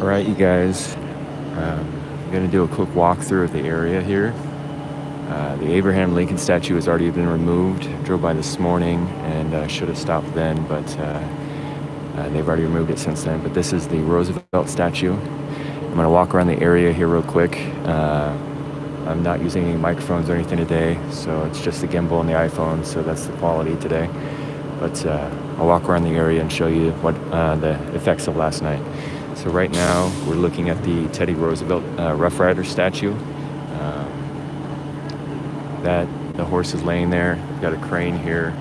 Alright, you guys, I'm going to do a quick walkthrough of the area here. The Abraham Lincoln statue has already been removed. Drove by this morning and should have stopped then, but they've already removed it since then. But this is the Roosevelt statue. I'm going to walk around the area here real quick. I'm not using any microphones or anything today, so it's just the gimbal and the iPhone, so that's the quality today. But I'll walk around the area and show you what the effects of last night. So right now we're looking at the Teddy Roosevelt Rough Rider statue. The horse is laying there. We've got a crane here,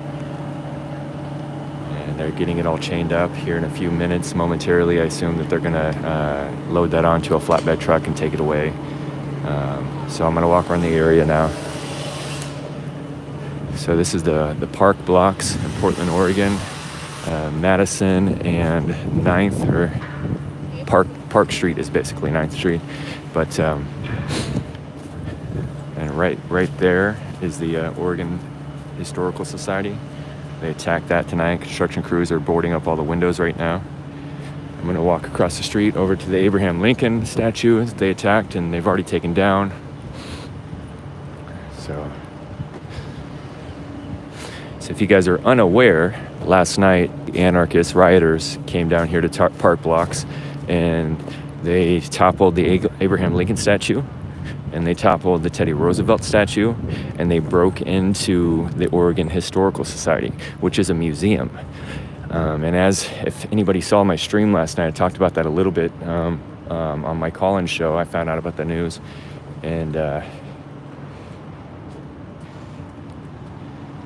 and they're getting it all chained up here in a few minutes. Momentarily, I assume that they're gonna load that onto a flatbed truck and take it away. So I'm gonna walk around the area now. So this is the park blocks in Portland, Oregon, Madison and 9th, or Park Street is basically 9th Street, but and right there is the Oregon Historical Society. They attacked that tonight. Construction crews are boarding up all the windows right now. I'm going to walk across the street over to the Abraham Lincoln statue that they attacked, and they've already taken down. So if you guys are unaware, last night the anarchist rioters came down here to park blocks, and they toppled the Abraham Lincoln statue, and they toppled the Teddy Roosevelt statue, and they broke into the Oregon Historical Society, which is a museum. And if anybody saw my stream last night, I talked about that a little bit on my call-in show. I found out about the news, and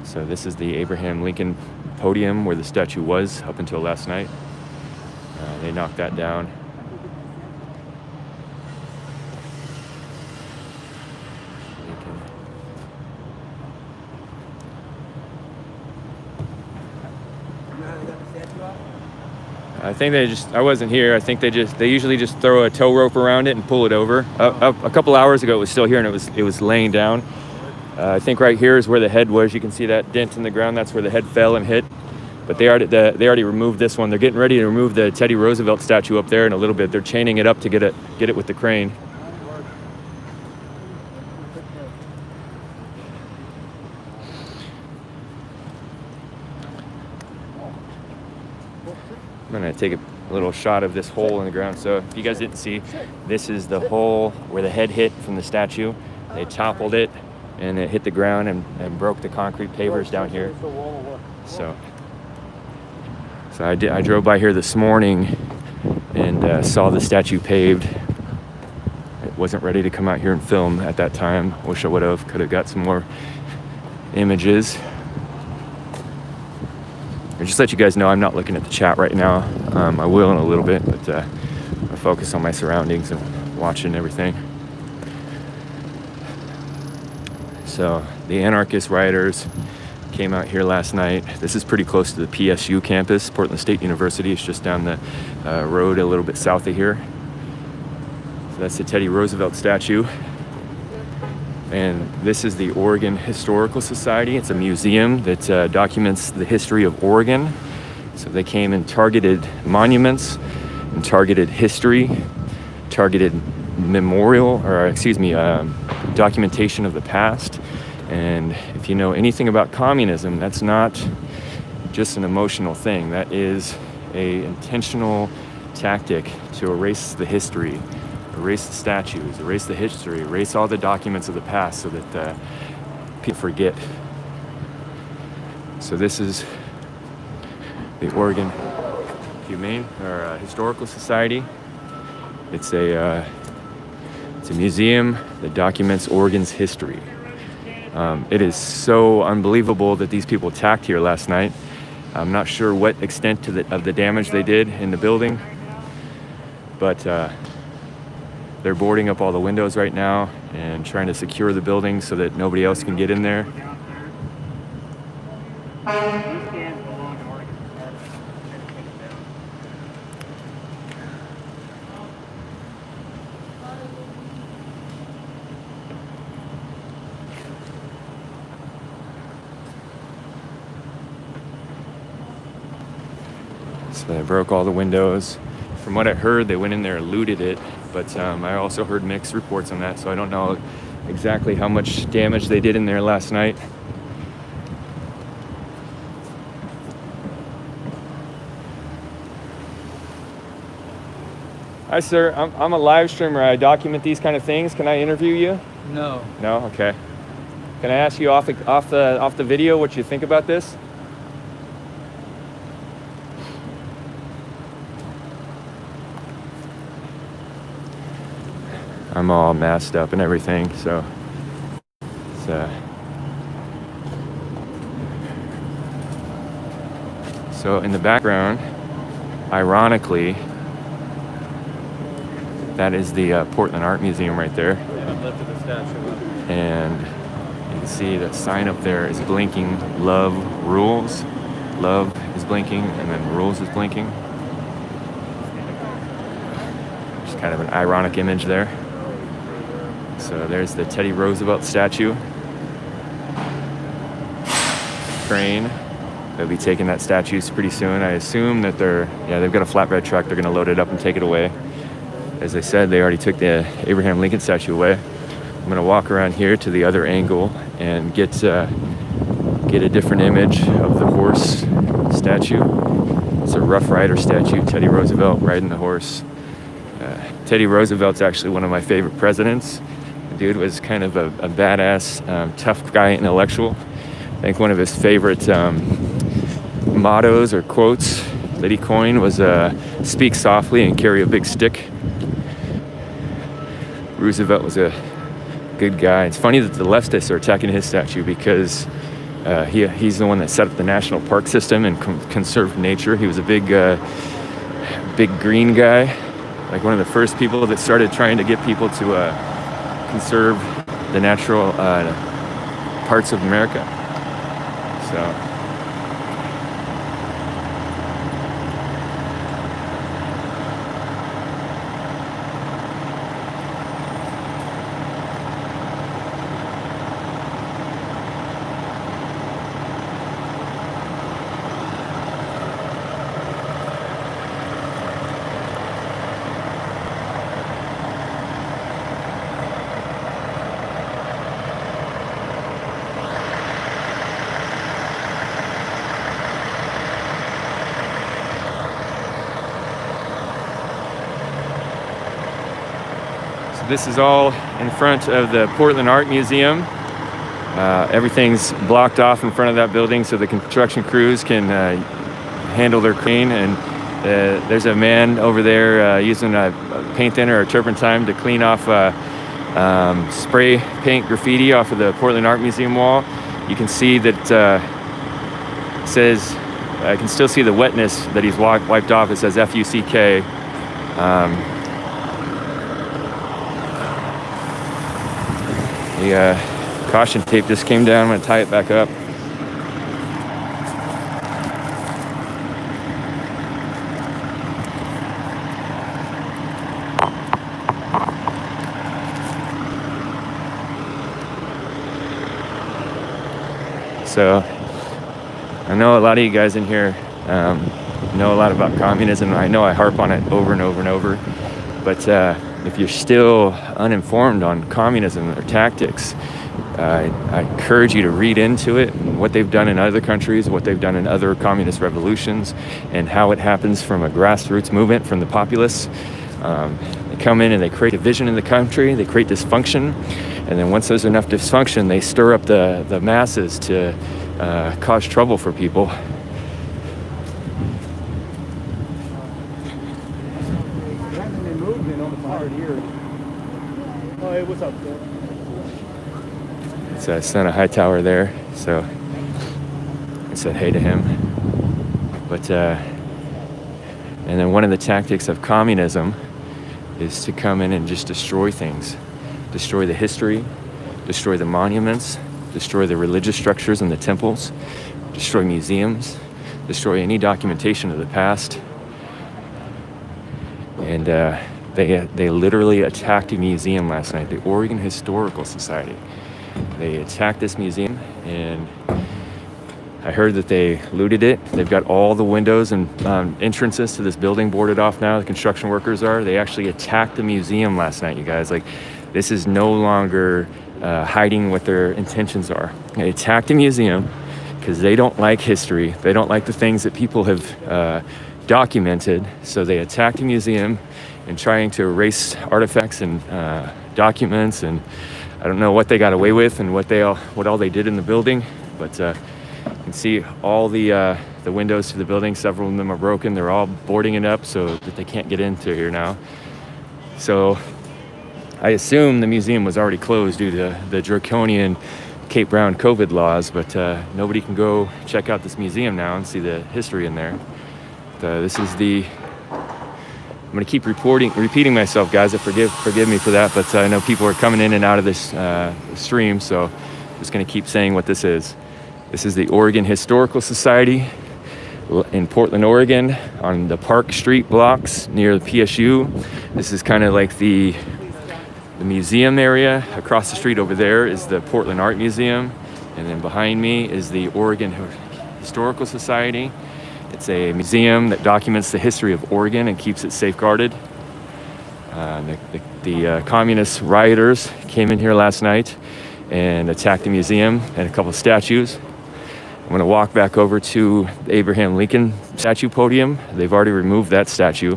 so this is the Abraham Lincoln podium where the statue was up until last night. They knocked that down. I think I wasn't here. I think they usually just throw a tow rope around it and pull it over. A couple hours ago it was still here, and it was laying down. I think right here is where the head was. You can see that dent in the ground. That's where the head fell and hit. But they already removed this one. They're getting ready to remove the Teddy Roosevelt statue up there in a little bit. They're chaining it up to get it with the crane. I'm gonna take a little shot of this hole in the ground. So if you guys didn't see, this is the hole where the head hit from the statue. They toppled it, and it hit the ground and broke the concrete pavers down here. So I drove by here this morning and saw the statue paved. It wasn't ready to come out here and film at that time. Wish I could have got some more images. And just let you guys know, I'm not looking at the chat right now. I will in a little bit, but I focus on my surroundings and watching everything. So the anarchist rioters came out here last night. This is pretty close to the PSU campus, Portland State University. It's just down the road a little bit south of here. So that's the Teddy Roosevelt statue. And this is the Oregon Historical Society. It's a museum that documents the history of Oregon. So they came and targeted monuments and targeted history, targeted documentation of the past. And if you know anything about communism, that's not just an emotional thing. That is an intentional tactic to erase the history, erase the statues, erase the history, erase all the documents of the past so that people forget. So this is the Oregon Historical Society. It's a museum that documents Oregon's history. It is so unbelievable that these people attacked here last night. I'm not sure what extent of the damage they did in the building, but they're boarding up all the windows right now and trying to secure the building so that nobody else can get in there. So they broke all the windows from what I heard, they went in there and looted it, but I also heard mixed reports on that, so I don't know exactly how much damage they did in there last night. Hi, sir. I'm a live streamer. I document these kind of things. Can I interview you? No. No? Okay. Can I ask you off the video what you think about this? I'm all masked up and everything, so it's so in the background, ironically, that is the Portland Art Museum right there. Yeah, I've lifted the statue up. And you can see that sign up there is blinking, love rules. Love is blinking, and then rules is blinking. Just kind of an ironic image there. So there's the Teddy Roosevelt statue. Train. They'll be taking that statue pretty soon. I assume that they've got a flatbed truck. They're going to load it up and take it away. As I said, they already took the Abraham Lincoln statue away. I'm going to walk around here to the other angle and get a different image of the horse statue. It's a Rough Rider statue, Teddy Roosevelt riding the horse. Teddy Roosevelt's actually one of my favorite presidents. The dude was kind of a badass, tough guy, intellectual. I think one of his favorite mottos or quotes that he coined was speak softly and carry a big stick. Roosevelt was a good guy. It's funny that the leftists are attacking his statue because he's the one that set up the national park system and conserved nature. He was a big green guy, like one of the first people that started trying to get people to conserve the natural parts of America. So. This is all in front of the Portland Art Museum. Everything's blocked off in front of that building so the construction crews can handle their crane. And there's a man over there using a paint thinner or turpentine to clean off spray paint graffiti off of the Portland Art Museum wall. You can see that it says, I can still see the wetness that he's wiped off. It says F-U-C-K. The caution tape just came down. I'm going to tie it back up. So I know a lot of you guys in here know a lot about communism. I know I harp on it over and over and over. But if you're still uninformed on communism or tactics, I encourage you to read into it and what they've done in other countries, what they've done in other communist revolutions, and how it happens from a grassroots movement from the populace. They come in and they create division in the country, they create dysfunction, and then once there's enough dysfunction, they stir up the masses to cause trouble for people. Hey, what's up, Phil? It's Senator Hightower there, so I said hey to him. But and then one of the tactics of communism is to come in and just destroy things, destroy the history, destroy the monuments, destroy the religious structures and the temples, destroy museums, destroy any documentation of the past. And they literally attacked a museum last night, the Oregon Historical Society. They attacked this museum, and I heard that they looted it. They've got all the windows and entrances to this building boarded off now. The construction workers are. They actually attacked the museum last night, you guys. Like, this is no longer hiding what their intentions are. They attacked the museum because they don't like history. They don't like the things that people have documented. So they attacked the museum and trying to erase artifacts and documents. And I don't know what they got away with and what all they did in the building, but you can see all the windows to the building. Several of them are broken. They're all boarding it up so that they can't get into here now. So I assume the museum was already closed due to the draconian Cape Brown COVID laws, but nobody can go check out this museum now and see the history in there. This is I'm going to keep repeating myself, guys. Forgive me for that, but I know people are coming in and out of this stream, so I'm just going to keep saying what this is. This is the Oregon Historical Society in Portland, Oregon, on the Park Street blocks near the PSU. This is kind of like the museum area. Across the street over there is the Portland Art Museum, and then behind me is the Oregon Historical Society. It's a museum that documents the history of Oregon and keeps it safeguarded. The communist rioters came in here last night and attacked the museum and a couple of statues. I'm going to walk back over to the Abraham Lincoln statue podium. They've already removed that statue.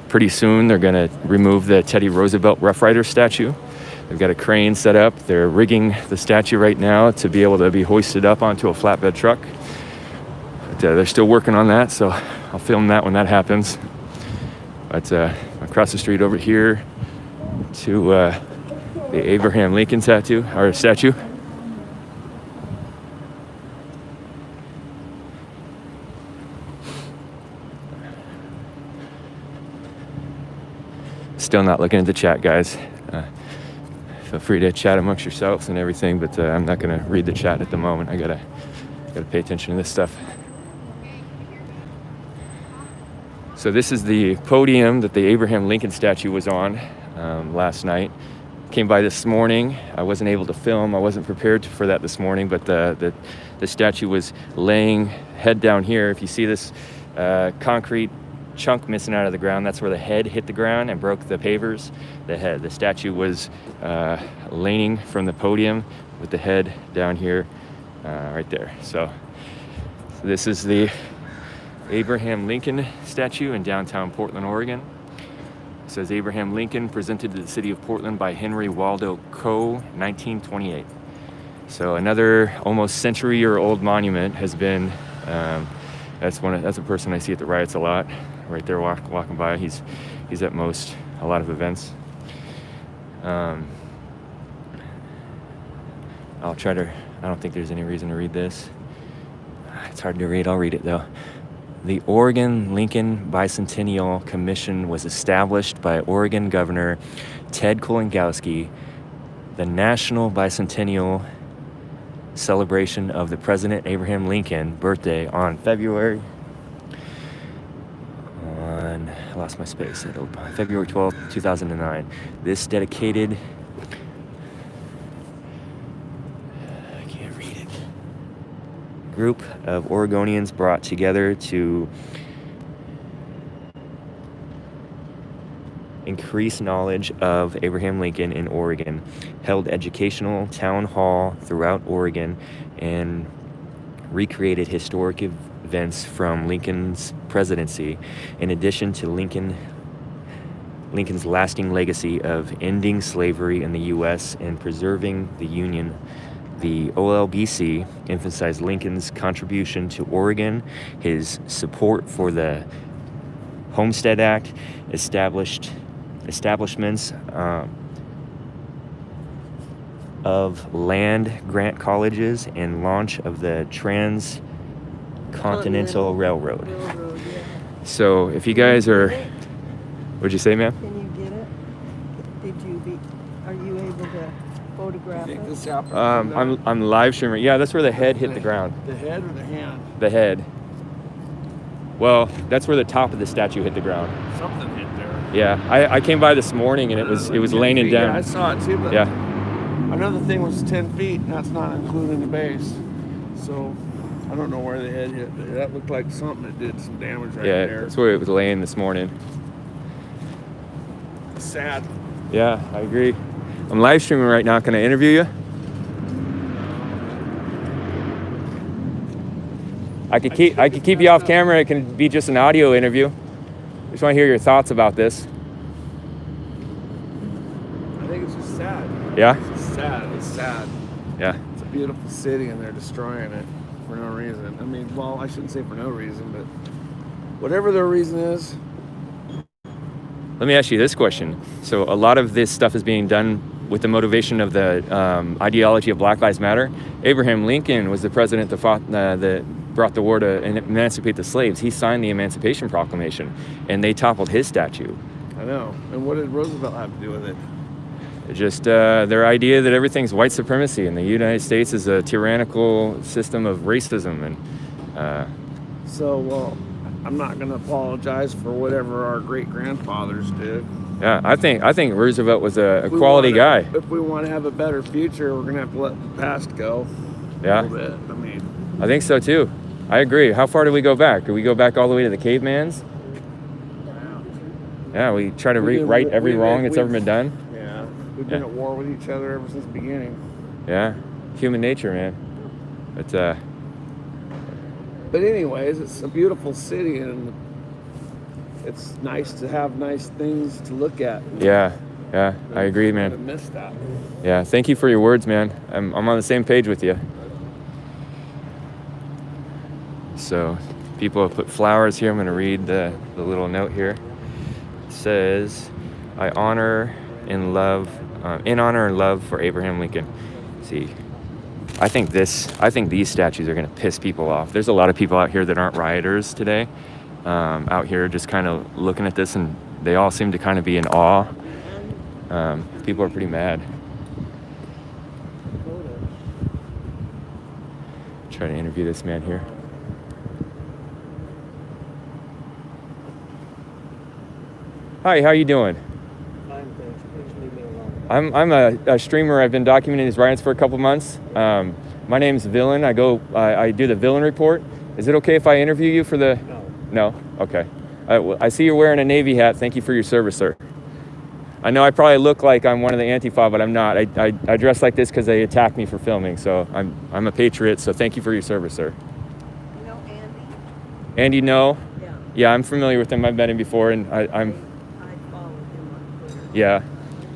Pretty soon they're going to remove the Teddy Roosevelt Rough Rider statue. They've got a crane set up. They're rigging the statue right now to be able to be hoisted up onto a flatbed truck. But they're still working on that, so I'll film that when that happens. But across the street over here to the Abraham Lincoln statue. Still not looking at the chat, guys. Feel free to chat amongst yourselves and everything, but I'm not going to read the chat at the moment. I gotta pay attention to this stuff. So this is the podium that the Abraham Lincoln statue was on last night. Came by this morning. I wasn't able to film. I wasn't prepared for that this morning, but the statue was laying head down here. If you see this concrete chunk missing out of the ground, that's where the head hit the ground and broke the pavers. The statue was leaning from the podium with the head down here, right there. So this is the Abraham Lincoln statue in downtown Portland, Oregon. It says Abraham Lincoln presented to the city of Portland by Henry Waldo Coe, 1928. So another almost century-year-old monument has been. That's a person I see at the riots a lot. Right there, walking by. He's at a lot of events. I don't think there's any reason to read this. It's hard to read. I'll read it though. The Oregon Lincoln Bicentennial Commission was established by Oregon Governor Ted Kolingowski. The National Bicentennial celebration of the President Abraham Lincoln birthday on February 12, 2009. This dedicated group of Oregonians brought together to increase knowledge of Abraham Lincoln in Oregon, held educational town hall throughout Oregon, and recreated historic events from Lincoln's presidency, in addition to Lincoln's lasting legacy of ending slavery in the U.S. and preserving the Union. The OLBC emphasized Lincoln's contribution to Oregon, his support for the Homestead Act, establishments of land grant colleges, and launch of the Transcontinental Railroad. Yeah. So if you guys are, what'd you say, ma'am? Can you get it? Are you able to photograph it? This happened. I'm live streaming. Yeah, that's where the head hit the ground. The head or the hand? The head. Well, that's where the top of the statue hit the ground. Something hit there. Yeah, I came by this morning and it was laying Yeah, I down. saw it too, but Yeah. another thing was 10 feet, and that's not including the base. So, I don't know where the head hit, but that looked like something that did some damage right Yeah, there. that's where it was laying this morning. Sad. Yeah, I agree. I'm live streaming right now. Can I interview you? I could keep you off camera. It can be just an audio interview. Just want to hear your thoughts about this. I think it's just sad. Yeah? It's just sad. It's sad. Yeah. It's a beautiful city and they're destroying it for no reason. I mean, well, I shouldn't say for no reason, but whatever their reason is. Let me ask you this question. So a lot of this stuff is being done with the motivation of the ideology of Black Lives Matter. Abraham Lincoln was the president that brought the war to emancipate the slaves. He signed the Emancipation Proclamation, and they toppled his statue. I know. And what did Roosevelt have to do with it? Just their idea that everything's white supremacy and the United States is a tyrannical system of racism. And So, well, I'm not going to apologize for whatever our great-grandfathers did. yeah, I think Roosevelt was a quality guy. If we want to have a better future, we're going to have to let the past go. Yeah. A little bit. I mean, I think so too. I agree. How far do we go back? Do we go back all the way to the cavemans? Yeah, we try to right every wrong that's ever been done. Yeah. We've been at war with each other ever since the beginning. Yeah, human nature, man. It's But anyways, it's a beautiful city and it's nice to have nice things to look at. yeah, I agree, I man. miss that. Yeah, thank you for your words, man. I'm on the same page with you. So, people have put flowers here. I'm going to read the little note here. It says, "I honor and love, in honor and love for Abraham Lincoln." See, I think these statues are going to piss people off. There's a lot of people out here that aren't rioters today, out here just kind of looking at this, and they all seem to kind of be in awe. People are pretty mad. Try to interview this man here. Hi, how you doing? Fine, thanks. Please leave me alone. I'm a streamer. I've been documenting these riots for a couple months. My name's Villain. I do the VillainReport. Is it okay if I interview you for the? No. No? Okay. I see you're wearing a Navy hat. Thank you for your service, sir. I know I probably look like I'm one of the Antifa, but I'm not. I dress like this because they attacked me for filming. So I'm a patriot. So thank you for your service, sir. You know Andy? Andy, no. Yeah. Yeah, I'm familiar with him. I've met him before, and I followed him on Twitter.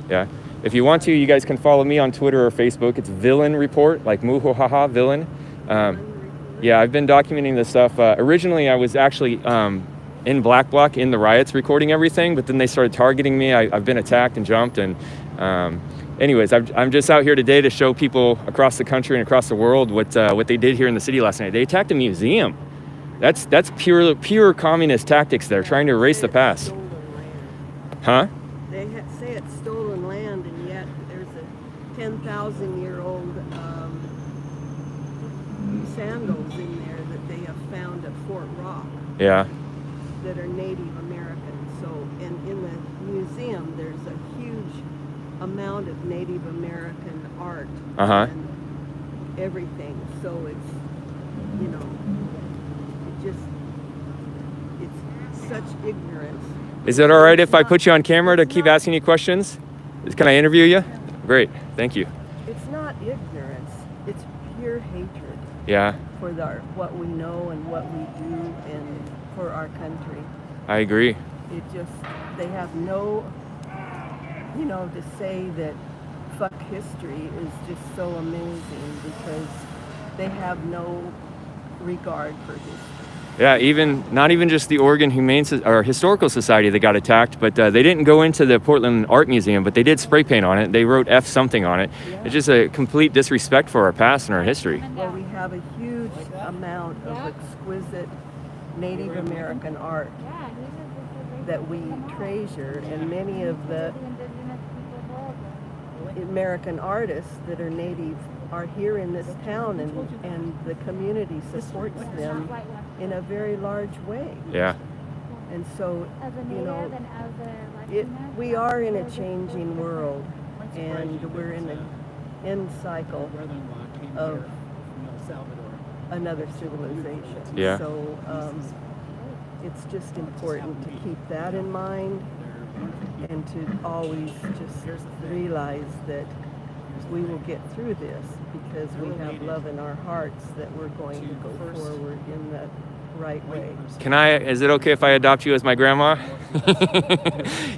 Yeah. If you want to, you guys can follow me on Twitter or Facebook. It's VillainReport, like muhaha villain. Yeah, I've been documenting this stuff. Originally, I was actually in Black Bloc in the riots recording everything, but then they started targeting me. I've been attacked and jumped. And anyways, I'm just out here today to show people across the country and across the world what they did here in the city last night. They attacked a museum. That's pure communist tactics. They're trying to erase the past. Huh? They say it's stolen land, and yet there's a 10,000-year-old sandals in there that they have found at Fort Rock Yeah. that are Native American. So, and in the museum, there's a huge amount of Native American art and everything. So it's, you know, it's such ignorance. Is it all right if I put you on camera to keep asking you questions? Can I interview you? Great, thank you. It's not ignorance. It's pure hatred Yeah, for what we know and what we do and for our country. I agree. It just, they have no, you know, to say that fuck history is just so amazing because they have no regard for history. Yeah, not even just the Oregon Historical Society that got attacked, but they didn't go into the Portland Art Museum, but they did spray paint on it. They wrote F something on it. Yeah. It's just a complete disrespect for our past and our history. Well, we have a huge amount of exquisite Native American art that we treasure, and many of the American artists that are native are here in this town, and the community supports them in a very large way. Yeah. And so, you know, we are in a changing world, and we're in an end cycle of another civilization. Yeah. So it's just important to keep that in mind and to always just realize that we will get through this because we have love in our hearts that we're going to go forward in the right way. Is it okay if I adopt you as my grandma?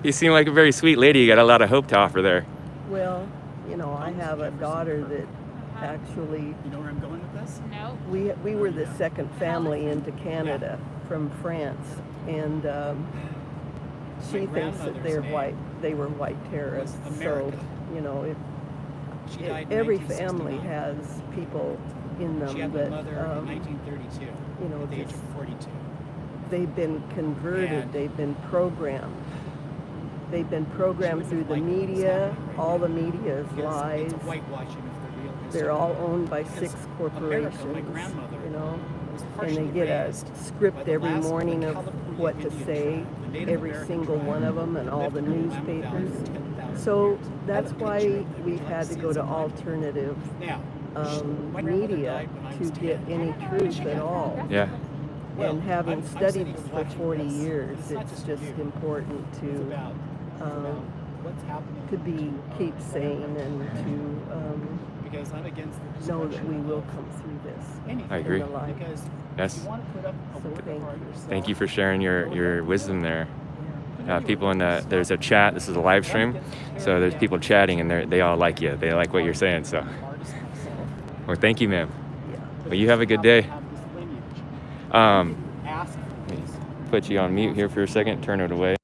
You seem like a very sweet lady. You got a lot of hope to offer there. Well, you know, I have a daughter that actually, You know where I'm going with this? No. we were the second family into Canada from France, and she thinks that they were white terrorists. So, you know, She died in every 1969. family has people in them She had my that, mother in 1932, you know, at the age just- of 42. they've been converted, And- they've been programmed. They've been programmed through the media. All the media is Because lies. it's whitewashing of the real history. They're all owned by Because 6 America, corporations, my grandmother, you know, was and partially they get a raised by script the every last morning of California what to Indian say, tribe, the Native every American single tribe, one of them, and all lived the in Willamette Valley newspapers. for 10,000 So years. that's I have a why picture of them. we've Would you like had to see go it to sometime? alternative Now, my grandmother media died when I to was get 10. any truth at all. Yeah. Well, And having I'm studied sitting for watching 40 this. years, It's not it's just just you. important It's to about what's happening to be keep sane and because I'm against the to know that destruction we will of come through this anything. I agree. in the light. Because Yes. you want to put up a So work thank for you. yourself. Thank you for sharing your wisdom there. People in there's a chat. This is a live stream, so there's people chatting, and they all like you. They like what you're saying. So, well, thank you, ma'am. Yeah. Well, you have a good day. Have this lineage. Um, Ask let me put you on mute here for a second. Turn it away.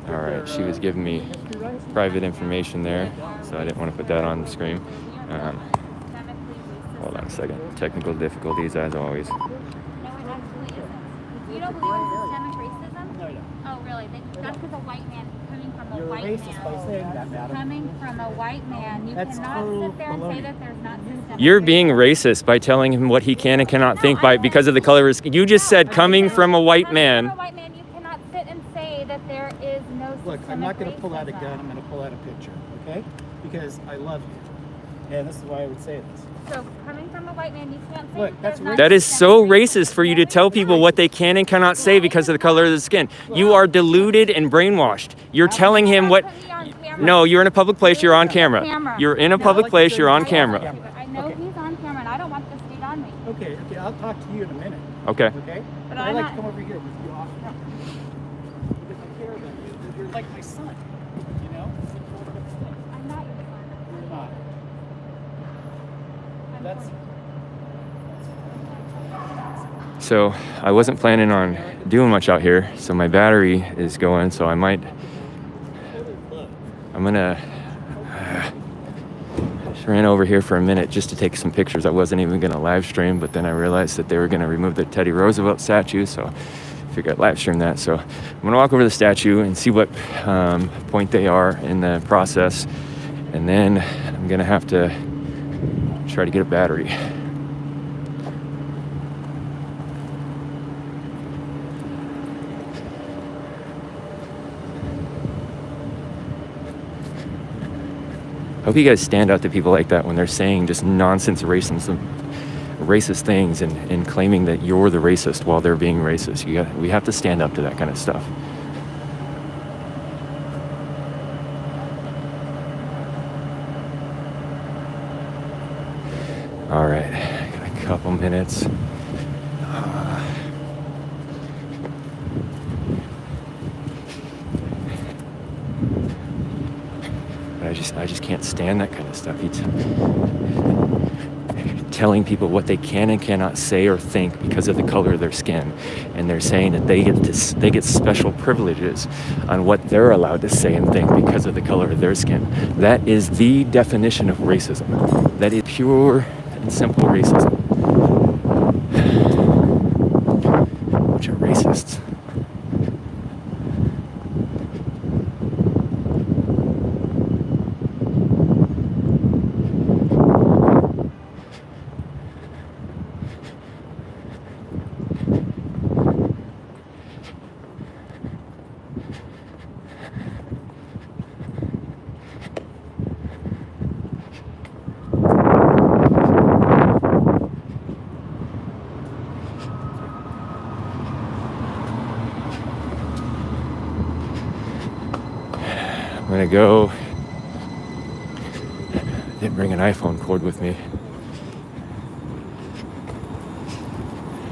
All right, she was giving me private information there, so I didn't want to put that on the screen. Hold on a second. Technical difficulties, as always. No, it actually isn't. You don't believe in systemic racism? No, I don't. Oh, really? That's because a white man coming from a You're white racist by man. saying that, madam. Coming from a white man, you That's cannot total sit there and say baloney. that there's not systemic You're being racism. racist by telling him what he can and cannot No, think I by don't. because of the color of his skin. You just said No, coming from a white Coming man. from a white man, you cannot sit and say that there is no systemic Look, I'm not going to racism. pull out a gun. I'm going to pull out a picture, okay? Because I love you. And this is why I would say this. So coming from a white man, you can't say Look, that that's there's not That is so systemic racist for you to tell people what they can and cannot say because of the color of the skin. You are deluded and brainwashed. You're telling him what. Put me on camera. No, you're in a public place. You're on camera. Camera. You're in a No, public like place. you You're on said, camera. I know Okay. he's on camera, and I don't want this to be on me. Okay, I'll talk to you in a minute, Okay. okay? But I'd I'm like not- to come over here with you off camera. Because I care about you. You're like my son, you know? I'm not your son. You're not. I'm That's... 40. So I wasn't planning on doing much out here, so my battery is going, so I'm gonna just ran over here for a minute just to take some pictures. I wasn't even gonna live stream, but then I realized that they were gonna remove the Teddy Roosevelt statue, so I figured I'd live stream that. So I'm gonna walk over to the statue and see what point they are in the process, and then I'm gonna have to try to get a battery. I hope you guys stand out to people like that when they're saying just nonsense racist things and claiming that you're the racist while they're being racist. We have to stand up to that kind of stuff. All right, got a couple minutes. But I just can't stand that kind of stuff. telling people what they can and cannot say or think because of the color of their skin. And they're saying that they get special privileges on what they're allowed to say and think because of the color of their skin. That is the definition of racism. That is pure and simple racism. Bunch of racists. I'm gonna go. Didn't bring an iPhone cord with me.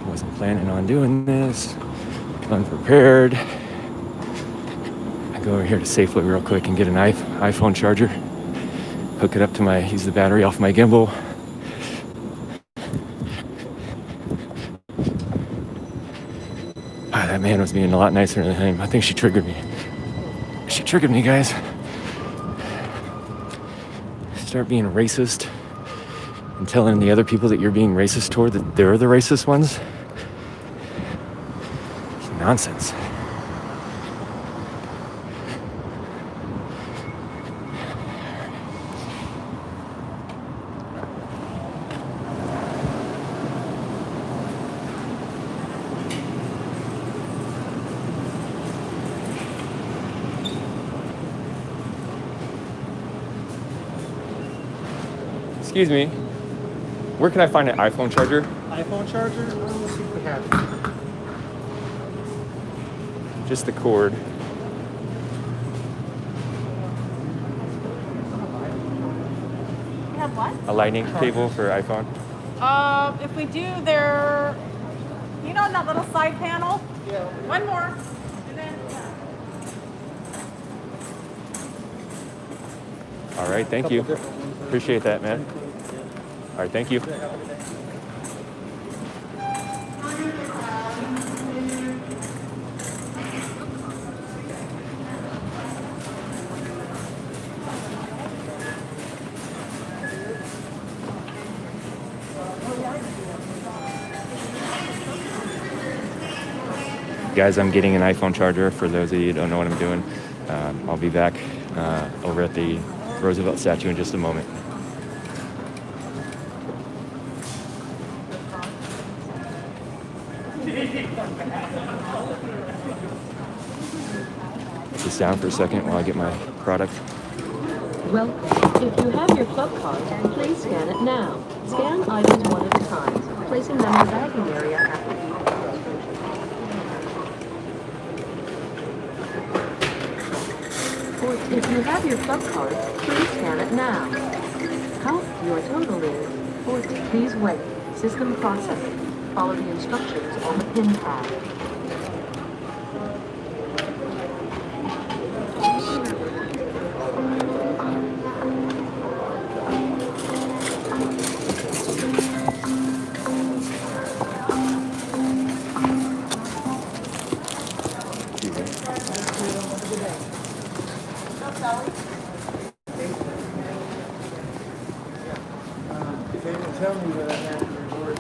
Wasn't planning on doing this. Unprepared. I go over here to Safeway real quick and get an iPhone charger. Hook it up to use the battery off my gimbal. That man was being a lot nicer than him. I think she triggered me. She triggered me, guys. Start being racist and telling the other people that you're being racist toward that they're the racist ones. It's nonsense. Excuse me, where can I find an iPhone charger? iPhone charger? Let's see if we have it. Just the cord. You have what? A lightning cable for iPhone. If we do their, you know, that little side panel? Yeah. One more. And then, All right, thank you. Appreciate that, man. All right, thank you. Guys, I'm getting an iPhone charger for those of you who don't know what I'm doing. I'll be back over at the Roosevelt statue in just a moment. Put this down for a second while I get my product. Welcome. If you have your club card, please scan it now. Scan items one at a time, placing them in the bagging area after each. If you have your club card, please scan it now. How? Your total is 40. Please wait. System processing. Follow the instructions on the pin pad. They didn't tell me that I had to record.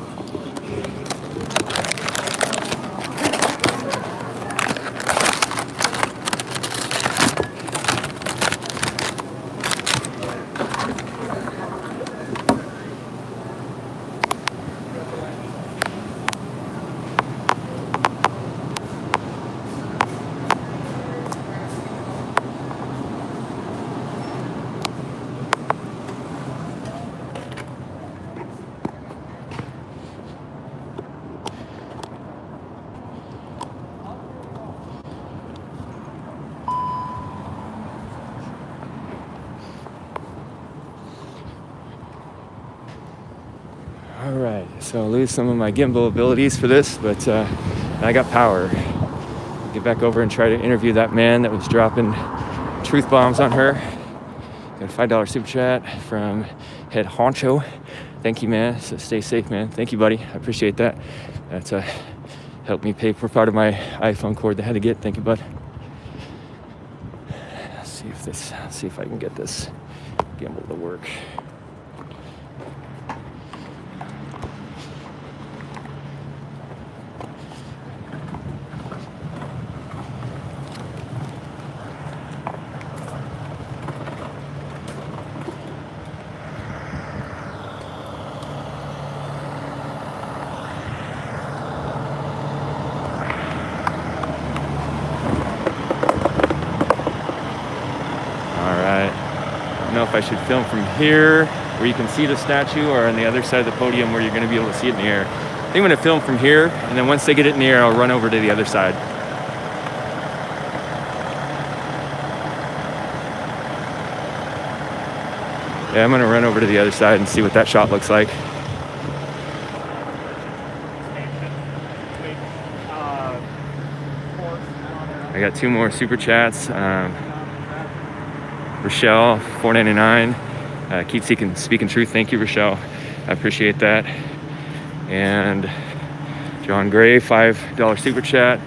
All right, so I'll lose some of my gimbal abilities for this, but I got power. Get back over and try to interview that man that was dropping truth bombs on her. Got a $5 super chat from Head Honcho. Thank you, man. So stay safe, man. Thank you, buddy. I appreciate that. That's helped me pay for part of my iPhone cord that I had to get. Thank you, bud. Let's see if I can get this gimbal to work. I don't know if I should film from here where you can see the statue or on the other side of the podium where you're going to be able to see it in the air. I think I'm going to film from here, and then once they get it in the air, I'll run over to the other side. Yeah, I'm going to run over to the other side and see what that shot looks like. I got 2 more super chats. Rochelle, $4.99. Keep speaking truth. Thank you, Rochelle. I appreciate that. And John Gray, $5 super chat.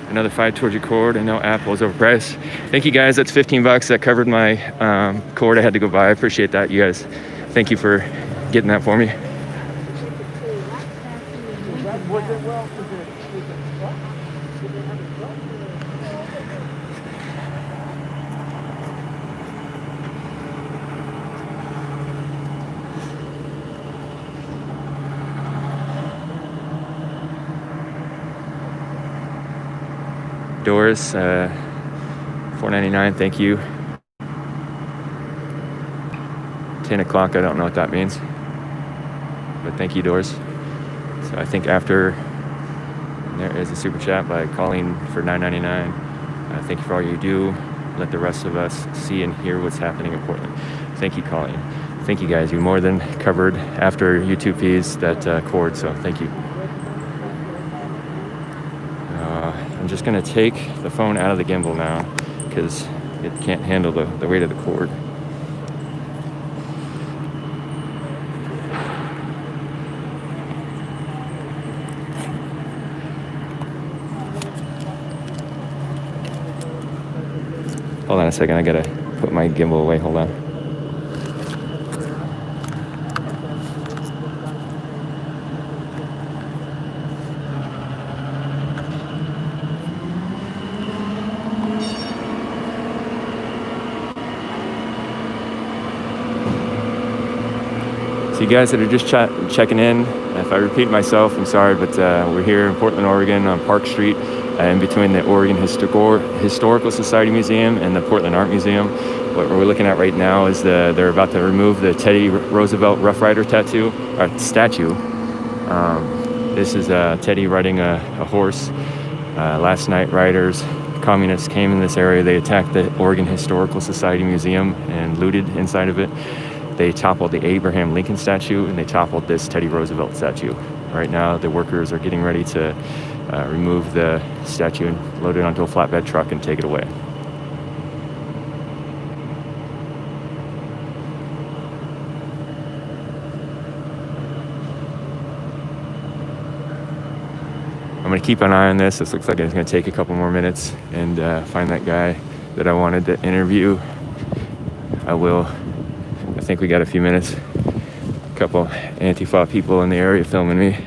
Another 5 towards your cord. I know Apple is overpriced. Thank you, guys. That's $15. That covered my cord I had to go buy. I appreciate that, you guys. Thank you for getting that for me. Doris, $4.99, thank you. 10 o'clock, I don't know what that means. But thank you, Doris. So I think after, there is a super chat by Colleen for $9.99. Thank you for all you do. Let the rest of us see and hear what's happening in Portland. Thank you, Colleen. Thank you, guys. You more than covered after YouTube fees that cord, so thank you. I'm just going to take the phone out of the gimbal now because it can't handle the weight of the cord. Hold on a second, I got to put my gimbal away. Hold on. So you guys that are just checking in, if I repeat myself, I'm sorry, but we're here in Portland, Oregon on Park Street in between the Oregon Historical Society Museum and the Portland Art Museum. What we're looking at right now is they're about to remove the Teddy Roosevelt Rough Rider statue. This is Teddy riding a horse. Last night, riders, communists came in this area. They attacked the Oregon Historical Society Museum and looted inside of it. They toppled the Abraham Lincoln statue, and they toppled this Teddy Roosevelt statue. Right now, the workers are getting ready to remove the statue and load it onto a flatbed truck and take it away. I'm going to keep an eye on this. This looks like it's going to take a couple more minutes and find that guy that I wanted to interview. I will. I think we got a few minutes. A couple Antifa people in the area filming me.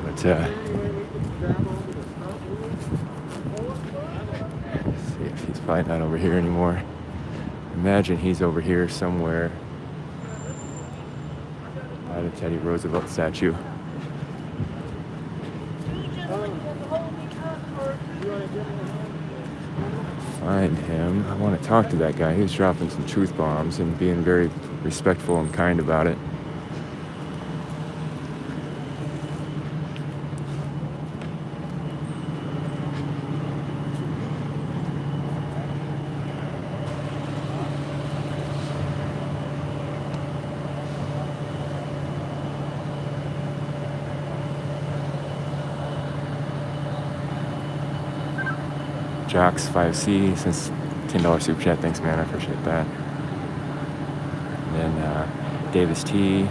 But see if he's probably not over here anymore. Imagine he's over here somewhere by the Teddy Roosevelt statue. Find him. I want to talk to that guy. He was dropping some truth bombs and being very respectful and kind about it. Jocks 5C since $10 super chat. Thanks, man. I appreciate that. And then Davis T,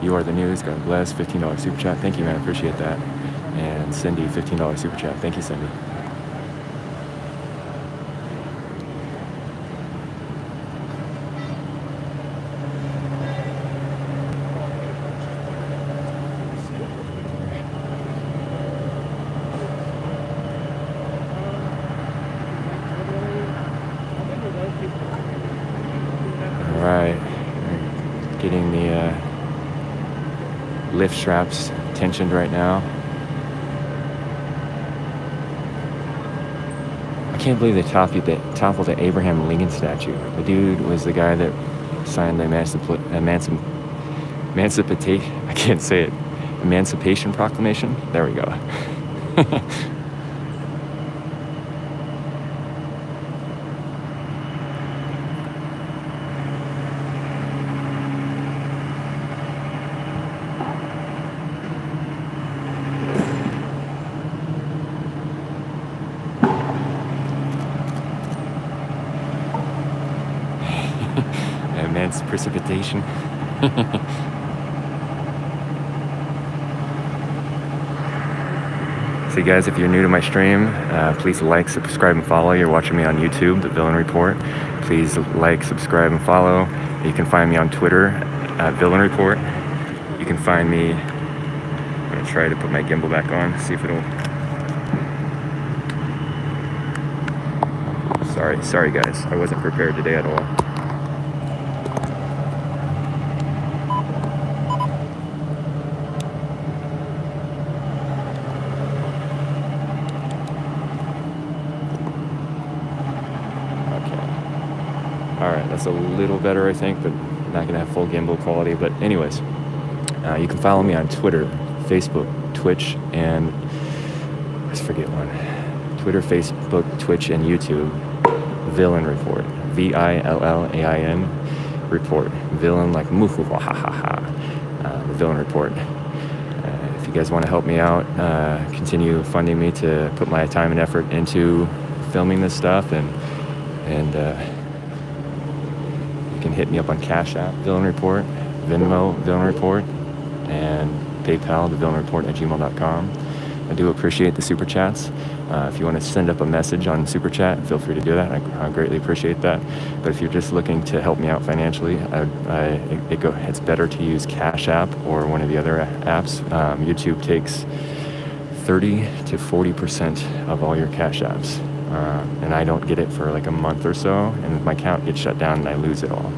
You Are the News, God bless, $15 super chat. Thank you, man. I appreciate that. And Cindy, $15 super chat. Thank you, Cindy. All right, getting the lift straps tensioned right now. I can't believe they toppled the Abraham Lincoln statue. The dude was the guy that signed the I can't say it. Emancipation Proclamation. There we go. Immense precipitation. So guys, if you're new to my stream, please like, subscribe, and follow. You're watching me on YouTube, The Villain Report. Please like, subscribe, and follow. You can find me on Twitter, Villain Report. You can find me, I'm gonna try to put my gimbal back on, see if it'll, sorry guys, I wasn't prepared today at all. Alright, that's a little better, I think, but not going to have full gimbal quality. But anyways, you can follow me on Twitter, Facebook, Twitch, and let's forget one. Twitter, Facebook, Twitch, and YouTube. Villain Report. VILLAIN Report. Villain like muhu ha ha ha. The Villain Report. If you guys want to help me out, continue funding me to put my time and effort into filming this stuff, and you can hit me up on Cash App, Villain Report, Venmo, Villain Report, and PayPal, thevillainreport@gmail.com. I do appreciate the super chats. If you want to send up a message on super chat, feel free to do that. I greatly appreciate that. But if you're just looking to help me out financially, it's better to use Cash App or one of the other apps. YouTube takes 30 to 40% of all your Cash Apps. And I don't get it for like a month or so, and my account gets shut down and I lose it all.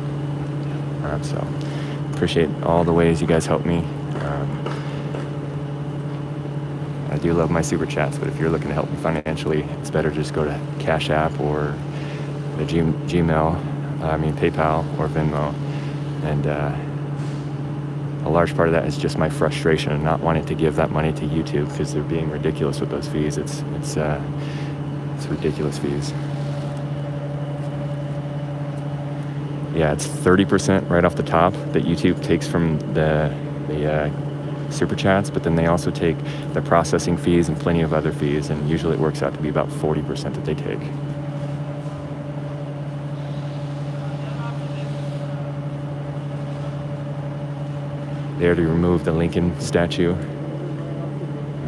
So appreciate all the ways you guys help me. I do love my super chats, but if you're looking to help me financially, it's better just go to Cash App or the PayPal or Venmo. And a large part of that is just my frustration and not wanting to give that money to YouTube because they're being ridiculous with those fees. It's ridiculous fees. Yeah, it's 30% right off the top that YouTube takes from the super chats, but then they also take the processing fees and plenty of other fees, and usually it works out to be about 40% that they take. They already removed the Lincoln statue.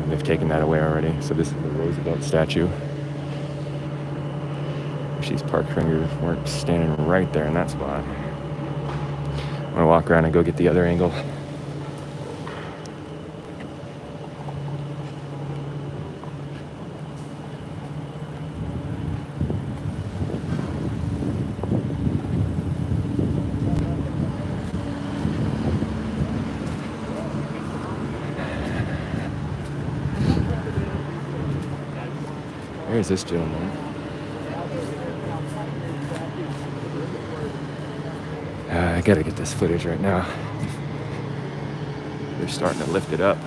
They've taken that away already. So this is the Roosevelt statue. These park rangers weren't standing right there in that spot. I'm gonna walk around and go get the other angle. Where's this gentleman? I gotta get this footage right now. They're starting to lift it up.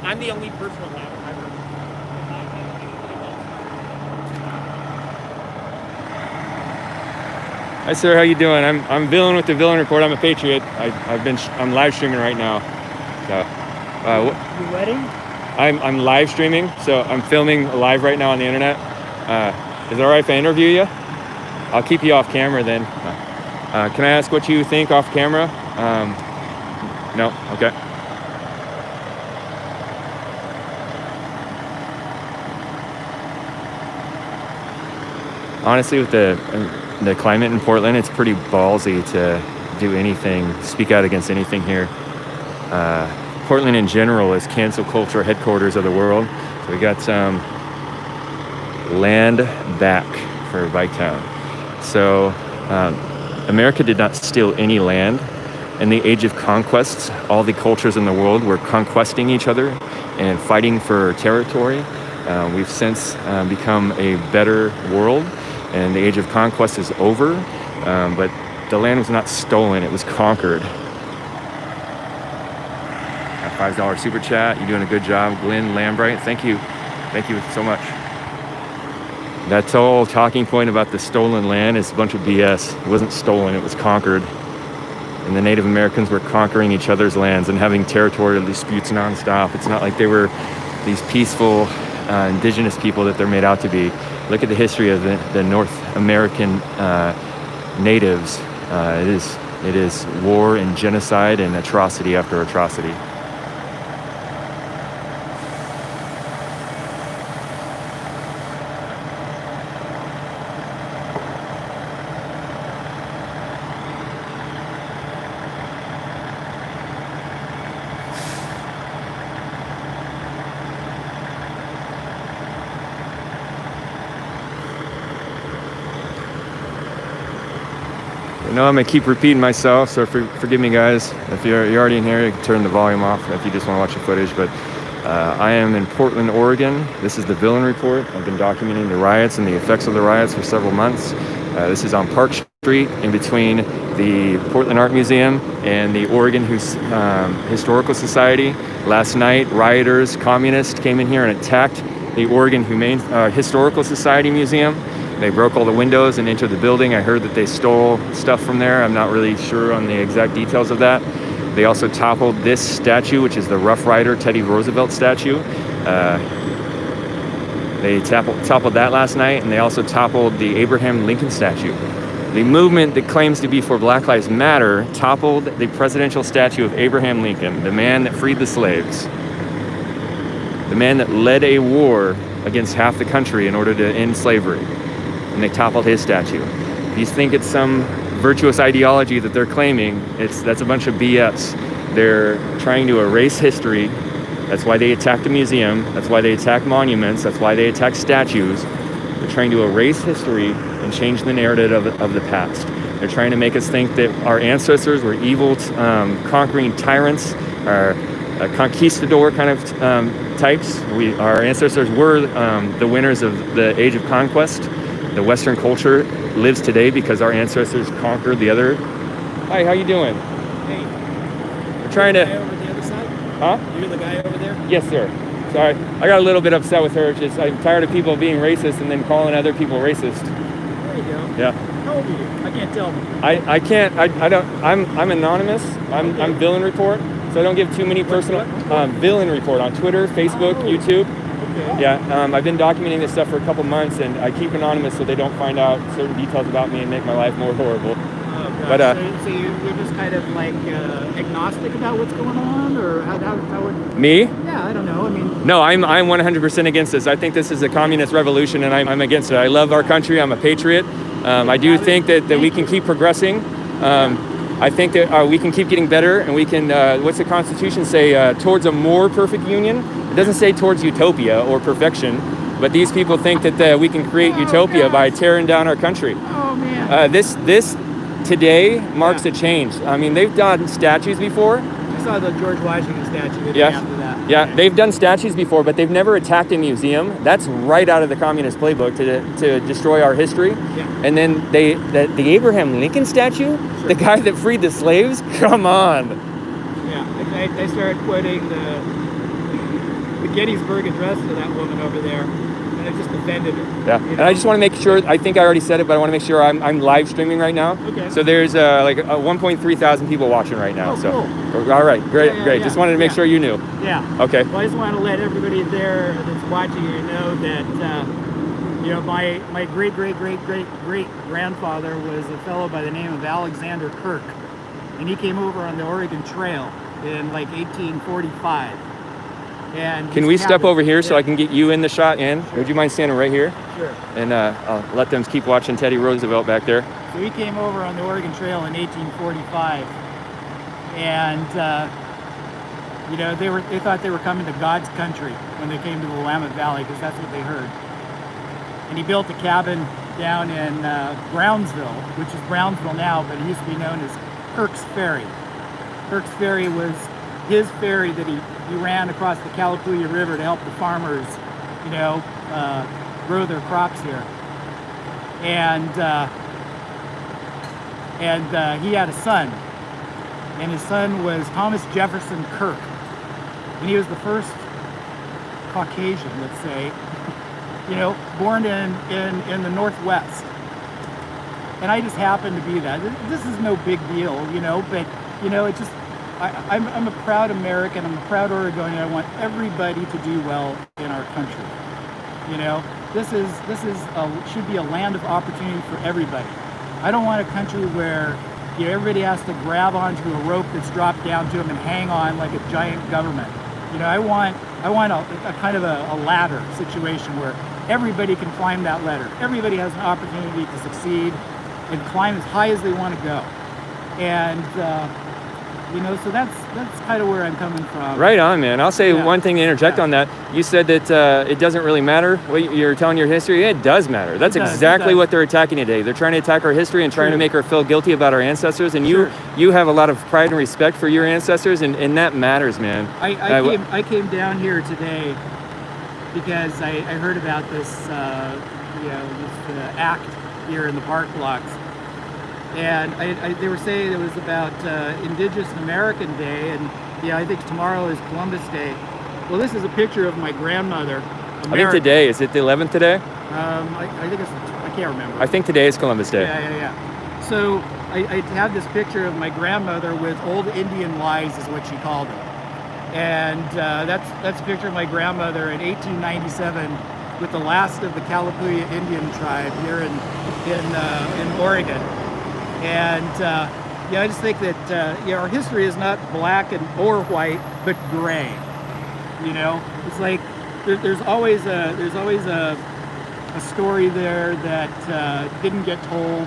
I'm the only person allowed. Hi sir, how you doing? I'm Villain with the Villain Report. I'm a patriot. I'm live streaming right now. So, Your wedding? I'm live streaming, so I'm filming live right now on the internet. Is it all right if I interview you? I'll keep you off camera then. Can I ask what you think off camera? No? Okay. Honestly, with the climate in Portland, it's pretty ballsy to do anything, speak out against anything here. Portland in general is cancel culture headquarters of the world. So we got some land back for Biketown. So America did not steal any land. In the age of conquests, all the cultures in the world were conquesting each other and fighting for territory. We've since become a better world, and the age of conquest is over, but the land was not stolen, it was conquered. A $5 super chat, you're doing a good job, Glenn Lambright, thank you so much. That whole talking point about the stolen land is a bunch of BS. It wasn't stolen, it was conquered. And the Native Americans were conquering each other's lands and having territorial disputes nonstop. It's not like they were these peaceful indigenous people that they're made out to be. Look at the history of the North American natives. It is war and genocide and atrocity after atrocity. I know I'm gonna keep repeating myself, so forgive me guys. If you're already in here, you can turn the volume off if you just want to watch the footage. But I am in Portland, Oregon. This is the Villain Report. I've been documenting the riots and the effects of the riots for several months. This is on Park Street, in between the Portland Art Museum and the Oregon Historical Society. Last night, rioters, communists came in here and attacked the Oregon Historical Society Museum. They broke all the windows and entered the building. I heard that they stole stuff from there. I'm not really sure on the exact details of that. They also toppled this statue, which is the Rough Rider Teddy Roosevelt statue. They toppled that last night, and they also toppled the Abraham Lincoln statue. The movement that claims to be for Black Lives Matter toppled the presidential statue of Abraham Lincoln, the man that freed the slaves, the man that led a war against half the country in order to end slavery. And they toppled his statue. If you think it's some virtuous ideology that they're claiming, that's a bunch of BS. They're trying to erase history. That's why they attacked a museum. That's why they attack monuments. That's why they attack statues. They're trying to erase history and change the narrative of the past. They're trying to make us think that our ancestors were evil, conquering tyrants, or conquistador kind of types. Our ancestors were the winners of the age of conquest. The Western culture lives today because our ancestors conquered the other. Hi, how you doing? Hey. We're trying to. Guy over the other side? Huh? You're the guy over there? Yes, sir. Sorry, I got a little bit upset with her. I'm tired of people being racist and then calling other people racist. There you go. Yeah. How old are you? I can't tell. I can't. I don't. I'm anonymous. I'm Villain Report, so I don't give too many personal. Villain Report on Twitter, Facebook, YouTube. Okay. Yeah, I've been documenting this stuff for a couple months, and I keep anonymous so they don't find out certain details about me and make my life more horrible. Oh, gosh. But so you're just kind of like agnostic about what's going on, or how would? Me? Yeah, I don't know. I mean. No, I'm 100% against this. I think this is a communist revolution, and I'm against it. I love our country. I'm a patriot. I do think that we can keep progressing. I think that we can keep getting better, and we can, what's the Constitution say, towards a more perfect union? It doesn't say towards utopia or perfection, but these people think that we can create utopia by tearing down our country. Oh, man. This today marks a change. I mean, they've done statues before. I saw the George Washington statue the day Yeah. after that. Yeah, they've done statues before, but they've never attacked a museum. That's right out of the communist playbook to destroy our history. Yeah. And then the Abraham Lincoln statue, the guy that freed the slaves, come on. Yeah, they started quoting the Gettysburg Address to that woman over there. And of just defended it. Yeah, You and know? I just want to make sure, I think I already said it, but I want to make sure I'm live streaming right now. Okay. So there's like 1.3 thousand people watching right now. Oh, so, cool. all right, great, Yeah, great. yeah, Just wanted to make yeah. sure you knew. Yeah. Okay. Well, I just want to let everybody there that's watching you know that, you know, my great grandfather was a fellow by the name of Alexander Kirk, and he came over on the Oregon Trail in like 1845. And Can his we step cabin- over here so yeah, I can get you in the shot, Ann? Would you mind standing right here? Sure. And I'll let them keep watching Teddy Roosevelt back there. So he came over on the Oregon Trail in 1845, and you know, they thought they were coming to God's country when they came to the Willamette Valley, because that's what they heard. And he built a cabin down in Brownsville, which is Brownsville now, but it used to be known as Kirk's Ferry. Kirk's Ferry was his ferry that he ran across the Calapooya River to help the farmers, you know, grow their crops here. And he had a son, and his son was Thomas Jefferson Kirk, and he was the first Caucasian, let's say, you know, born in the Northwest. And I just happened to be that. This is no big deal, you know, but, you know, it just, I'm a proud American, I'm a proud Oregonian. I want everybody to do well in our country. You know, this should be a land of opportunity for everybody. I don't want a country where, you know, everybody has to grab onto a rope that's dropped down to them and hang on like a giant government. You know, I want a kind of a ladder situation where everybody can climb that ladder. Everybody has an opportunity to succeed and climb as high as they want to go. And you know, so that's kind of where I'm coming from. Right on, man. I'll say Yeah. one thing to interject Yeah. on that. You said that it doesn't really matter what you're telling your history. It does matter. That's It does, it exactly does. what they're attacking today. They're trying to attack our history and trying to Sure. make her feel guilty about our ancestors. And Sure. you have a lot of pride and respect for your ancestors, and that matters, man. I came down here today because I heard about this, you know, this act here in the park blocks. And they were saying it was about Indigenous American Day, and yeah, I think tomorrow is Columbus Day. Well, this is a picture of my grandmother. I think today, is it the 11th today? I think it's, I can't remember. I think today is Columbus Day. Yeah. So I had this picture of my grandmother with old Indian lies, is what she called them. And that's a picture of my grandmother in 1897 with the last of the Calapooya Indian tribe here in Oregon. And yeah, I just think that you know, our history is not black or white, but gray. You know, it's like there's always a story there that didn't get told,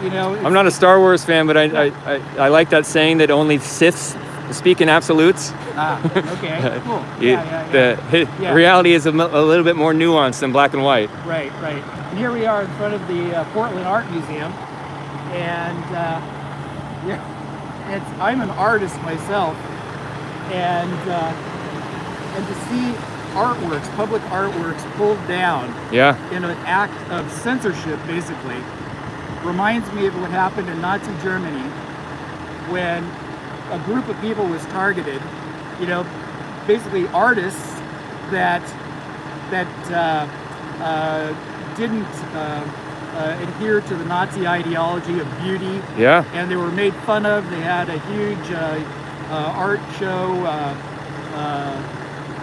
you know. I'm not a Star Wars fan, but I like that saying that only Siths speak in absolutes. Okay, cool. The reality is a little bit more nuanced than black and white. Right. And here we are in front of the Portland Art Museum, and yeah, I'm an artist myself, and to see artworks, public artworks pulled down in an act of censorship, basically, reminds me of what happened in Nazi Germany when a group of people was targeted. You know, basically artists that didn't adhere to the Nazi ideology of beauty. Yeah. And they were made fun of. They had a huge art show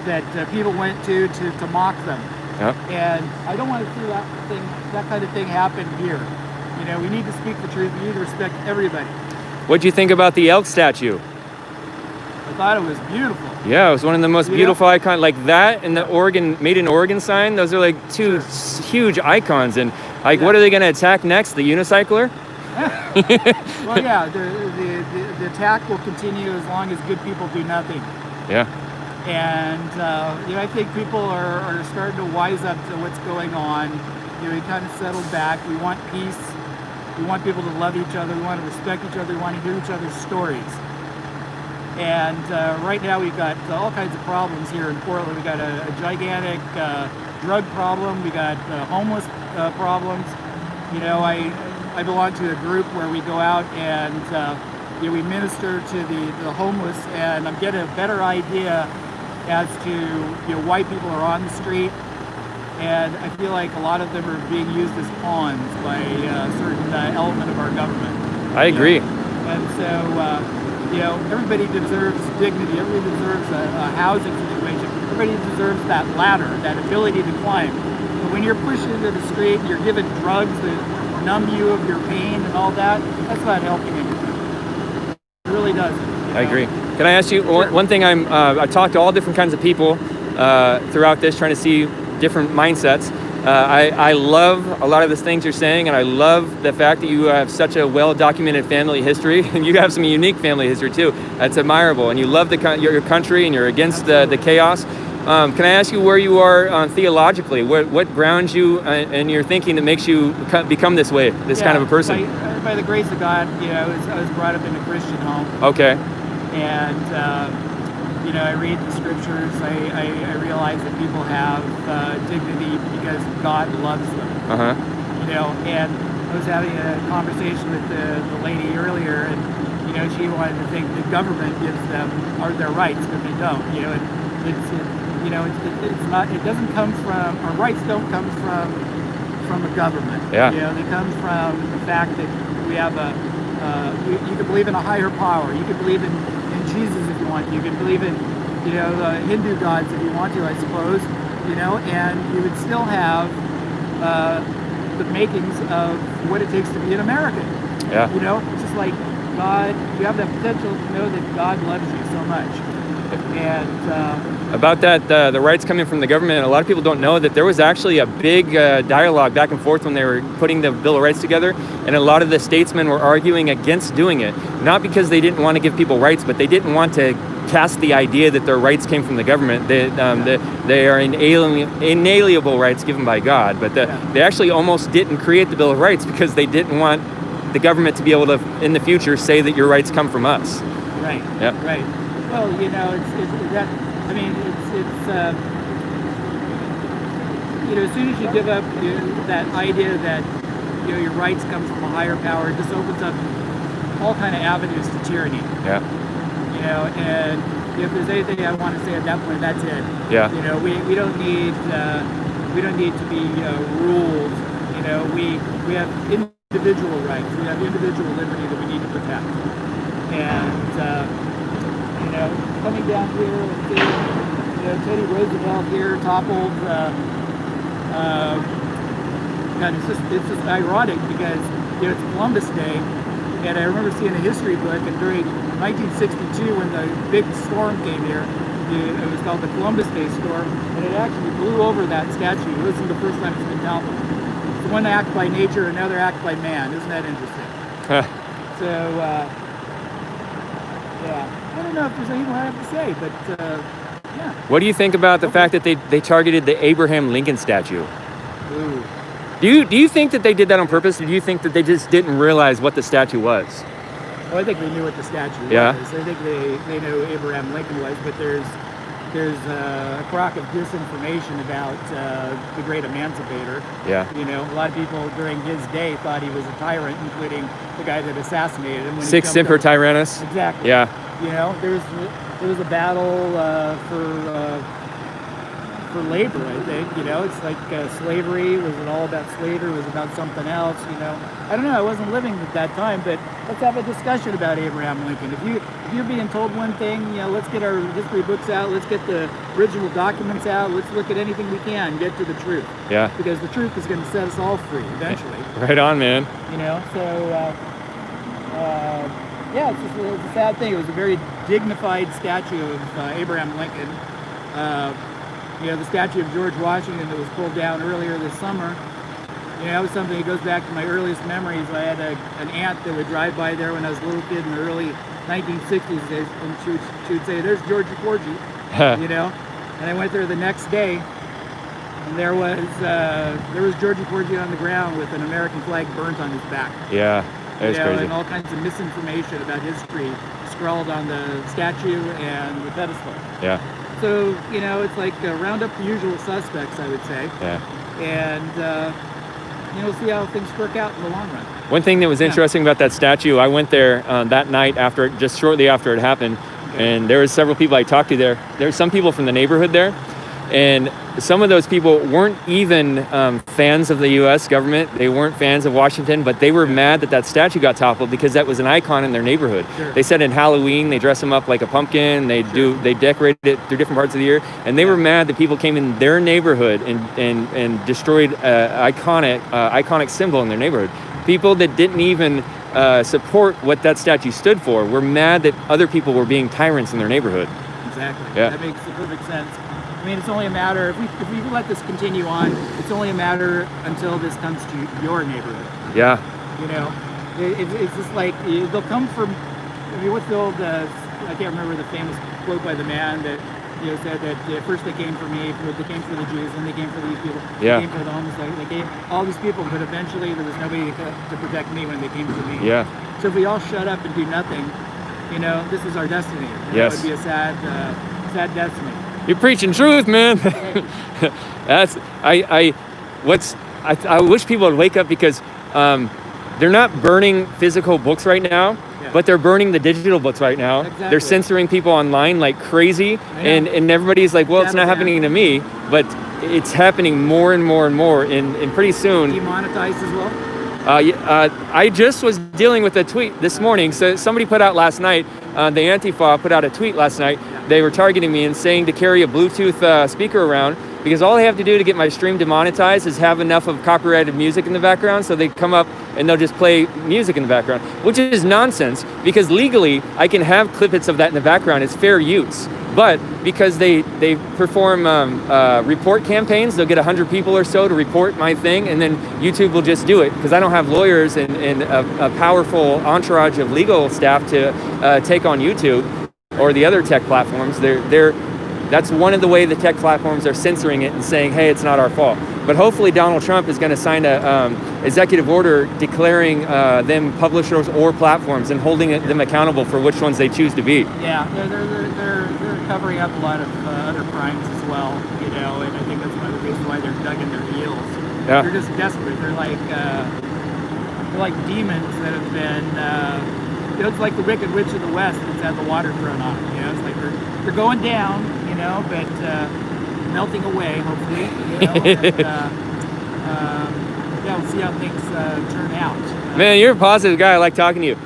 that people went to mock them. Yeah. And I don't want to see that kind of thing happen here. You know, we need to speak the truth. We need to respect everybody. What'd you think about the elk statue? I thought it was beautiful. Yeah, it was one of the most beautiful icons, like that and the Oregon, made in Oregon sign. Those are like two huge icons. And like, what are they going to attack next? The unicycler? Well, yeah, the attack will continue as long as good people do nothing. Yeah. And you know, I think people are starting to wise up to what's going on. You know, we kind of settled back. We want peace. We want people to love each other. We want to respect each other. We want to hear each other's stories. And right now we've got all kinds of problems here in Portland. We've got a gigantic drug problem. We got homeless problems. You know, I belong to a group where we go out and we minister to the homeless, and I'm getting a better idea as to why people are on the street. And I feel like a lot of them are being used as pawns by a certain element of our government. I agree. And so, everybody deserves dignity. Everybody deserves a housing situation. Everybody deserves that ladder, that ability to climb. But when you're pushed into the street, and you're given drugs that numb you of your pain and all that, that's not helping anything. It really doesn't. I agree. Can I ask you one thing? I talked to all different kinds of people throughout this, trying to see different mindsets. I love a lot of the things you're saying, and I love the fact that you have such a well-documented family history, and you have some unique family history too. That's admirable, and you love your country, and you're against the chaos. Can I ask you where you are theologically? What grounds you in your thinking that makes you become this way, this kind of a person? By the grace of God, I was brought up in a Christian home. Okay. And I read the scriptures. I realize that people have dignity because God loves them. And I was having a conversation with the lady earlier, and she wanted to think the government gives them their rights, but they don't. It's not. It doesn't come from. Our rights don't come from the government. Yeah. They come from the fact that we have you can believe in a higher power. You can believe in Jesus if you want to. You can believe in, the Hindu gods if you want to, I suppose, and you would still have the makings of what it takes to be an American. Yeah. It's just like God, you have that potential to know that God loves you so much. And about that, the rights coming from the government, a lot of people don't know that there was actually a big dialogue back and forth when they were putting the Bill of Rights together, and a lot of the statesmen were arguing against doing it, not because they didn't want to give people rights, but they didn't want to cast the idea that their rights came from the government. They are inalienable rights given by God, but they actually almost didn't create the Bill of Rights because they didn't want the government to be able to, in the future, say that your rights come from us. Right. Yep. Right. Well, it's that. I mean, as soon as you give up that idea that your rights come from a higher power, it just opens up all kind of avenues to tyranny. Yeah. And if there's anything I want to say at that point, that's it. Yeah. We don't need to be ruled. We have individual rights. We have individual liberty that we need to protect. And coming down here and seeing Teddy Roosevelt here toppled. God, it's just ironic because it's Columbus Day, and I remember seeing a history book, and during 1962 when the big storm came here, it was called the Columbus Day storm, and it actually blew over that statue. It wasn't the first time it's been toppled. It's one act by nature, another act by man. Isn't that interesting? So. Yeah, I don't know if there's anything I have to say, but yeah. What do you think about the fact that they targeted the Abraham Lincoln statue? Ooh. Do you think that they did that on purpose, or do you think that they just didn't realize what the statue was? Well, I think they knew what the statue was. I think they knew who Abraham Lincoln was, but there's a crock of disinformation about the great emancipator. Yeah. A lot of people during his day thought he was a tyrant, including the guy that assassinated him. Sic semper tyrannis. Exactly. Yeah. There was a battle for labor, I think. It's like slavery. Was it all about slavery? Was it about something else? I don't know. I wasn't living at that time, but let's have a discussion about Abraham Lincoln. If you're being told one thing, let's get our history books out. Let's get the original documents out. Let's look at anything we can, get to the truth. Yeah. Because the truth is going to set us all free eventually. Right on, man. Yeah, it's a sad thing. It was a very dignified statue of Abraham Lincoln. The statue of George Washington that was pulled down earlier this summer. That was something that goes back to my earliest memories. I had an aunt that would drive by there when I was a little kid in the early 1960s, and she would say, "There's Georgie Porgy," And I went there the next day, and there was Georgie Porgy on the ground with an American flag burnt on his back. Yeah. That's crazy. And all kinds of misinformation about history scrawled on the statue and the pedestal. Yeah. So, it's like round up the usual suspects, I would say. Yeah. And, We'll see how things work out in the long run. One thing that was interesting about that statue, I went there that night after, just shortly after it happened, and there were several people I talked to there. There were some people from the neighborhood there, and some of those people weren't even fans of the U.S. government. They weren't fans of Washington, but they were mad that that statue got toppled because that was an icon in their neighborhood. Sure. They said in Halloween they dress them up like a pumpkin. They decorate it through different parts of the year, and they were mad that people came in their neighborhood and destroyed iconic symbol in their neighborhood. People that didn't even support what that statue stood for were mad that other people were being tyrants in their neighborhood. Exactly. Yeah. That makes perfect sense. I mean, it's only a matter, if we let this continue on, it's only a matter until this comes to your neighborhood. Yeah. It's just like, they'll come from, I mean, what's the old, I can't remember the famous quote by the man that, said that first they came for me, they came for the Jews, then they came for these people, Yeah. they came for the homeless, they came, all these people, but eventually there was nobody to protect me when they came for me. Yeah. So if we all shut up and do nothing, this is our destiny. Yes. It would be a sad destiny. You're preaching truth, man. That's I wish people would wake up because they're not burning physical books right now, but they're burning the digital books right now. Exactly. They're censoring people online like crazy, and everybody's like, well, it's not happening to me, but it's happening more and more and more, and pretty soon. Demonetized as well? I just was dealing with a tweet this morning. So somebody put out last night, the Antifa put out a tweet last night. They were targeting me and saying to carry a Bluetooth speaker around because all I have to do to get my stream demonetized is have enough of copyrighted music in the background. So they come up and they'll just play music in the background, which is nonsense because legally I can have clippets of that in the background. It's fair use. But because they perform report campaigns, they'll get 100 people or so to report my thing, and then YouTube will just do it because I don't have lawyers and a powerful entourage of legal staff to take on YouTube or the other tech platforms. That's one of the way the tech platforms are censoring it and saying, hey, it's not our fault. But hopefully Donald Trump is going to sign a executive order declaring them publishers or platforms and holding them accountable for which ones they choose to be. Yeah, they're covering up a lot of other crimes as well, and I think that's one of the reasons why they're dug in their heels. Yeah. They're just desperate. They're like demons that have been. It's like the Wicked Witch of the West that's had the water thrown on it. It's like they're going down, but melting away, hopefully. We'll see how things turn out. Man, you're a positive guy. I like talking to you.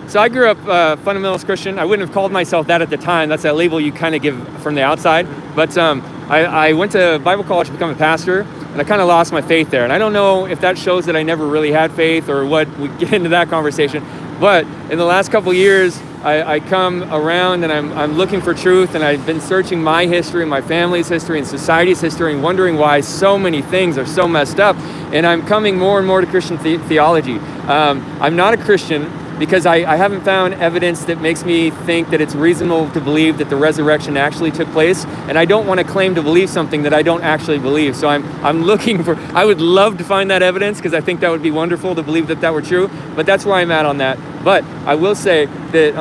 So I grew up fundamentalist Christian. I wouldn't have called myself that at the time. That's that label you kind of give from the outside. But I went to Bible college to become a pastor, and I kind of lost my faith there. And I don't know if that shows that I never really had faith or what. We get into that conversation. But in the last couple of years, I come around and I'm looking for truth, and I've been searching my history, my family's history, and society's history, and wondering why so many things are so messed up. And I'm coming more and more to Christian theology. I'm not a Christian because I haven't found evidence that makes me think that it's reasonable to believe that the resurrection actually took place, and I don't want to claim to believe something that I don't actually believe. So I'm looking for. I would love to find that evidence because I think that would be wonderful to believe that were true. But that's where I'm at on that. But I will say that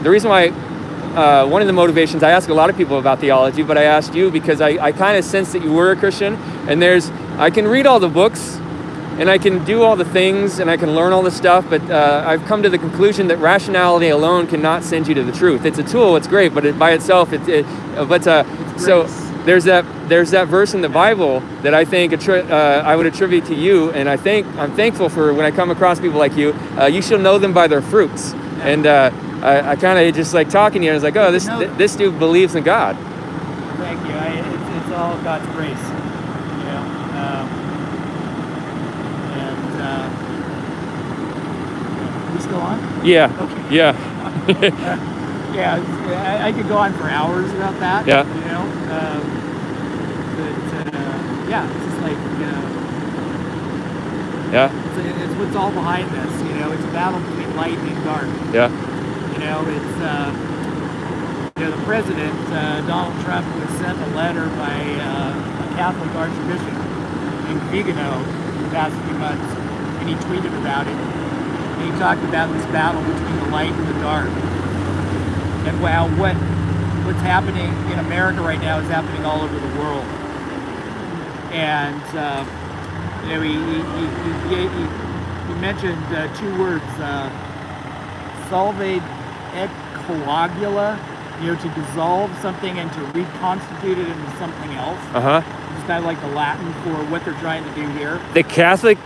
the reason why. One of the motivations, I ask a lot of people about theology, but I asked you because I kind of sense that you were a Christian, and I can read all the books, and I can do all the things, and I can learn all the stuff, but I've come to the conclusion that rationality alone cannot send you to the truth. It's a tool, it's great, but by itself, so there's that verse in the Bible that I think I would attribute to you, and I'm thankful for when I come across people like you. You shall know them by their fruits, and I kind of just like talking to you, and I was like, oh, this dude believes in God. Thank you. It's all God's grace, we still on? Yeah. Okay. Yeah. Yeah, I could go on for hours about that. Yeah. It's just like. Yeah. It's what's all behind this. It's a battle between light and dark. Yeah. It's the president, Donald Trump, was sent a letter by a Catholic archbishop named Vigano in the past few months, and he tweeted about it. And he talked about this battle between the light and the dark, and how what's happening in America right now is happening all over the world. And You know, he mentioned two words, solve et coagula, you know, to dissolve something and to reconstitute it into something else. It's kind of like the Latin for what they're trying to do here. The Catholic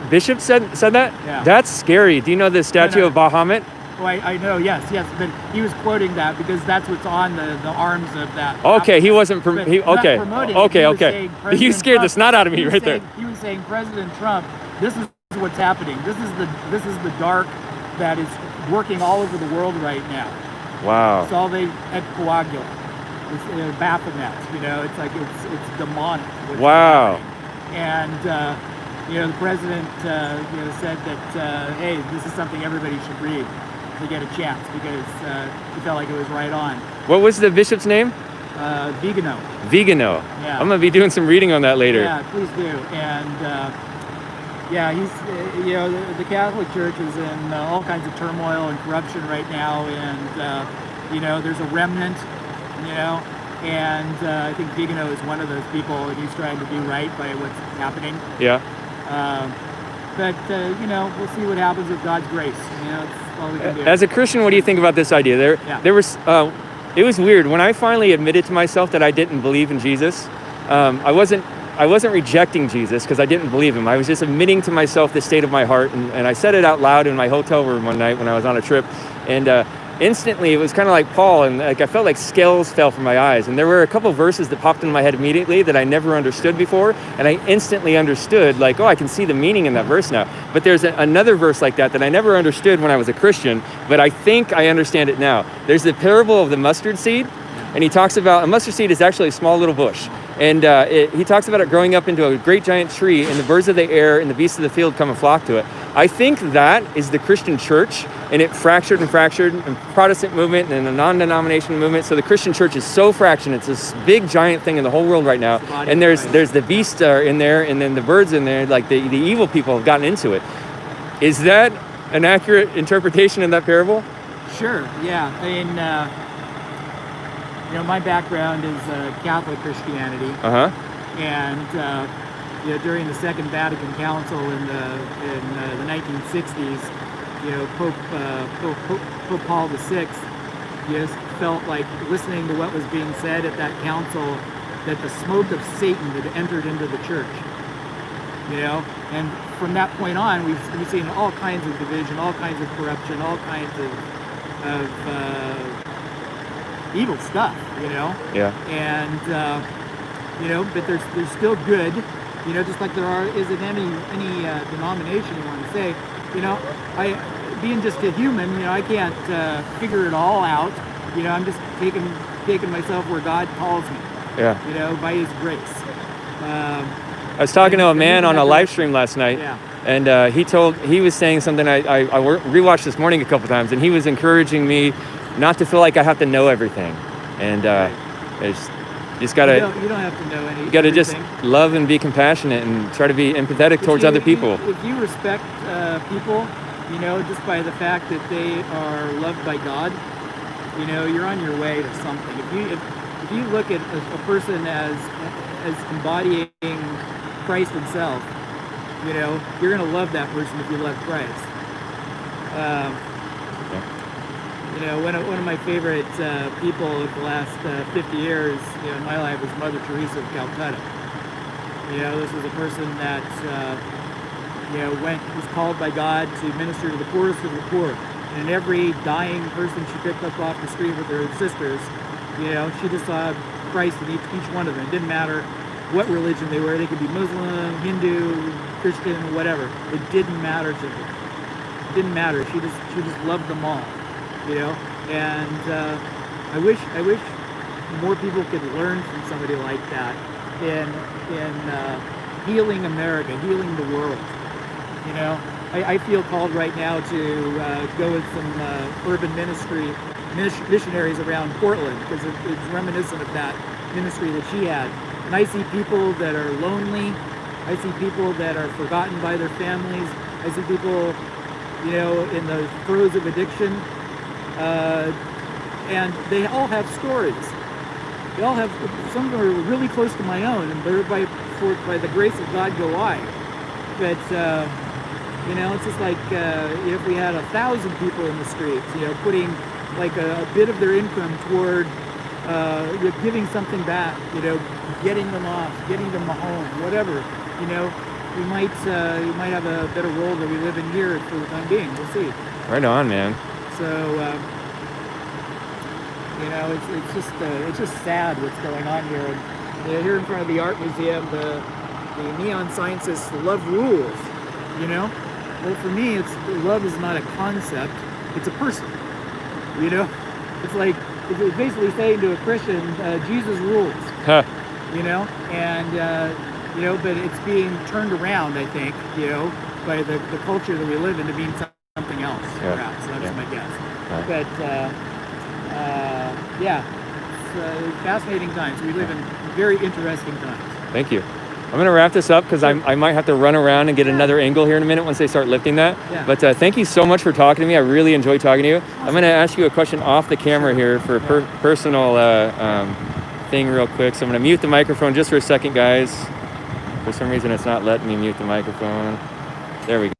bishop said that? Yeah. That's scary. Do you know the statue of Bahamut? Oh, I know, yes, but he was quoting that because that's what's on the arms of that. Okay, he wasn't. But Okay, not promoting it. okay, He was okay. saying You President scared the Trump- snot out of me he was right there. saying- He was saying, President Trump, this is what's happening. This is the dark that is working all over the world right now. Wow. Solve et coagula. It's Baphomet. You know, it's like it's demonic. what's Wow. happening. And you know, the president you know, said that hey, this is something everybody should read if they get a chance because he felt like it was right on. What was the bishop's name? Vigano. Vigano. Yeah. I'm gonna be doing some reading on that later. Yeah, please do. And yeah, he's you know, the Catholic Church is in all kinds of turmoil and corruption right now, and you know, there's a remnant, you know, and I think Vigano is one of those people, and he's trying to do right by what's happening. Yeah. But you know, we'll see what happens with God's grace. You know, it's all we can do. As a Christian, what do you think about this idea? There was. It was weird when I finally admitted to myself that I didn't believe in Jesus. I wasn't rejecting Jesus because I didn't believe him. I was just admitting to myself the state of my heart, and I said it out loud in my hotel room one night when I was on a trip, and instantly it was kind of like Paul, and like I felt like scales fell from my eyes, and there were a couple of verses that popped in my head immediately that I never understood before, and I instantly understood, like, oh, I can see the meaning in that verse now. But there's another verse like that I never understood when I was a Christian, but I think I understand it now. There's the parable of the mustard seed, and he talks about a mustard seed is actually a small little bush. And he talks about it growing up into a great giant tree, and the birds of the air and the beasts of the field come and flock to it. I think that is the Christian church, and it fractured, and Protestant movement and the non-denominational movement. So the Christian church is so fractured. It's this big giant thing in the whole world right now. And there's the beasts in there, and then the birds in there. Like the evil people have gotten into it. Is that an accurate interpretation of that parable? Sure. Yeah. I mean, you know, my background is Catholic Christianity. And you know, during the Second Vatican Council in the 1960s, you know, Pope Paul VI just felt like, listening to what was being said at that council, that the smoke of Satan had entered into the church. You know, and from that point on, we've seen all kinds of division, all kinds of corruption, all kinds of evil stuff. You know. Yeah. And you know, but there's still good. You know, just like there is in any denomination you want to say. You know, being just a human, you know, I can't figure it all out. You know, I'm just taking myself where God calls me. Yeah. You know, by His grace. I was talking to a man on a live stream last night, Yeah. and he was saying something I rewatched this morning a couple times, and he was encouraging me not to feel like I have to know everything, and it's just gotta. You don't have to know anything. You gotta just love and be compassionate and try to be empathetic towards other people. If you respect people, you know, just by the fact that they are loved by God, you know, you're on your way to something. If you look at a person as embodying Christ Himself, you know, you're gonna love that person if you love Christ. You know, one of my favorite people of the last 50 years, you know, in my life was Mother Teresa of Calcutta. You know, this was a person that, you know, was called by God to minister to the poorest of the poor. And every dying person she picked up off the street with her sisters, you know, she just saw Christ in each one of them. It didn't matter what religion they were. They could be Muslim, Hindu, Christian, whatever. It didn't matter to her. It didn't matter. She just loved them all. You know, and I wish more people could learn from somebody like that in healing America, healing the world. You know, I feel called right now to go with some urban missionaries around Portland because it's reminiscent of that ministry that she had. And I see people that are lonely. I see people that are forgotten by their families. I see people, you know, in the throes of addiction. And they all have stories. They all have, some of them are really close to my own, and they're by the grace of God go I. But you know, it's just like if we had 1,000 people in the streets, you know, putting like a bit of their income toward giving something back, you know, getting them off, getting them a home, whatever, you know, we might have a better world that we live in here for the time being. We'll see. Right on, man. So you know, it's just sad what's going on here. And you know, here in front of the art museum, the neon sign says "Love rules." You know, well, for me, love is not a concept; it's a person. You know, it's like it's basically saying to a Christian, Jesus rules. Huh. You know, and you know, but it's being turned around, I think, you know, by the culture that we live in to being something else. Yeah. Perhaps that's my guess. Right. But yeah, it's fascinating times. We live in very interesting times. Thank you. I'm going to wrap this up because I might have to run around and get another angle here in a minute once they start lifting that. Yeah. But thank you so much for talking to me. I really enjoyed talking to you. I'm going to ask you a question off the camera here for a personal thing real quick. So I'm going to mute the microphone just for a second, guys. For some reason, it's not letting me mute the microphone. There we go.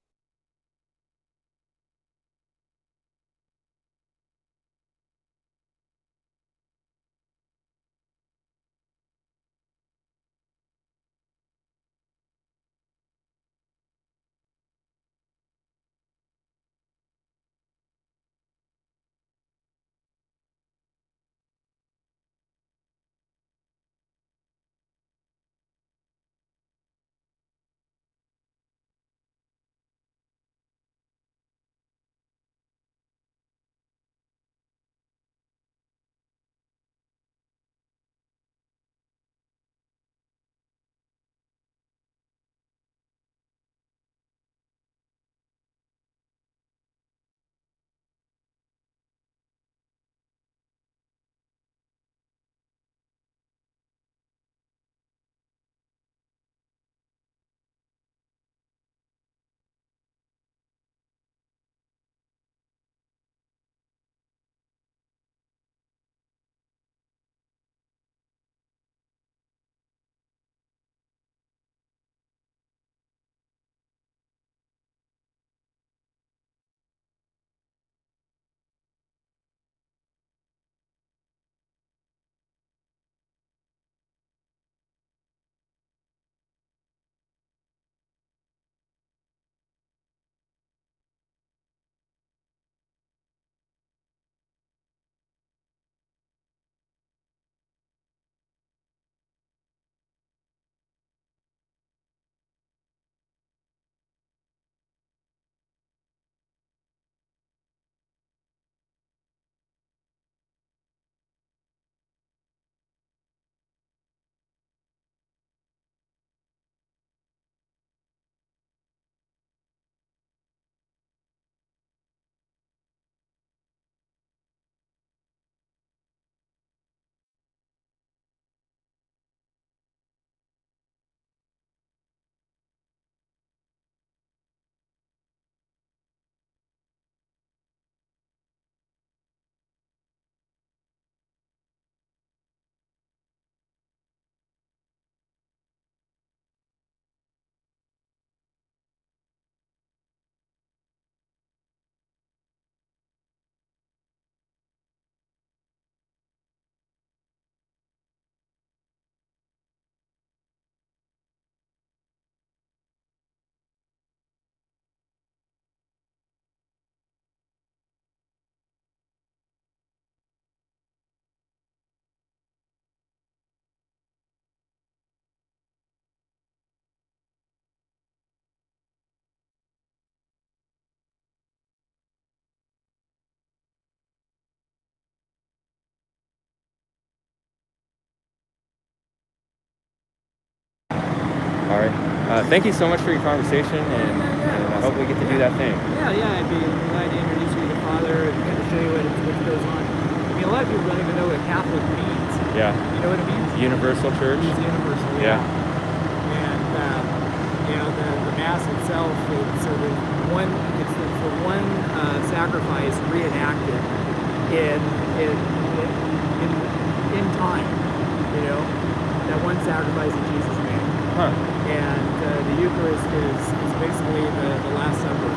All right. Thank you so much for your conversation, and I hope we get to do that thing. Yeah, I'd be glad to introduce you to the Father and kind of show you what goes on. I mean, a lot of people don't even know what Catholic means. Yeah. You know what it means? Universal Church. It's universal. Yeah. And you know, the Mass itself, it's the one sacrifice reenacted in time. You know, that one sacrifice that Jesus made. And the Eucharist is basically the Last Supper.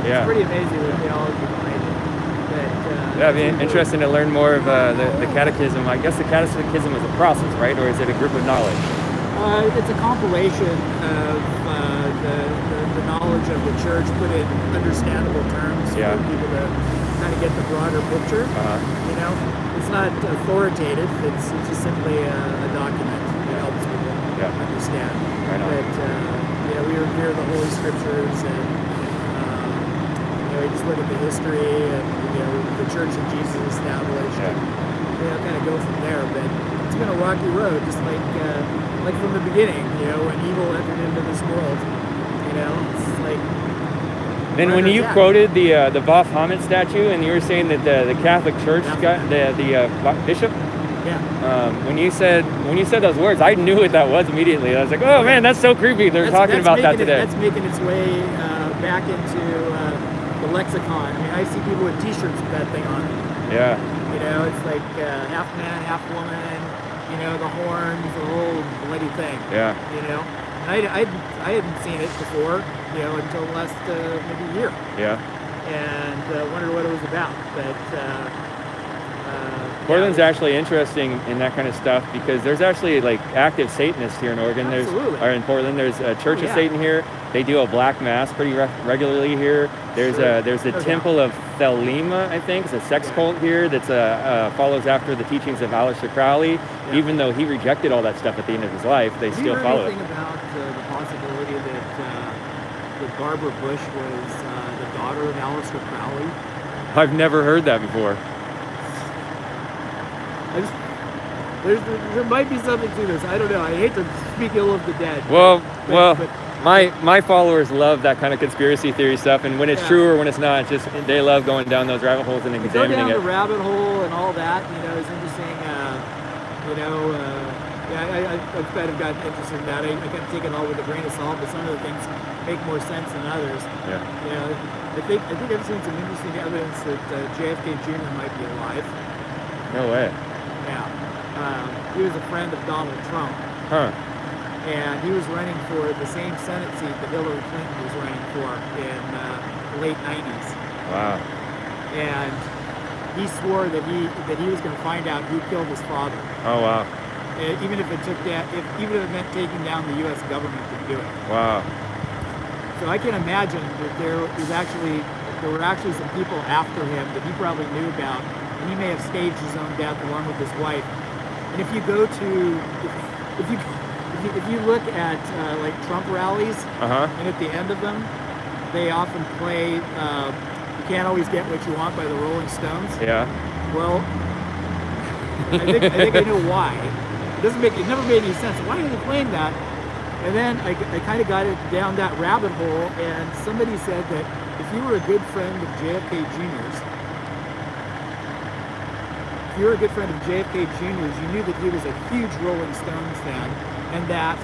Yeah. It's pretty amazing the theology behind it. But, Yeah, it'd be interesting to learn more of the catechism. I guess the catechism is a process, right? Or is it a group of knowledge? It's a compilation of the knowledge of the church put in understandable terms Yeah. for people to kind of get the broader picture. You know, it's not authoritative. It's just simply a document that helps people understand. Right on. But we revere the Holy Scriptures, and we just look at the history and the church that Jesus established. Yeah. And, kind of go from there. But it's been a rocky road, just like from the beginning, when evil entered into this world, it's like. Then when you quoted the Baphomet statue, and you were saying that the Catholic Church got the bishop. Yeah. When you said those words, I knew what that was immediately. I was like, oh man, that's so creepy. They're talking about that today. That's making its way back into the lexicon. I mean, I see people with T-shirts with that thing on. Yeah. It's like half man, half woman. The horns, the whole bloody thing. Yeah. And I hadn't seen it before, until the last maybe year. Yeah. And wondered what it was about. But Portland's actually interesting in that kind of stuff because there's actually like active Satanists here in Oregon. Absolutely. In Portland. There's a Church of Satan here. They do a black mass pretty regularly here. There's the Temple of Thelema, I think. It's a sex cult here that follows after the teachings of Aleister Crowley. Yeah. Even though he rejected all that stuff at the end of his life, they still follow it. Have you heard anything about the possibility that Barbara Bush was the daughter of Aleister Crowley? I've never heard that before. There might be something to this. I don't know. I hate to speak ill of the dead. Well, my followers love that kind of conspiracy theory stuff, and when it's true or when it's not, it's just they love going down those rabbit holes and examining go down it. the rabbit hole and all that, is interesting. I've kind of gotten interested in that. I kind of take it all with a grain of salt, but some of the things make more sense than others. Yeah. I think I've seen some interesting evidence that JFK Jr. might be alive. No way. Yeah. He was a friend of Donald Trump. Huh. And he was running for the same Senate seat that Hillary Clinton was running for in the late 90s. Wow. And he swore that he was going to find out who killed his father. Oh wow. Even if it meant taking down the U.S. government to do it. Wow. So I can imagine that there were actually some people after him that he probably knew about, and he may have staged his own death along with his wife. And if you go to if you look at like Trump rallies, and at the end of them, they often play "You Can't Always Get What You Want" by the Rolling Stones. Yeah. Well, I think I know why. It never made any sense. Why are they playing that? And then I kind of got it down that rabbit hole, and somebody said that if you were a good friend of JFK Jr.'s, you knew that he was a huge Rolling Stones fan, and that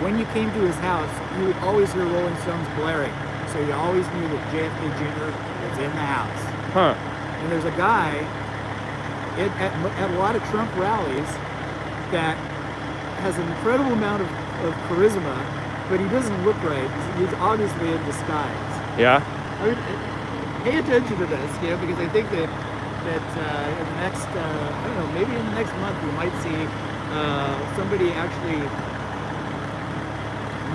when you came to his house, you would always hear Rolling Stones blaring. So you always knew that JFK Jr. was in the house. Huh. And there's a guy at a lot of Trump rallies that has an incredible amount of charisma, but he doesn't look right. He's obviously in disguise. Yeah. I mean, pay attention to this, because I think that in the next, maybe in the next month, we might see somebody actually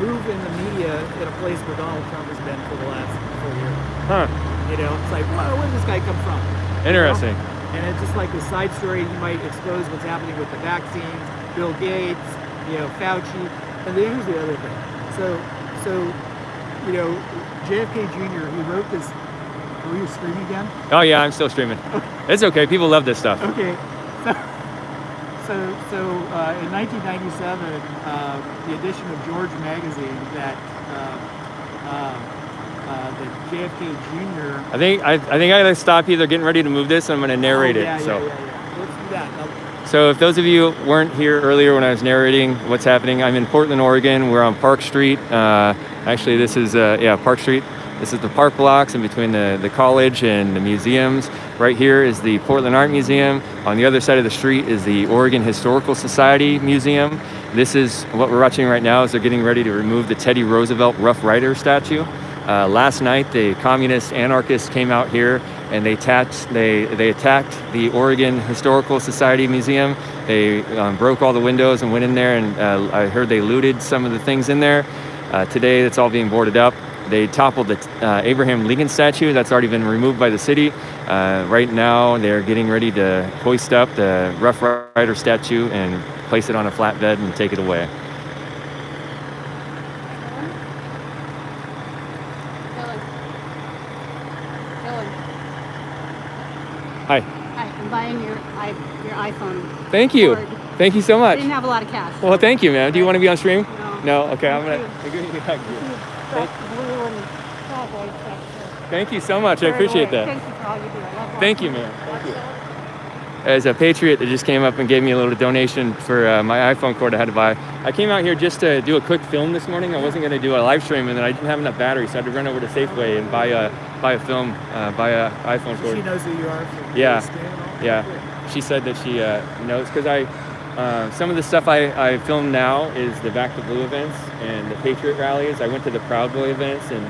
move in the media in a place where Donald Trump has been for the last 4 years. Huh. It's like, whoa, where did this guy come from? Interesting. And it's just like the side story, he might expose what's happening with the vaccines, Bill Gates, Fauci, and then here's the other thing. So JFK Jr., he wrote this. Were you streaming again? Oh yeah, I'm still streaming. It's okay. People love this stuff. Okay. So in 1997, the edition of George magazine that JFK Jr. I think I gotta stop you. They're getting ready to move this. And I'm gonna narrate it. So. Yeah. Let's do that. So if those of you weren't here earlier when I was narrating what's happening, I'm in Portland, Oregon. We're on Park Street. Actually, this is Park Street. This is the park blocks in between the college and the museums. Right here is the Portland Art Museum. On the other side of the street is the Oregon Historical Society Museum. This is what we're watching right now, is they're getting ready to remove the Teddy Roosevelt Rough Rider statue. Last night, the communist anarchists came out here and they attacked the Oregon Historical Society Museum. They broke all the windows and went in there, and I heard they looted some of the things in there. Today, it's all being boarded up. They toppled the Abraham Lincoln statue. That's already been removed by the city. Right now, they're getting ready to hoist up the Rough Rider statue and place it on a flatbed and take it away. Hi. Hi, I'm buying your iPhone. Thank you. cord. Thank you so I much. didn't have a lot of cash. Well, thank you, man. Do you want to be on stream? No. No? Okay, I'm Thank gonna give you back to you. Got the blue and cowboy stuff. Thank you so much. I appreciate that. Thank you for all you do. I love Thank you, man. Thank you. As a patriot that just came up and gave me a little donation for my iPhone cord I had to buy. I came out here just to do a quick film this morning. I wasn't going to do a live stream, and then I didn't have enough battery, so I had to run over to Safeway and buy a film, buy a iPhone cord. She knows who you are from Yeah. the stream and all? Yeah, she said that she knows, because some of the stuff I film now is the Back to Blue events and the Patriot rallies. I went to the Proud Boy events, and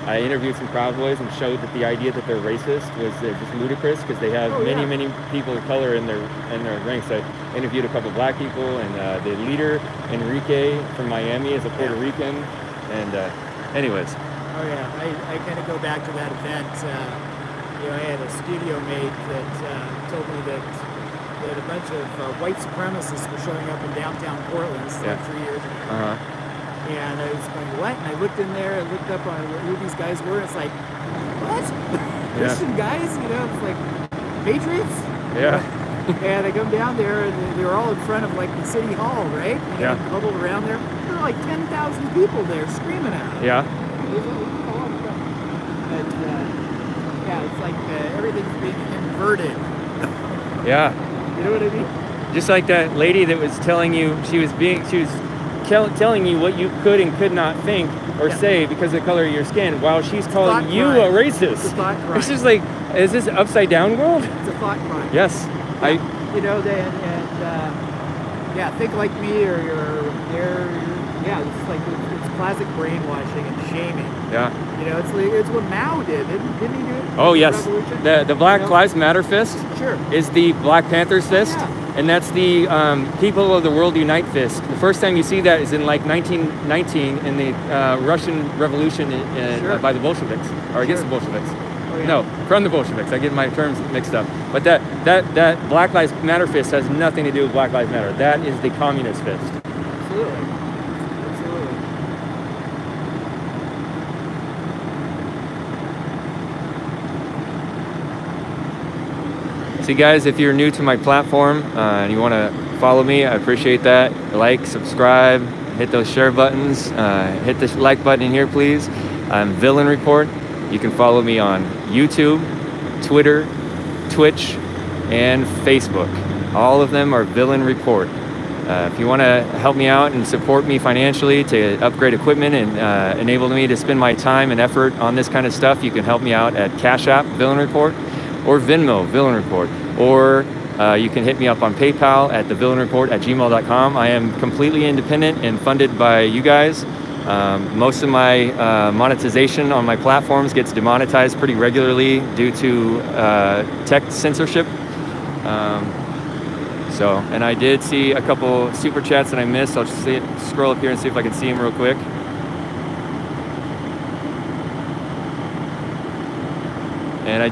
I interviewed some Proud Boys and showed that the idea that they're racist was just ludicrous, because they have many people of color in their ranks. I interviewed a couple black people, and the leader Enrique from Miami is a Puerto Rican, and anyways. Oh yeah, I kind of go back to that event. I had a studio mate that told me that a bunch of white supremacists were showing up in downtown Portland. This is like 3 years ago. And I was going, what? And I looked in there, I looked up on who these guys were. It's like, what? Christian guys? It's like patriots? Yeah. And I come down there, and they were all in front of like the city hall, right? Huddled around there. There were like 10,000 people there screaming at them. Yeah. But it's like everything's being inverted. Yeah. You know what I mean? Just like that lady that was telling you, she was telling you what you could and could not think or say because of the color of your skin, while she's calling you a racist. It's a thought crime. It's just like, is this an upside down world? It's a thought crime. Yes. Think like me, or it's like it's classic brainwashing and shaming. Yeah. It's what Mao did. Didn't he do it? Oh yes. The Black Lives Matter fist. Sure. Is the Black Panthers fist. Yeah. And that's the People of the World Unite fist. The first time you see that is in like 1919 in the Russian Revolution by the Bolsheviks, or against the Bolsheviks. Oh, yeah. No, from the Bolsheviks. I get my terms mixed up. But that Black Lives Matter fist has nothing to do with Black Lives Matter. That is the communist fist. Absolutely. So guys, if you're new to my platform and you want to follow me, I appreciate that. Like, subscribe, hit those share buttons, hit the like button here, please. I'm VillainReport. You can follow me on YouTube, Twitter, Twitch, and Facebook. All of them are VillainReport. If you want to help me out and support me financially to upgrade equipment and enable me to spend my time and effort on this kind of stuff, you can help me out at Cash App, VillainReport, or Venmo, VillainReport, or you can hit me up on PayPal at thevillainreport@gmail.com. I am completely independent and funded by you guys. Most of my monetization on my platforms gets demonetized pretty regularly due to tech censorship. And I did see a couple super chats that I missed. I'll just scroll up here and see if I can see them real quick. And I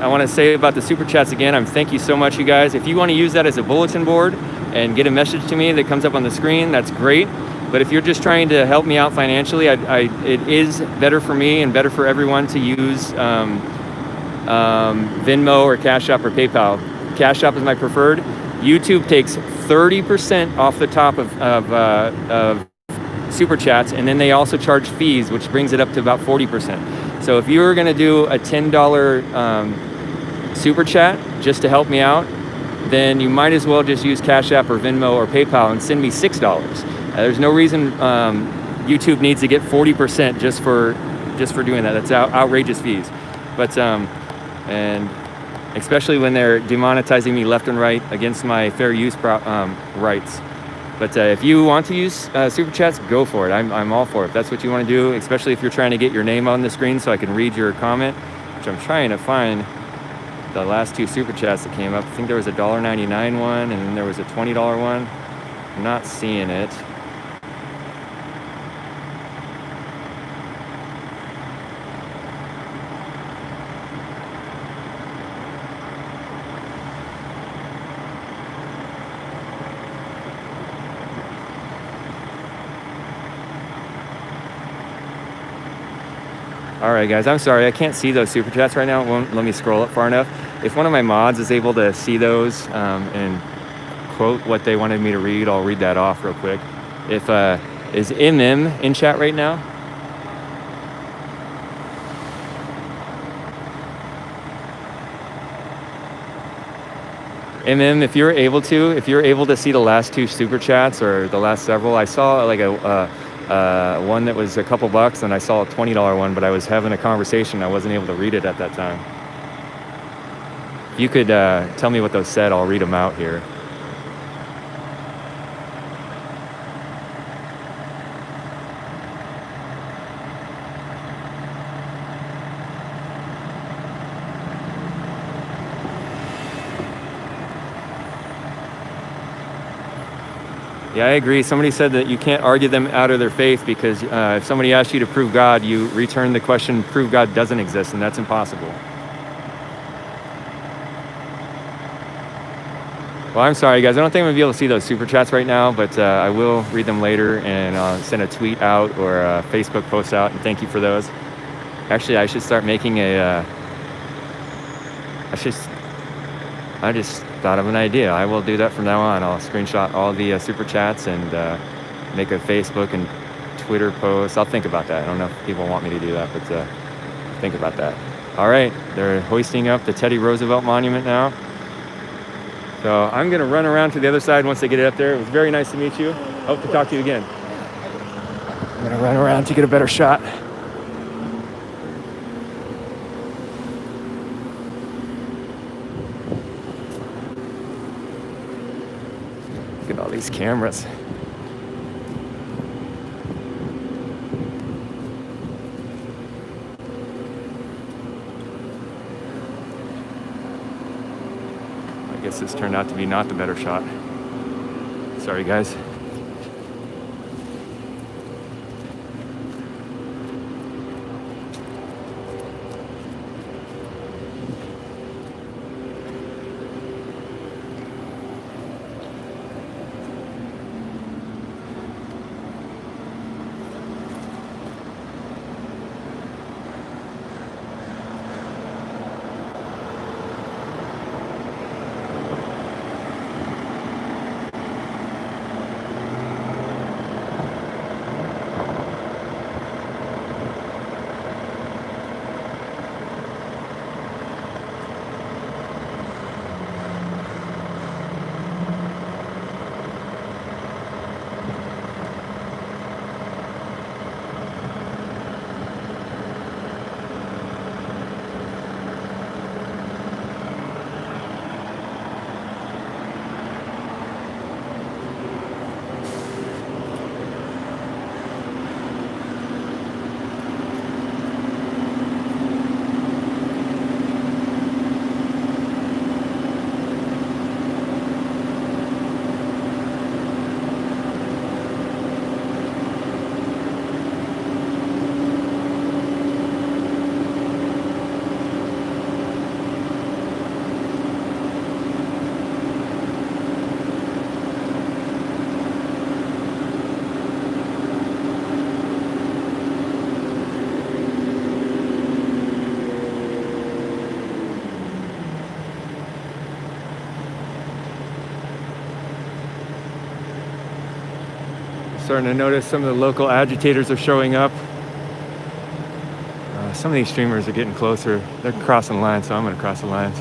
want to say about the super chats again. Thank you so much, you guys. If you want to use that as a bulletin board and get a message to me that comes up on the screen, that's great. But if you're just trying to help me out financially, it is better for me and better for everyone to use Venmo or Cash App or PayPal. Cash App is my preferred. YouTube takes 30% off the top of super chats, and then they also charge fees, which brings it up to about 40%. So if you were going to do a $10 super chat just to help me out, then you might as well just use Cash App or Venmo or PayPal and send me $6. There's no reason YouTube needs to get 40% just for just for doing that. That's outrageous fees. But and especially when they're demonetizing me left and right against my fair use rights. But if you want to use super chats, go for it. I'm all for it. If that's what you want to do, especially if you're trying to get your name on the screen so I can read your comment, which I'm trying to find the last 2 super chats that came up. I think there was a $1.99 one, and then there was a $20 one. I'm not seeing it. All right, guys, I'm sorry. I can't see those super chats right now. It won't let me scroll up far enough. If one of my mods is able to see those and quote what they wanted me to read, I'll read that off real quick. If is MM in chat right now? if you're able to see the last 2 super chats or the last several. I saw like a one that was a couple bucks, and I saw a $20 one, but I was having a conversation. I wasn't able to read it at that time. If you could tell me what those said, I'll read them out here. Yeah, I agree. Somebody said that you can't argue them out of their faith because if somebody asks you to prove God, you return the question, prove God doesn't exist, and that's impossible. Well, I'm sorry, guys. I don't think I'm going to be able to see those super chats right now, but I will read them later and send a tweet out or a Facebook post out, and thank you for those. Actually, I should start making I just thought of an idea. I will do that from now on. I'll screenshot all the super chats and make a Facebook and Twitter post. I'll think about that. I don't know if people want me to do that, but think about that. All right, they're hoisting up the Teddy Roosevelt monument now. So I'm gonna run around to the other side once they get it up there. It was very nice to meet you. Hope to talk to you again. I'm gonna run around to get a better shot. Look at all these cameras. I guess this turned out to be not the better shot. Sorry, guys. Starting to notice some of the local agitators are showing up. Some of these streamers are getting closer. They're crossing lines, so I'm going to cross the lines.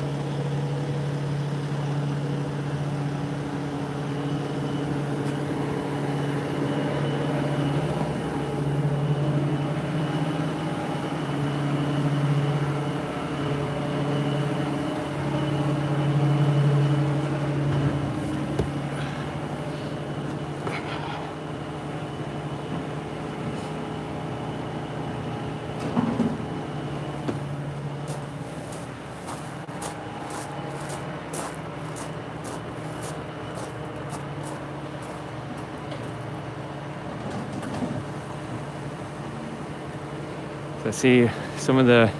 So I see some of the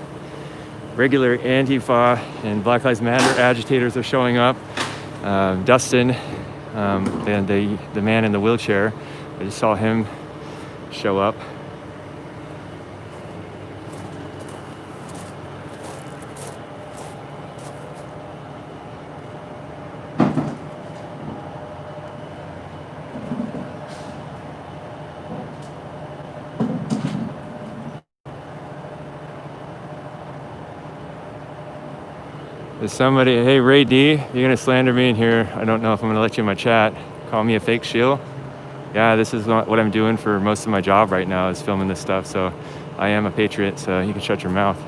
regular Antifa and Black Lives Matter agitators are showing up. Dustin, and the man in the wheelchair, I just saw him show up. There's somebody, hey Ray D, you're gonna slander me in here. I don't know if I'm gonna let you in my chat. Call me a fake shield. Yeah, this is what I'm doing for most of my job right now, is filming this stuff. So I am a patriot, so you can shut your mouth.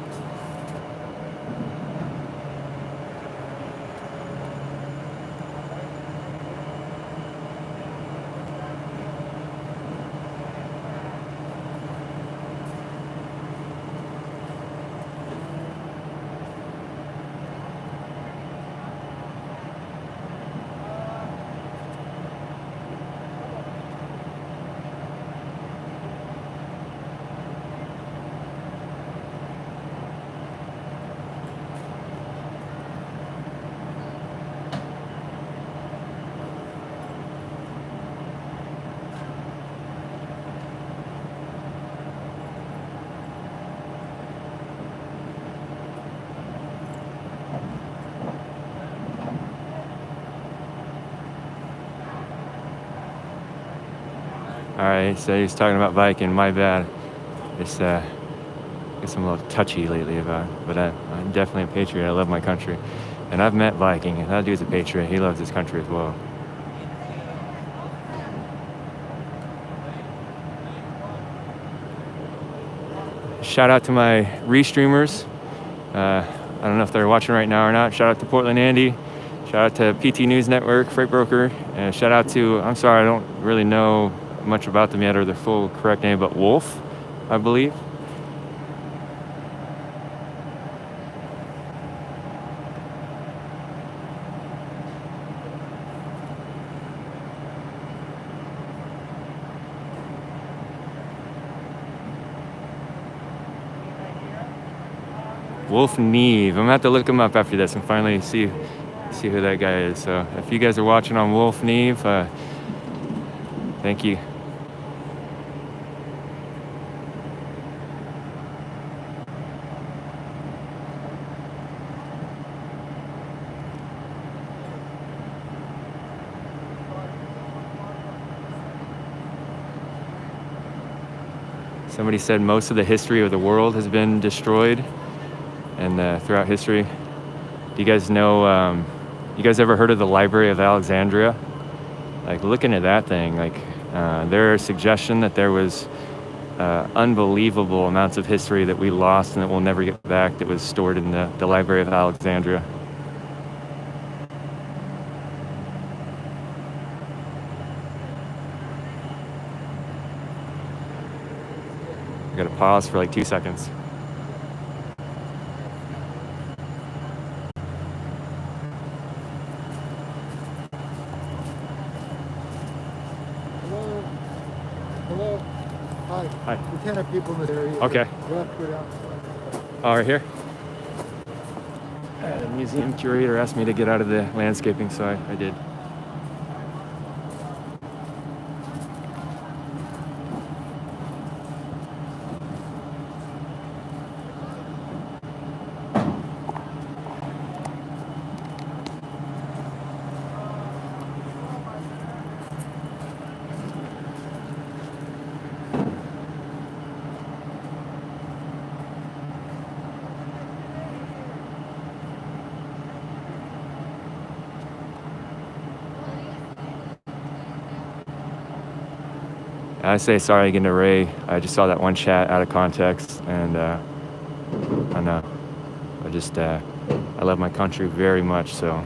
Alright, so he's talking about Viking, my bad. It's guess I'm a little touchy lately about it, but I'm definitely a patriot. I love my country. And I've met Viking, and that dude's a patriot. He loves his country as well. Shout out to my restreamers. I don't know if they're watching right now or not. Shout out to Portland Andy. Shout out to PT News Network, Freight Broker. And shout out to, I'm sorry, I don't really know much about them yet or their full correct name, but Wolf, I believe. Wolf Neve. I'm gonna have to look him up after this and finally see who that guy is. So if you guys are watching on Wolf Neve, thank you. Somebody said most of the history of the world has been destroyed, and throughout history. Do you guys know, you guys ever heard of the Library of Alexandria? Like, looking at that thing, like, there are suggestion that there was unbelievable amounts of history that we lost and that we'll never get back, that was stored in the Library of Alexandria. I gotta pause for like 2 seconds. Hello. Hi. Hi. We can't have people in this area. Okay. We'll have to go down. Oh, right here? The museum curator asked me to get out of the landscaping, so I did. I say sorry again to Ray. I just saw that one chat out of context, and I know. I love my country very much, so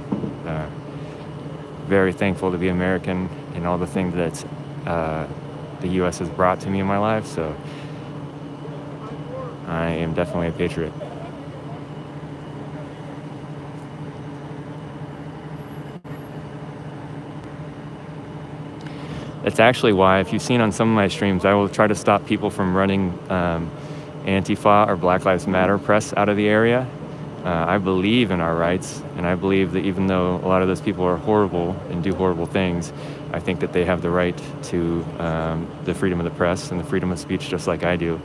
very thankful to be American and all the things that the U.S. has brought to me in my life, so I am definitely a patriot. That's actually why, if you've seen on some of my streams, I will try to stop people from running Antifa or Black Lives Matter press out of the area. I believe in our rights, and I believe that even though a lot of those people are horrible and do horrible things, I think that they have the right to the freedom of the press and the freedom of speech just like I do.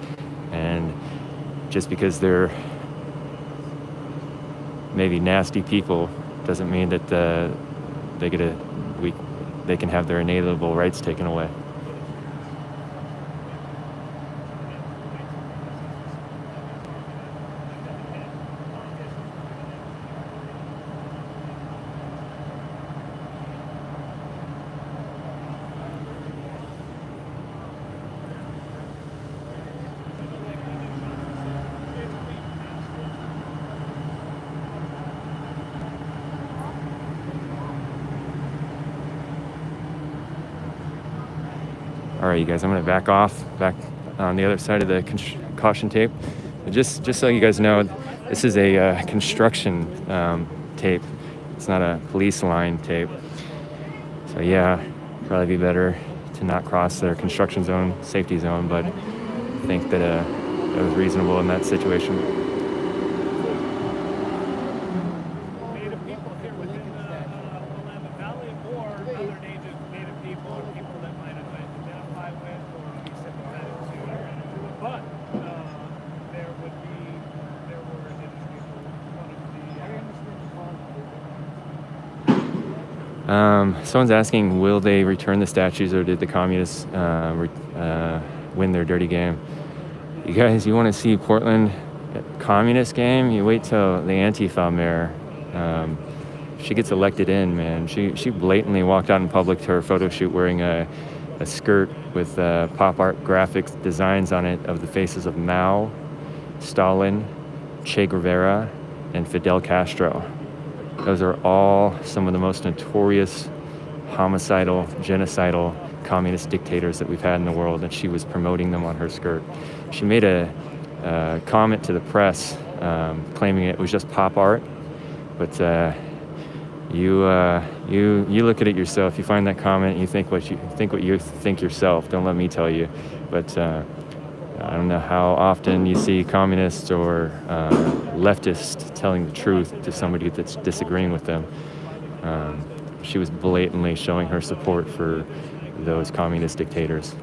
And just because they're maybe nasty people doesn't mean that they can have their inalienable rights taken away. All right, you guys, I'm going to back on the other side of the caution tape. Just so you guys know, this is a construction tape. It's not a police line tape. So yeah, probably be better to not cross their construction zone, safety zone, but I think that that was reasonable in that situation. Native people here within Willamette Valley or other native people or people that might identify with or be sympathetic to. But there were indigenous people. Someone's asking, will they return the statues, or did the communists win their dirty game? You guys, you want to see Portland communist game? You wait till the Antifa mayor. She gets elected in, man. She blatantly walked out in public to her photo shoot wearing a skirt with pop art graphics designs on it of the faces of Mao, Stalin, Che Guevara, and Fidel Castro. Those are all some of the most notorious, homicidal, genocidal communist dictators that we've had in the world, and she was promoting them on her skirt. She made a comment to the press claiming it was just pop art, but you look at it yourself. You find that comment, you think what you think yourself. Don't let me tell you. But I don't know how often you see communists or leftists telling the truth to somebody that's disagreeing with them. She was blatantly showing her support for those communist dictators.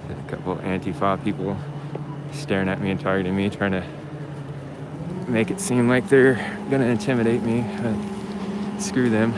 A couple Antifa people staring at me and targeting me, trying to make it seem like they're gonna intimidate me. Screw them.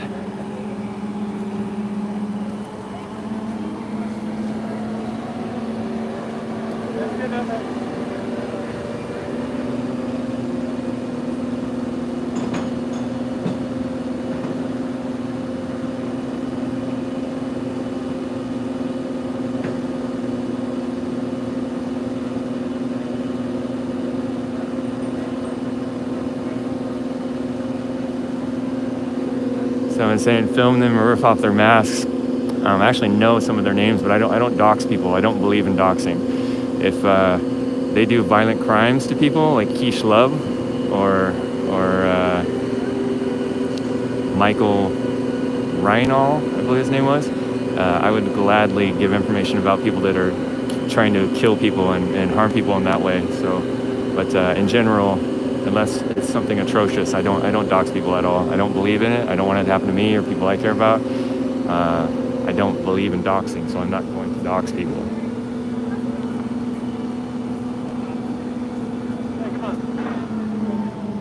Someone saying film them or rip off their masks. I actually know some of their names, but I don't dox people. I don't believe in doxing. If they do violent crimes to people, like Keish Love or Michael Reinall, I believe his name was, I would gladly give information about people that are trying to kill people and harm people in that way. So, but in general, unless it's something atrocious, I don't dox people at all. I don't believe in it. I don't want it to happen to me or people I care about. I don't believe in doxing, so I'm not going to dox people. Hey, come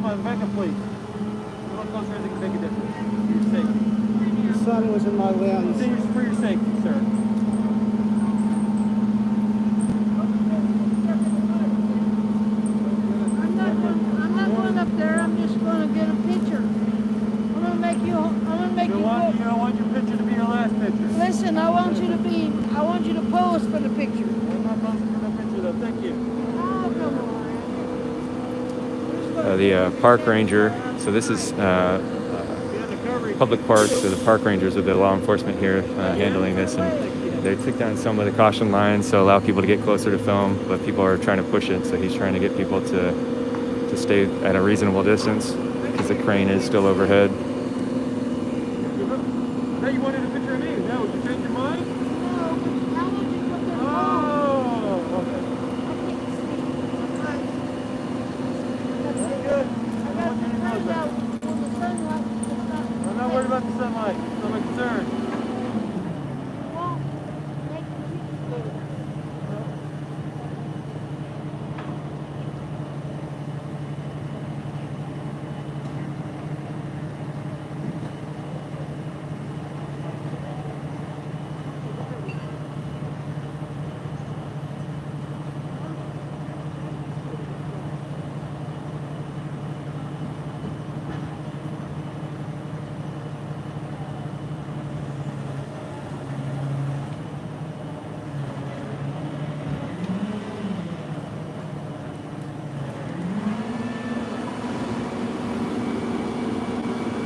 on, back up, please. Come on closer, I think it make a difference. For your safety. The sun was in my lens. For your safety, sir. I'm not going up there. I'm just going to get a picture. I'm going to make you You don't want your picture to be your last picture. Listen, I want you to pose for the picture. I'm not posing for the picture, though. Thank you. Oh, come on. The park ranger, so this is public parks, so the park rangers are the law enforcement here handling this, and They took down some of the caution lines to allow people to get closer to film, but people are trying to push it, so he's trying to get people to stay at a reasonable distance because the crane is still overhead. Now you wanted a picture of me. Now, would you change your mind? No, but how would you put that Oh, okay. That's good. I got the sun out when the sunlight is not. I'm not worried about the sunlight. It's not my concern. Well, make the picture.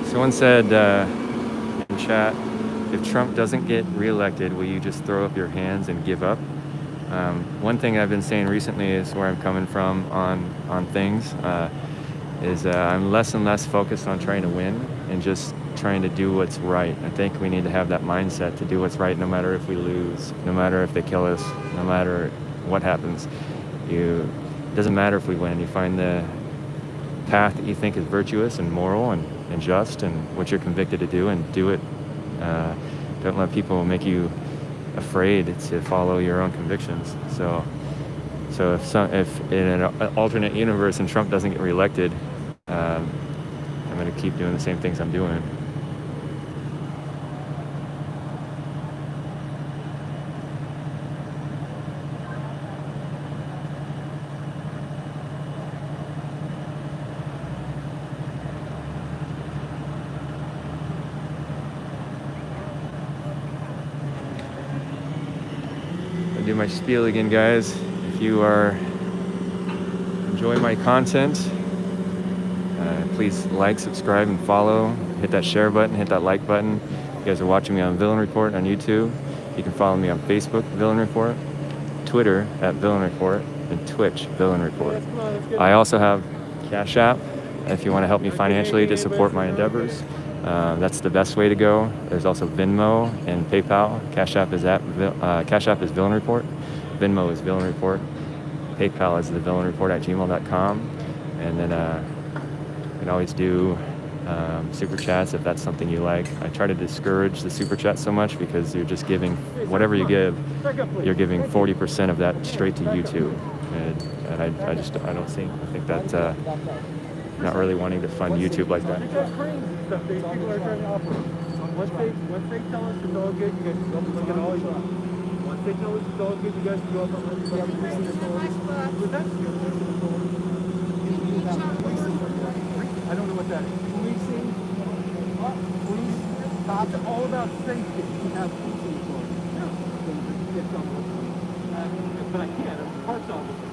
Someone said in chat, if Trump doesn't get reelected, will you just throw up your hands and give up? One thing I've been saying recently is where I'm coming from on things is I'm less and less focused on trying to win and just trying to do what's right. I think we need to have that mindset to do what's right no matter if we lose, no matter if they kill us, no matter what happens. It doesn't matter if we win. You find the path that you think is virtuous and moral and just and what you're convicted to do and do it. Don't let people make you afraid to follow your own convictions. So if in an alternate universe and Trump doesn't get reelected, I'm going to keep doing the same things I'm doing. I'll do my spiel again, guys. If you are enjoying my content, please like, subscribe, and follow. Hit that share button, hit that like button. You guys are watching me on Villain Report on YouTube. You can follow me on Facebook, Villain Report, Twitter at Villain Report, and Twitch, Villain Report. I also have Cash App if you want to help me financially to support my endeavors. That's the best way to go. There's also Venmo and PayPal. Cash App is Villain Report. Venmo is Villain Report. PayPal is thevillainreport@gmail.com. And then you can always do super chats if that's something you like. I try to discourage the super chat so much because you're just giving, whatever you give, you're giving 40% of that straight to YouTube. And I think that not really wanting to fund YouTube like that. People are trying to operate. Once they tell us it's all good, you guys can go up and look at all you want. Once they tell us it's all good, you guys can go up and look at all you want. I don't know what that is. Policing. Police. It's all about safety. You have policing for it. But I can't. I'm a parks officer.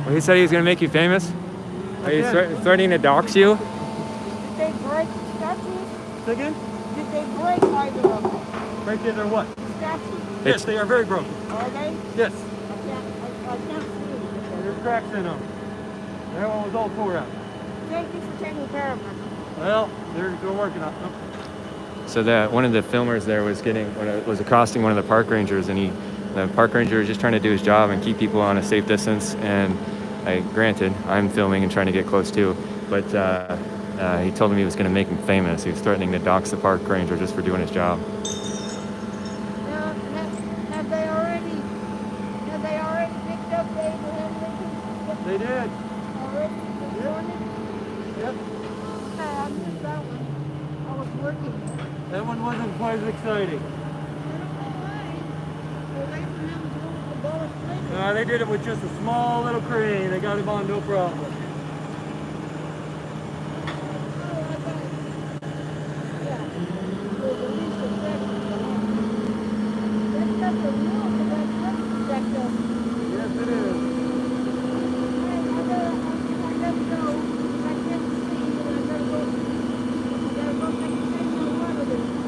Well, he said he was going to make you famous. Are you threatening to dox you? Did they break the statues? Say again? Did they break either of them? Break either what? Statues. Yes, they are very broken. Are they? Yes. I can't see it. There's cracks in them. That one was all tore out. Thank you for taking care of them. Well, they're working on them. So that one of the filmers there was accosting one of the park rangers, and the park ranger was just trying to do his job and keep people on a safe distance. And granted, I'm filming and trying to get close too, but he told him he was going to make him famous. He was threatening to dox the park ranger just for doing his job. Now, have they already picked up the Abraham Lincoln? They did. Already? working. That one wasn't quite as exciting. They did it with just a small little crane. They got him on no problem. Yes, it is.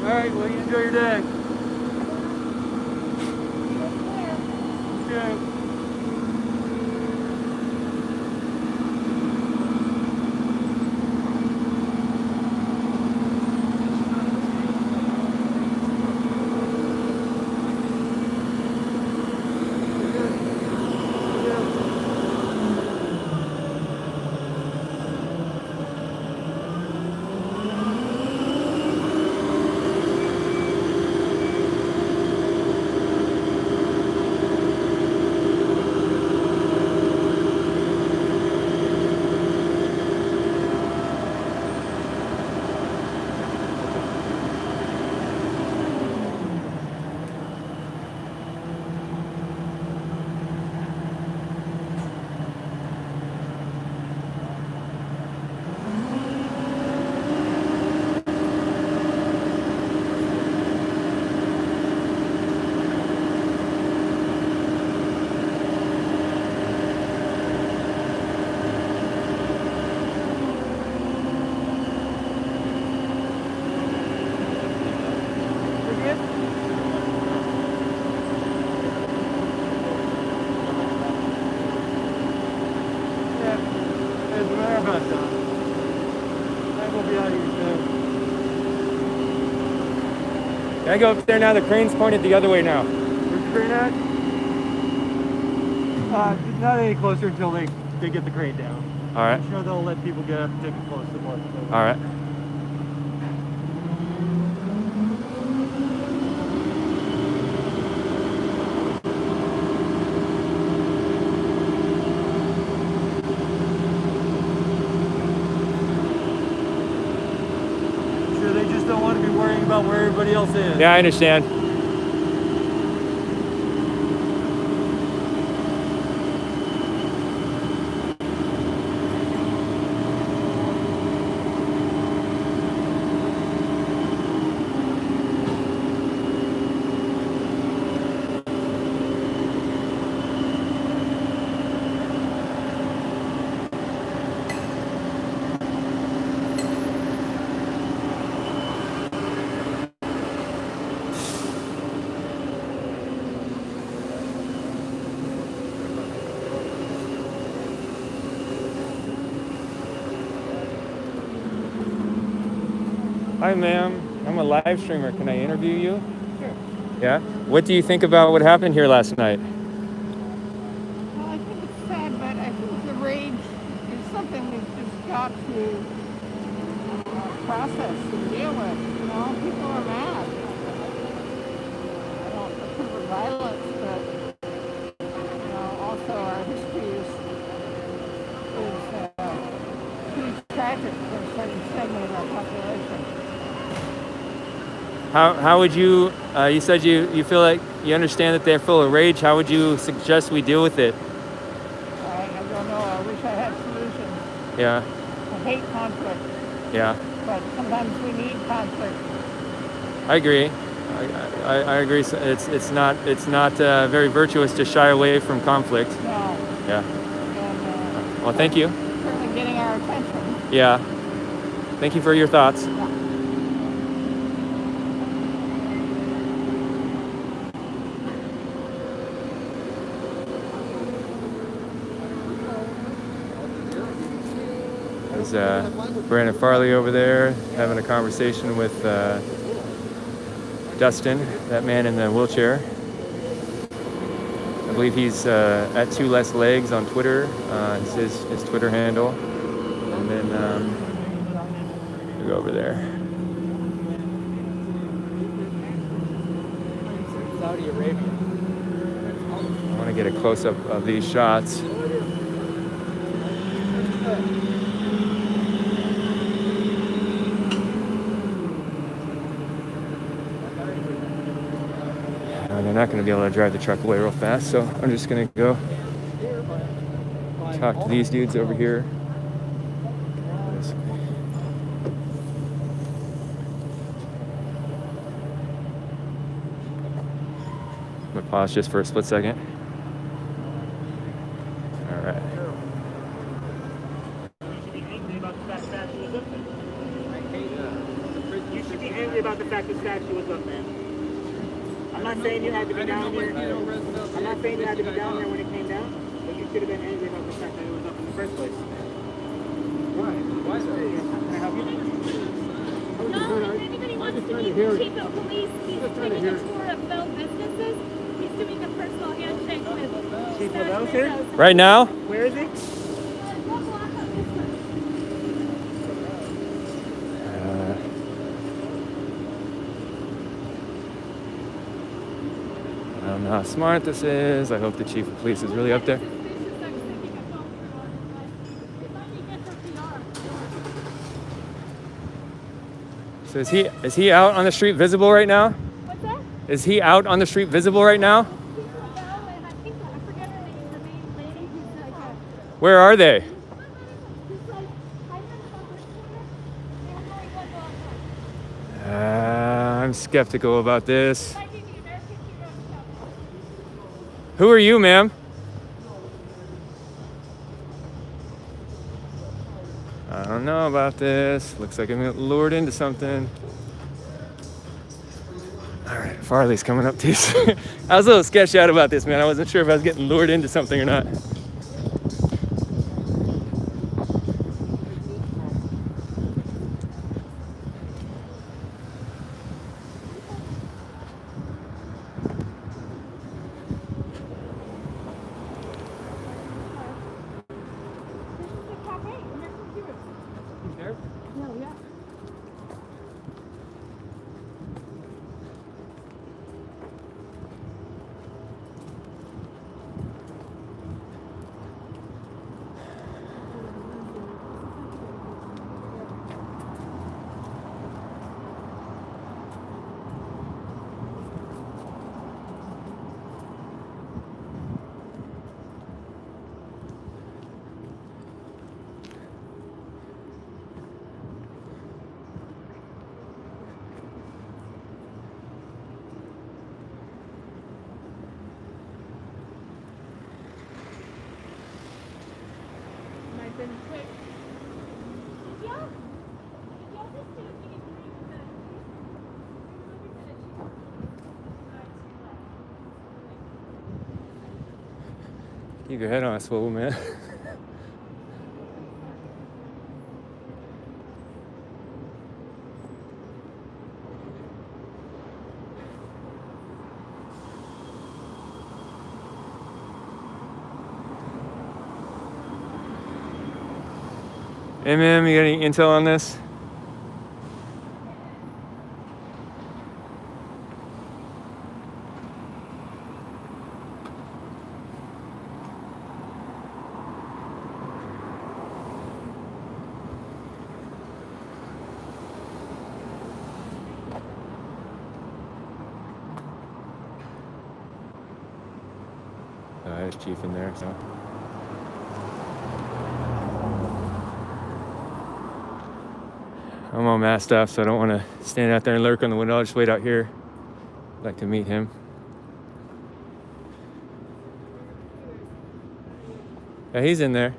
All right, well, you enjoy your day. Okay. Can I go up there now? The crane's pointed the other way now. Where's the crane at? Not any closer until they get the crane down. All right. I'm sure they'll let people get up and take it close to more. All right. I'm sure they just don't want to be worrying about where everybody else is. Yeah, I understand. Hi, ma'am. I'm a live streamer. Can I interview you? Sure. Yeah? What do you think about what happened here last night? Well, I think it's sad, but I think the rage is something we've just got to process and deal with. You know, people are mad. I don't approve of violence, but you know, also our history is pretty tragic for a certain segment of our population. How would you, you said you feel like you understand that they're full of rage. How would you suggest we deal with it? I don't know. I wish I had solutions. Yeah, I hate conflict, yeah. but sometimes we need conflict. I agree. I agree. So it's not very virtuous to shy away from conflict. No. Yeah. And Well, thank you. certainly getting our attention. Yeah. Thank you for your thoughts. There's Brandon Farley over there having a conversation with Dustin, that man in the wheelchair. I believe he's at Two Less Legs on Twitter. It's his Twitter handle. And then we go over there. Saudi Arabia. I want to get a close-up of these shots. not going to be able to drive the truck away real fast, so I'm just going to go talk to these dudes over here. I'm going to pause just for a split second. All right. You should be angry about the fact the statue was up, man. I'm not saying you had to be down there. I'm not saying you had to be down there when it came down, but you should have been angry about the fact that it was up in the first place. Why? Why is it? Can I help you? No, if anybody wants to meet the chief of police, he's taking a tour of Bell businesses. He's doing a personal handshake with Chief Lavelle here? Right now? Where is he? I don't know how smart this is. I hope the chief of police is really up there. So is he out on the street visible right now? What's that? Is he out on the street visible right now? Where are they? I'm skeptical about this. Who are you, ma'am? I don't know about this. Looks like I'm getting lured into something. All right, Farley's coming up too. I was a little sketched out about this, man. I wasn't sure if I was getting lured into something or not. Keep your head on a swivel, man. Hey, ma'am, you got any intel on this? There's Chief in there, so. I'm all masked up, so I don't want to stand out there and lurk on the window. I'll just wait out here. I'd like to meet him. Yeah, he's in there.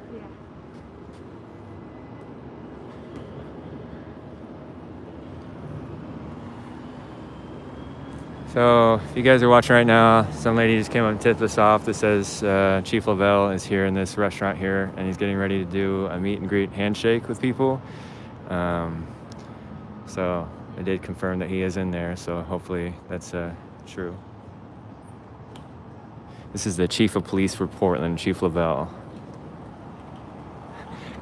So, if you guys are watching right now, some lady just came up and tipped us off that says Chief Lavelle is here in this restaurant here, and he's getting ready to do a meet and greet handshake with people. So I did confirm that he is in there, so hopefully that's true. This is the Chief of Police for Portland, Chief Lavelle.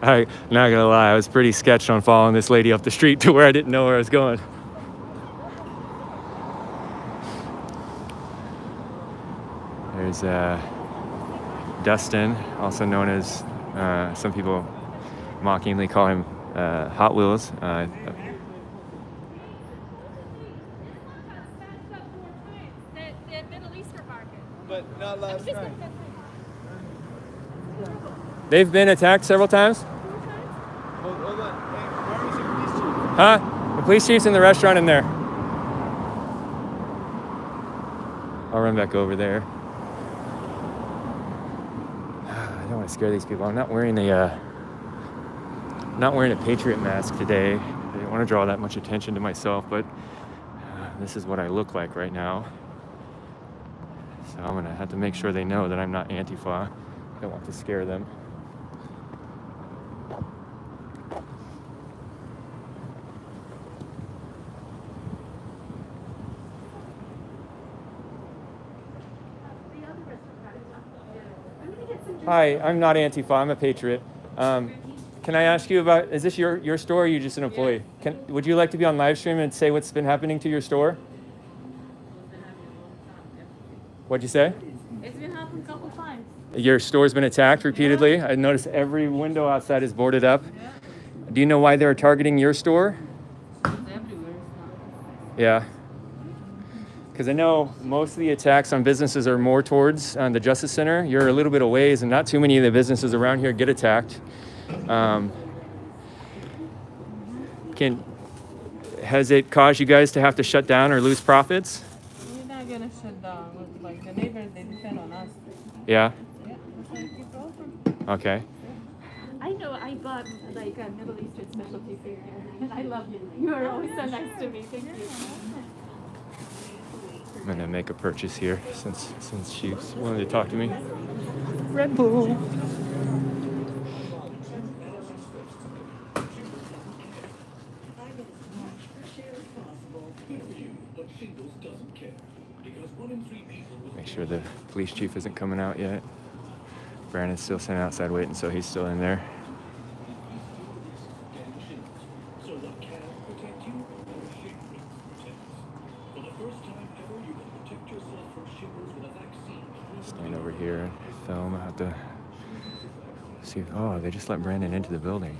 I'm not gonna lie, I was pretty sketched on following this lady up the street to where I didn't know where I was going. There's Dustin, also known as, some people mockingly call him Hot Wheels. The Middle Eastern They've been attacked several times? Hold on. Hey, where was your police chief? Huh? The police chief's in the restaurant in there. I'll run back over there. I don't want to scare these people. I'm not wearing a Patriot mask today. I didn't want to draw that much attention to myself, but this is what I look like right now. So I'm gonna have to make sure they know that I'm not Antifa. I don't want to scare them. Hi, I'm not Antifa. I'm a Patriot. Can I ask you about, is this your store or are you just an employee? Would you like to be on live stream and say what's been happening to your store? What'd you say? It's been happening a couple times. Your store's been attacked repeatedly. I noticed every window outside is boarded up. Do you know why they're targeting your store? It's everywhere. Yeah. Because I know most of the attacks on businesses are more towards the Justice Center. You're a little bit away, and not too many of the businesses around here get attacked. Has it caused you guys to have to shut down or lose profits? We're not gonna shut down. Like the neighbors, they depend on us. Yeah. Yeah, that's why we keep open. Okay. I know I bought like a Middle Eastern specialty food here, and I love you. You are always so nice to me. Thank you. I'm gonna make a purchase here since she's willing to talk to me. Red Bull. Make sure the police chief isn't coming out yet. Brandon's still sitting outside waiting, so he's still in there. Stand over here and film. I have to see. Oh, they just let Brandon into the building.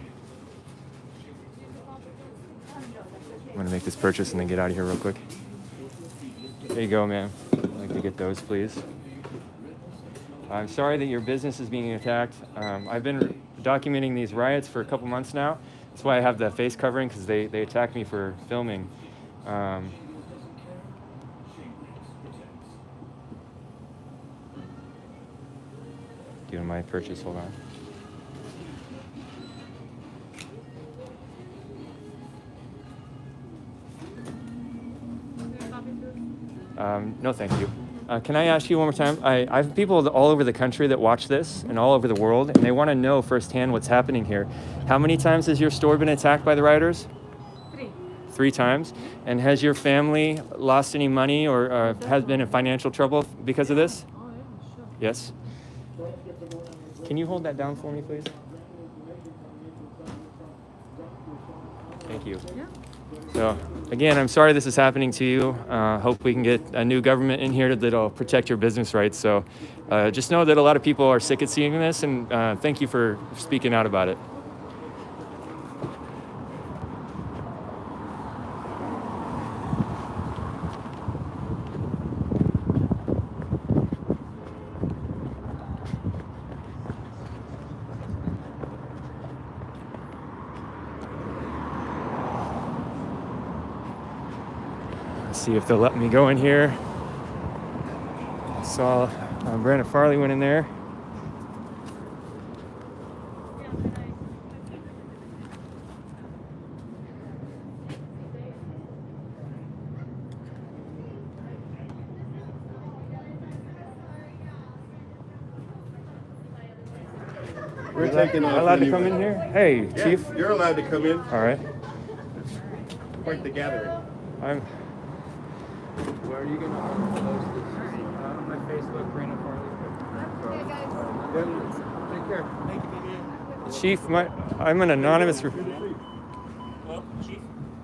I'm gonna make this purchase and then get out of here real quick. There you go, ma'am. I'd like to get those, please. I'm sorry that your business is being attacked. I've been documenting these riots for a couple months now. That's why I have the face covering, because they attacked me for filming. Doing my purchase, hold on. No, thank you. Can I ask you one more time? I have people all over the country that watch this and all over the world, and they want to know firsthand what's happening here. How many times has your store been attacked by the rioters? 3 times. And has your family lost any money or has been in financial trouble because of this? Yes. Can you hold that down for me, please? Thank you. So, again, I'm sorry this is happening to you. Hope we can get a new government in here that'll protect your business rights. So just know that a lot of people are sick of seeing this, and thank you for speaking out about it. See if they'll let me go in here. I saw Brandon Farley went in there. We're taking off. Allowed to come in here? Hey, Yeah, Chief. you're allowed to come in. All right. Quite the gathering. Where are you going to post this? On my Facebook, Brandon Farley. Take care. Thank you. Chief, I'm an anonymous. Well, Chief?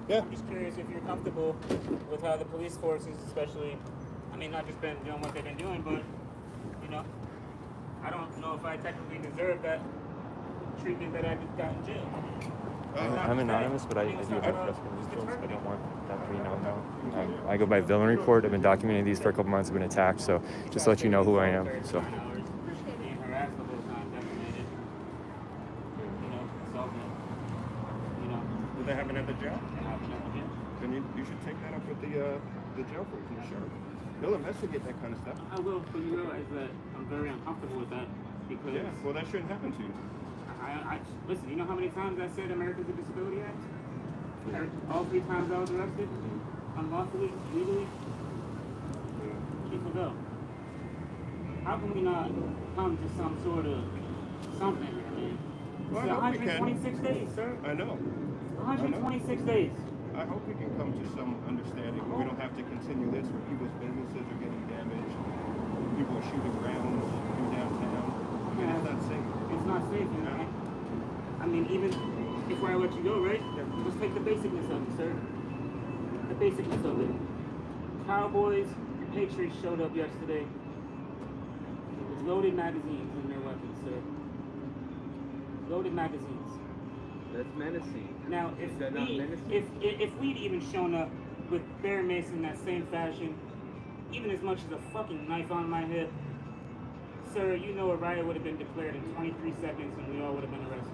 Yeah? I'm just curious if you're comfortable with how the police forces, especially, I mean, not just been doing what they've been doing, but, you know, I don't know if I technically deserve that treatment that I just got in jail. I'm anonymous, but I do have press credentials. I don't want that to be known now. I go by VillainReport. I've been documenting these for a couple months. I've been attacked, so just to let you know who I am. So. Being harassed the whole time, defamated, assaulted, Did that happen at the jail? happened at the jail. Then you should take that up with the jail force and the sheriff. They'll investigate that kind of stuff. I will, but you realize that I'm very uncomfortable with that because Yeah, well, that shouldn't happen to you. I listen. You know how many times I said Americans with Disability Act? All 3 times I was arrested, unlawfully, legally. Chief Lavelle, how can we not come to some sort of something, man? Well, It's I hope we can. 126 days, sir. I know. 126 days. I hope we can come to some understanding. We don't have to continue this where people's businesses are getting damaged. People are shooting rounds in downtown. I mean, it's not safe. It's not safe, man. I mean, even before I let you go, right? Let's take the basicness of it, sir. The basicness of it. Cowboys and Patriots showed up yesterday with loaded magazines in their weapons, sir. Loaded magazines. That's menacing. Now, if we'd even shown up with Bear Mace in that same fashion, even as much as a fucking knife on my hip, sir, you know a riot would have been declared in 23 seconds and we all would have been arrested.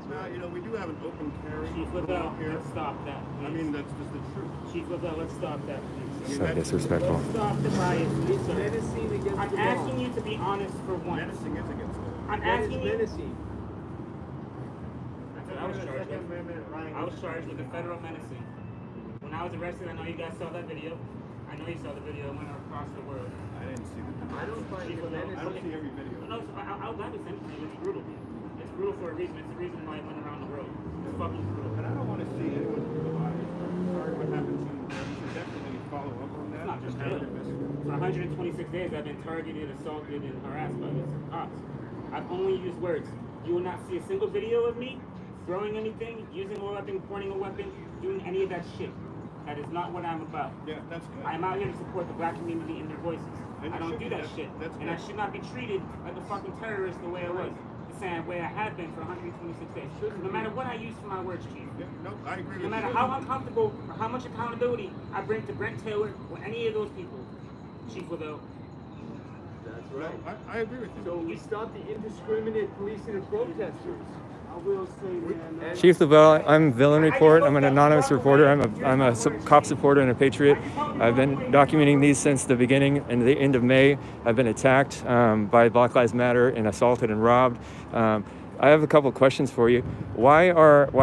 Now, we do have an open carry Chief law Lavelle, here. let's stop that, please. I mean, that's just the truth. Chief Lavelle, let's stop that, please. So disrespectful. Let's stop the riot, please, sir. Menacing against I'm the law. asking you to be honest for once. Menacing is against the law. I'm That is asking you. menacing. I was charged with a federal menacing. When I was arrested, I know you guys saw that video. I know you saw the video. It went across the world. I didn't see the video. I don't find Chief it Lavelle, I don't see every video. No, I'll gladly send it to you. It's brutal. It's brutal for a reason. It's the reason why it went around the world. It's fucking brutal. And I don't want to see anyone alive. Sorry what happened to you. We should definitely follow up on that. It's not just and that. investigate. For 126 days, I've been targeted, assaulted, and harassed by these cops. I've only used words. You will not see a single video of me throwing anything, using a weapon, pointing a weapon, doing any of that shit. That is not what I'm about. Yeah, that's good. I'm out here to support the black community and their voices. And I you don't should do be. that shit. That's And I good. should not be treated like a fucking terrorist the way I was. The same way I have been for 126 days. No matter what I use for my words, Chief. Yeah, no, I agree with No matter you. how uncomfortable or how much accountability I bring to Brent Taylor or any of those people, Chief Lavelle. That's No, right. I agree with you. So we stop the indiscriminate policing of protesters. I will say, man, Chief Lavelle, I'm VillainReport. I'm an anonymous reporter. I'm a cop supporter and a patriot. I've been documenting these since the beginning and the end of May. I've been attacked by Black Lives Matter and assaulted and robbed. I have a couple of questions for you. Why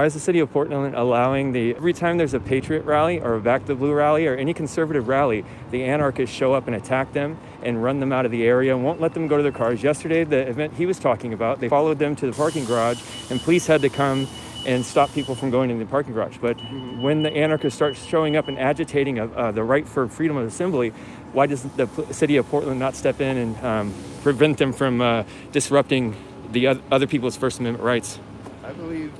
is the city of Portland allowing every time there's a patriot rally or a Back the Blue rally or any conservative rally, the anarchists show up and attack them and run them out of the area and won't let them go to their cars? Yesterday, the event he was talking about, they followed them to the parking garage and police had to come and stop people from going in the parking garage. But when the anarchists start showing up and agitating the right for freedom of assembly, why does the city of Portland not step in and prevent them from disrupting the other people's First Amendment rights? I believe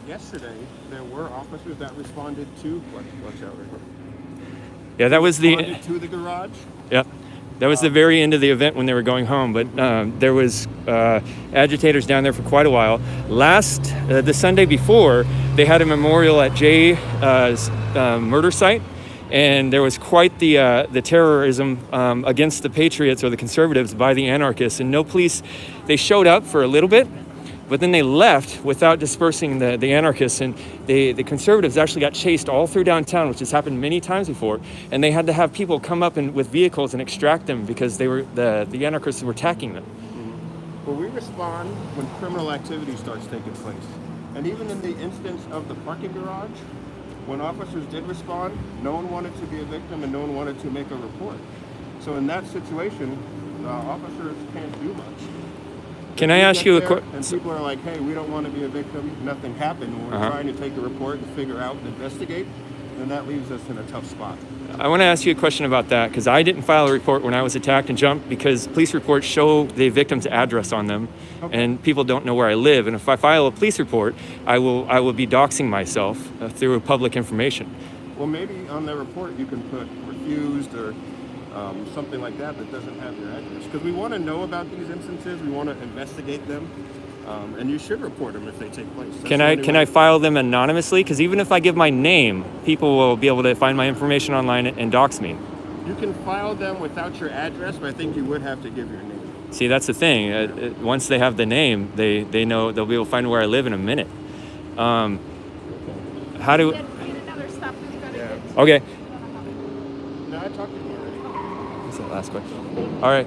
yesterday there were officers that responded to watch out right here. Yeah, that was Responded to the garage. Yeah, that was the very end of the event when they were going home. But there was agitators down there for quite a while. The Sunday before, they had a memorial at Jay's murder site. And there was quite the terrorism against the patriots or the conservatives by the anarchists. And no police, they showed up for a little bit, but then they left without dispersing the anarchists. And the conservatives actually got chased all through downtown, which has happened many times before. And they had to have people come up with vehicles and extract them because they were the anarchists were attacking them. Well, we respond when criminal activity starts taking place. And even in the instance of the parking garage, when officers did respond, no one wanted to be a victim and no one wanted to make a report. So in that situation, officers can't do much. Can I ask you a question? question? And people are like, hey, we don't want to be a victim, nothing happened. When we're trying to take a report and figure out and investigate, then that leaves us in a tough spot. I want to ask you a question about that because I didn't file a report when I was attacked and jumped because police reports show the victim's address on them, and people don't know where I live. And if I file a police report, I will be doxing myself through public information. Well, maybe on the report you can put refused or something like that doesn't have your address. Because we want to know about these instances, we want to investigate them, and you should report them if they take place. Can I file them anonymously? Because even if I give my name, people will be able to find my information online and dox me. You can file them without your address, but I think you would have to give your name. See, that's the thing. Once they have the name, they know they'll be able to find where I live in a minute. How do? Okay. No, I talked to you already. That's the last question. All right.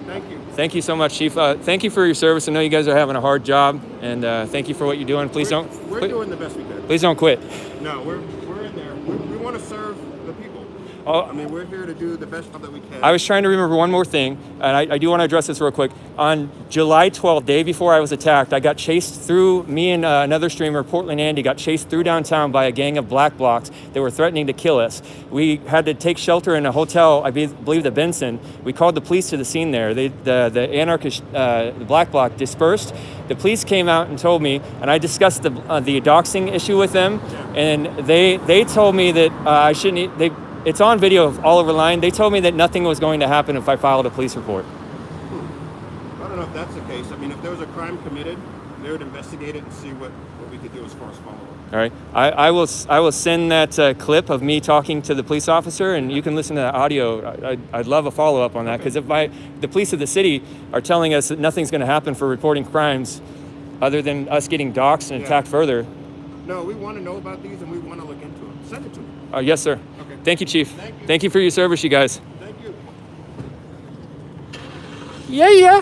Thank you. Thank you so much, Chief. Thank you for your service. I know you guys are having a hard job, and thank you for what you're doing. Please don't. We're doing the best we can. Please don't quit. No, we're in there. We want to serve the people. Oh, I mean, we're here to do the best job that we can. I was trying to remember one more thing, and I do want to address this real quick. On July 12th, day before I was attacked, I got chased through, me and another streamer, Portland Andy, got chased through downtown by a gang of black blocs that were threatening to kill us. We had to take shelter in a hotel, I believe the Benson. We called the police to the scene there. The anarchist, the black bloc dispersed. The police came out and told me, and I discussed the doxing issue with them, and they told me that I shouldn't, it's on video all over the line. They told me that nothing was going to happen if I filed a police report. I don't know if that's the case. I mean, if there was a crime committed, they would investigate it and see what we could do as far as follow-up. All right. I will send that clip of me talking to the police officer, and you can listen to the audio. I'd love a follow-up on that, because if the police of the city are telling us that nothing's going to happen for reporting crimes other than us getting doxxed and attacked further. No, we want to know about these, and we want to look into them. Send it to me. Yes, sir. Okay. Thank you, Chief. Thank you for your service, you guys. Thank you. Yeah.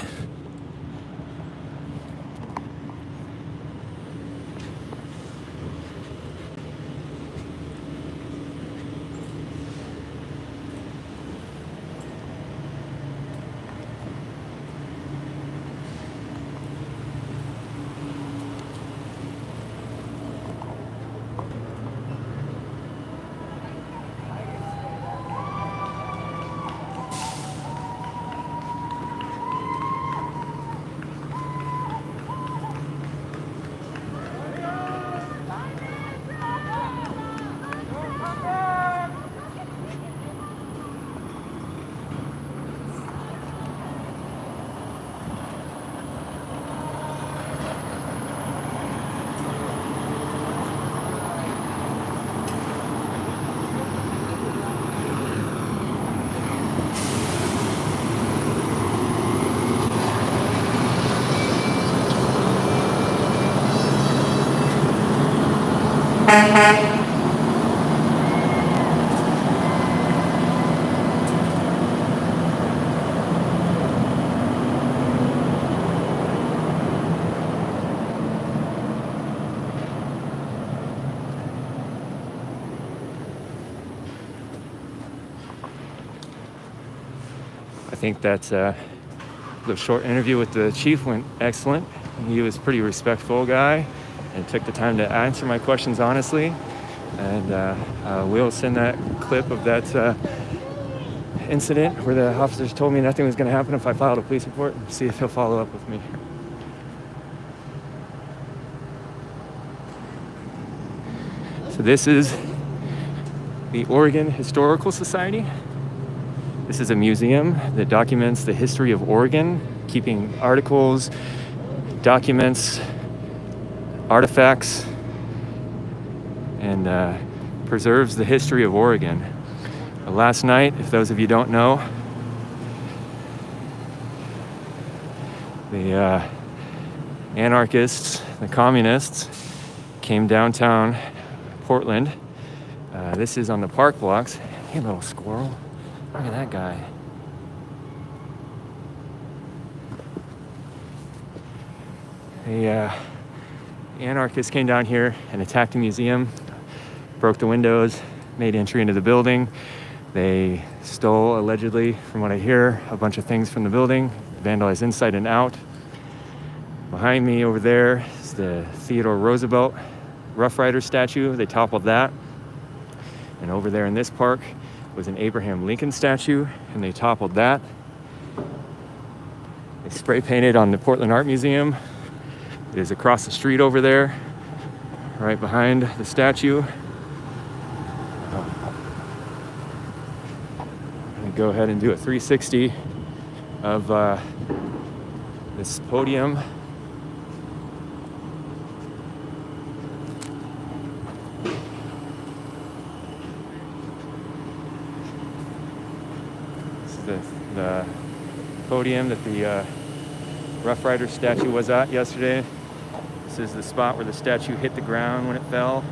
I think that the short interview with the chief went excellent. He was a pretty respectful guy and took the time to answer my questions honestly. And we'll send that clip of that incident where the officers told me nothing was going to happen if I filed a police report, and see if he'll follow up with me. So this is the Oregon Historical Society. This is a museum that documents the history of Oregon, keeping articles, documents, artifacts, and preserves the history of Oregon. Last night, if those of you don't know, the anarchists, the communists, came downtown Portland. This is on the park blocks. Hey, little squirrel. Look at that guy. The anarchists came down here and attacked the museum, broke the windows, made entry into the building. They stole, allegedly, from what I hear, a bunch of things from the building, vandalized inside and out. Behind me over there is the Theodore Roosevelt Rough Rider statue. They toppled that. And over there in this park was an Abraham Lincoln statue, and they toppled that. They spray painted on the Portland Art Museum. It is across the street over there, right behind the statue. go ahead and do a 360 of this podium. This is the podium that the Rough Rider statue was at yesterday. This is the spot where the statue hit the ground when it fell.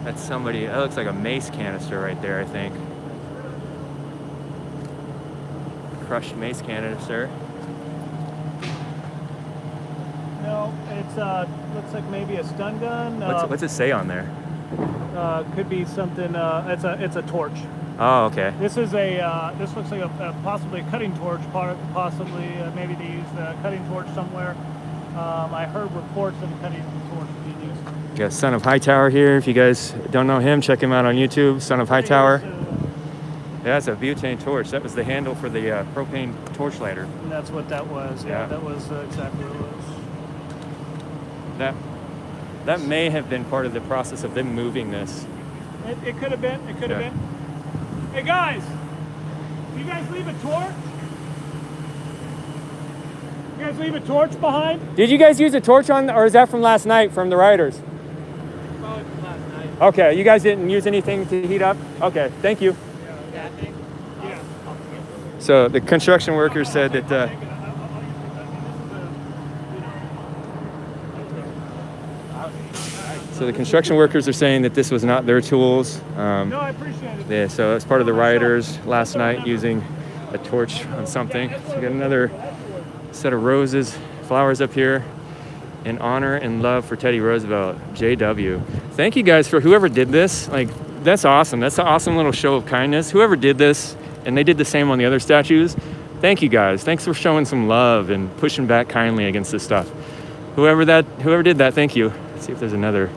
That's somebody, that looks like a mace canister right there, I think. Crushed mace canister. No, it's looks like maybe a stun gun. What's it say on there? Could be something. It's a torch. Oh, okay. This is this looks like a possibly a cutting torch. Possibly maybe they used a cutting torch somewhere. I heard reports of a cutting torch being used. We got Son of Hightower here. If you guys don't know him, check him out on YouTube. Son of Hightower. Yeah, it's a butane torch. That was the handle for the propane torch lighter. And that's what that was. Yeah. That was exactly what it was. That may have been part of the process of them moving this. It could have been. It could have been. Hey guys, you guys leave a torch? You guys leave a torch behind? Did you guys use a torch on, or is that from last night from the riders? Probably from last night. Okay, you guys didn't use anything to heat up? Okay, thank you. Yeah. So the construction workers said that so the construction workers are saying that this was not their tools. No, I appreciate it. Yeah, so it's part of the riders last night using a torch on something. So we got another set of roses, flowers up here in honor and love for Teddy Roosevelt, JW. Thank you guys for whoever did this. Like, that's awesome. That's an awesome little show of kindness. Whoever did this, and they did the same on the other statues. Thank you guys. Thanks for showing some love and pushing back kindly against this stuff. Whoever did that, thank you. Let's see if there's another.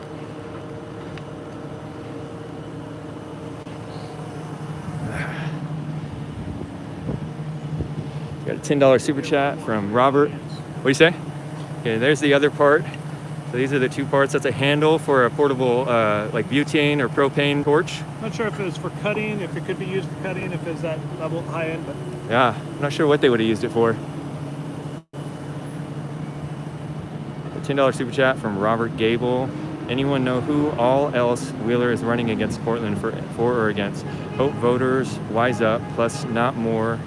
Got a $10 super chat from Robert. What do you say? Okay, there's the other part. So these are the two parts. That's a handle for a portable like butane or propane torch. Not sure if it was for cutting, if it could be used for cutting, if it's that level high end, but yeah, I'm not sure what they would have used it for. A $10 super chat from Robert Gable. Anyone know who all else Wheeler is running against Portland for or against? Hope voters wise up, plus not more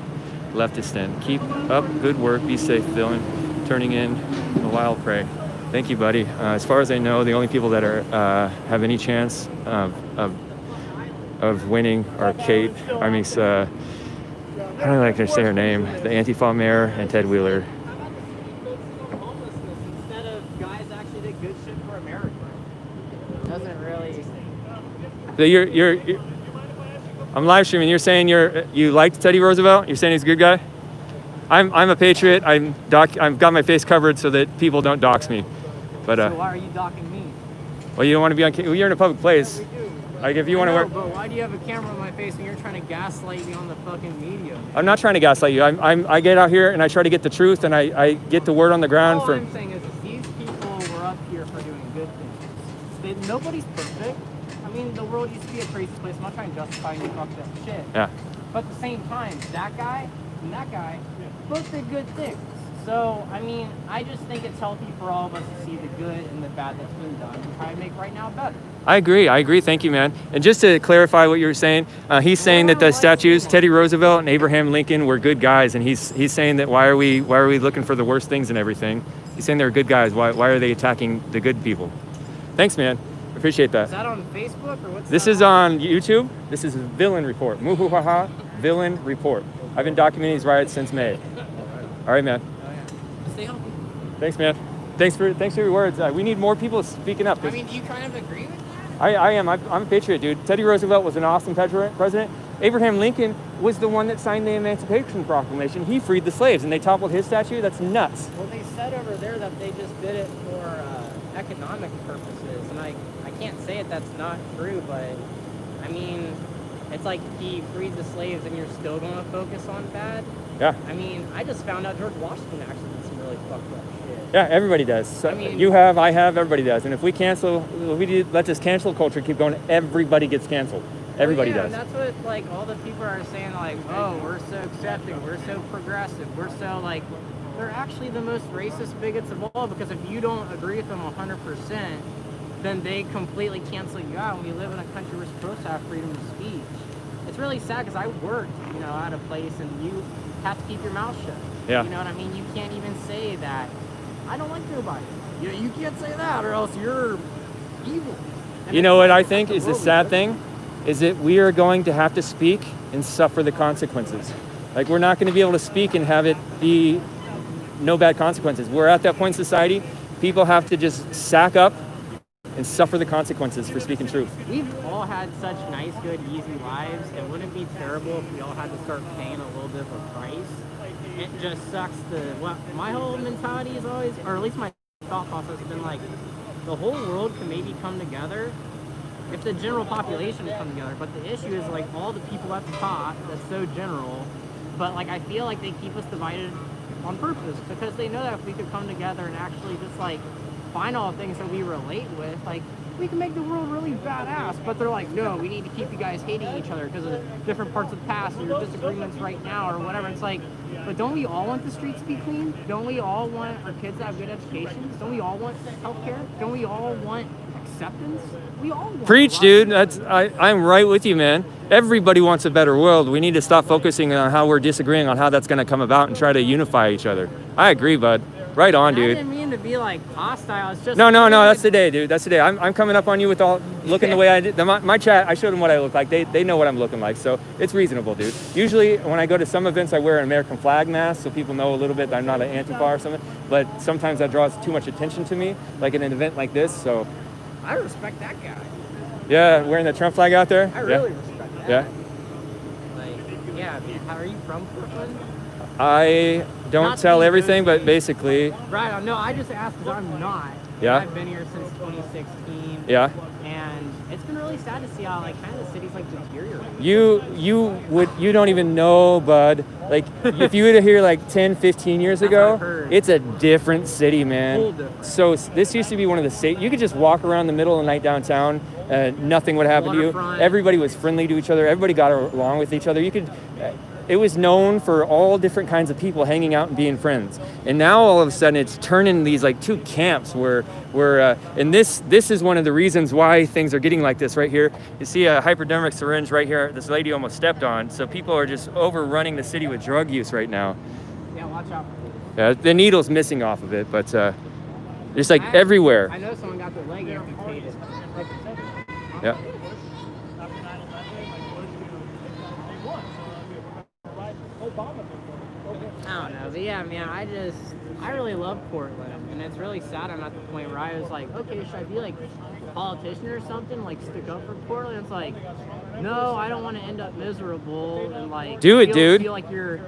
leftist. Keep up good work. Be safe, villain. Turning in a wild prey. Thank you, buddy. As far as I know, the only people that are have any chance of winning are Kate. I mean, I don't like to say her name. The Antifa mayor and Ted Wheeler. Instead of guys actually did good shit for America. Doesn't really. So you're I'm live streaming. You're saying you liked Teddy Roosevelt? You're saying he's a good guy? I'm a patriot. I've got my face covered so that people don't dox me. But so why are you docking me? Well, you don't want to be on. Well, you're in a public place. Yeah, we do. Like if you want to wear. But why do you have a camera on my face when you're trying to gaslight me on the fucking media? I'm not trying to gaslight you. I get out here and I try to get the truth and I get the word on the ground. All I'm saying is these people were up here for doing good things. Nobody's perfect. I mean, the world used to be a crazy place. I'm not trying to justify any fucked up shit. Yeah. But at the same time, that guy and that guy both did good things. So, I mean, I just think it's healthy for all of us to see the good and the bad that's been done and try to make right now better. I agree. Thank you, man. And just to clarify what you were saying, he's saying that the statues, Teddy Roosevelt and Abraham Lincoln, were good guys, and he's saying that why are we looking for the worst things and everything? He's saying they're good guys. Why are they attacking the good people? Thanks, man. Appreciate that. Is that on Facebook or what's This is on YouTube. This is Villain Report. Muhuhaha, Villain Report. I've been documenting these riots since May. All right, man. Stay healthy. Thanks, man. Thanks for your words. We need more people speaking up. I mean, do you kind of agree with that? I am. I'm a patriot, dude. Teddy Roosevelt was an awesome president. Abraham Lincoln was the one that signed the Emancipation Proclamation. He freed the slaves, and they toppled his statue. That's nuts. Well, they said over there that they just did it for economic purposes, and I can't say that's not true, but I mean, it's like he freed the slaves, and you're still going to focus on bad. Yeah. I mean, I just found out George Washington actually did some really fucked up shit. Yeah, everybody does. So I mean- you have, I have, everybody does. And if we let this cancel culture keep going, everybody gets canceled. Everybody well, yeah, does. And that's what like all the people are saying, like, oh, we're so accepting, we're so progressive, we're so like, they're actually the most racist bigots of all, because if you don't agree with them 100%, then they completely cancel you out. And we live in a country we're supposed to have freedom of speech. It's really sad because I worked, at a place, and you have to keep your mouth shut. Yeah. You know what I mean? You can't even say that I don't like nobody. You can't say that, or else you're evil. And You know what I think is the sad thing? Is that we are going to have to speak and suffer the consequences. Like, we're not going to be able to speak and have it be no bad consequences. We're at that point in society. People have to just sack up and suffer the consequences for speaking truth. We've all had such nice, good, easy lives. It wouldn't be terrible if we all had to start paying a little bit of a price. It just sucks my whole mentality is always, or at least my thought process has been like, the whole world can maybe come together if the general population would come together. But the issue is like all the people at the top, that's so general. But like, I feel like they keep us divided on purpose, because they know that if we could come together and actually just like find all the things that we relate with, like, we can make the world really badass. But they're like, no, we need to keep you guys hating each other because of different parts of the past or your disagreements right now or whatever. It's like, but don't we all want the streets to be clean? Don't we all want our kids to have good educations? Don't we all want healthcare? Don't we all want acceptance? We all want Preach, dude. I'm right with you, man. Everybody wants a better world. We need to stop focusing on how we're disagreeing on how that's going to come about and try to unify each other. I agree, bud. Right on, I dude. didn't mean to be like hostile. It's just No. That's the day, dude. That's the day. I'm coming up on you with all looking the way I did. My chat, I showed them what I look like. They know what I'm looking like, so it's reasonable, dude. Usually, when I go to some events, I wear an American flag mask so people know a little bit that I'm not an Antifa or something. But sometimes that draws too much attention to me, like in an event like this. So, I respect that guy. yeah, wearing the Trump flag out there. I really respect that. Yeah. Like, yeah, man. How are you from Portland? I don't Not to tell be everything, nosy. but basically, Right. No, I just asked because I'm not. Yeah. I've been here since 2016. yeah. And it's been really sad to see how like kind of the city's like deteriorating. You don't even know, bud. Like, if you were to hear like 10, 15 years That's what ago, I've heard. it's a different city, man. Whole different. So this used to be one of the you could just walk around the middle of the night downtown, nothing would happen to you. Waterfront. Everybody was friendly to each other. Everybody got along with each other. It was known for all different kinds of people hanging out and being friends. And now all of a sudden it's turning these like two camps where and this is one of the reasons why things are getting like this right here. You see a hypodermic syringe right here. This lady almost stepped on. So people are just overrunning the city with drug use right now. Yeah, watch out. Yeah, the needle's missing off of it, but just like everywhere. I know someone got their leg amputated. Yeah. I don't know, but yeah, man, I really love Portland, and it's really sad I'm at the point where I was like, okay, should I be like a politician or something, like stick up for Portland? It's like, no, I don't want to end up miserable and like Do it, dude. Feel like you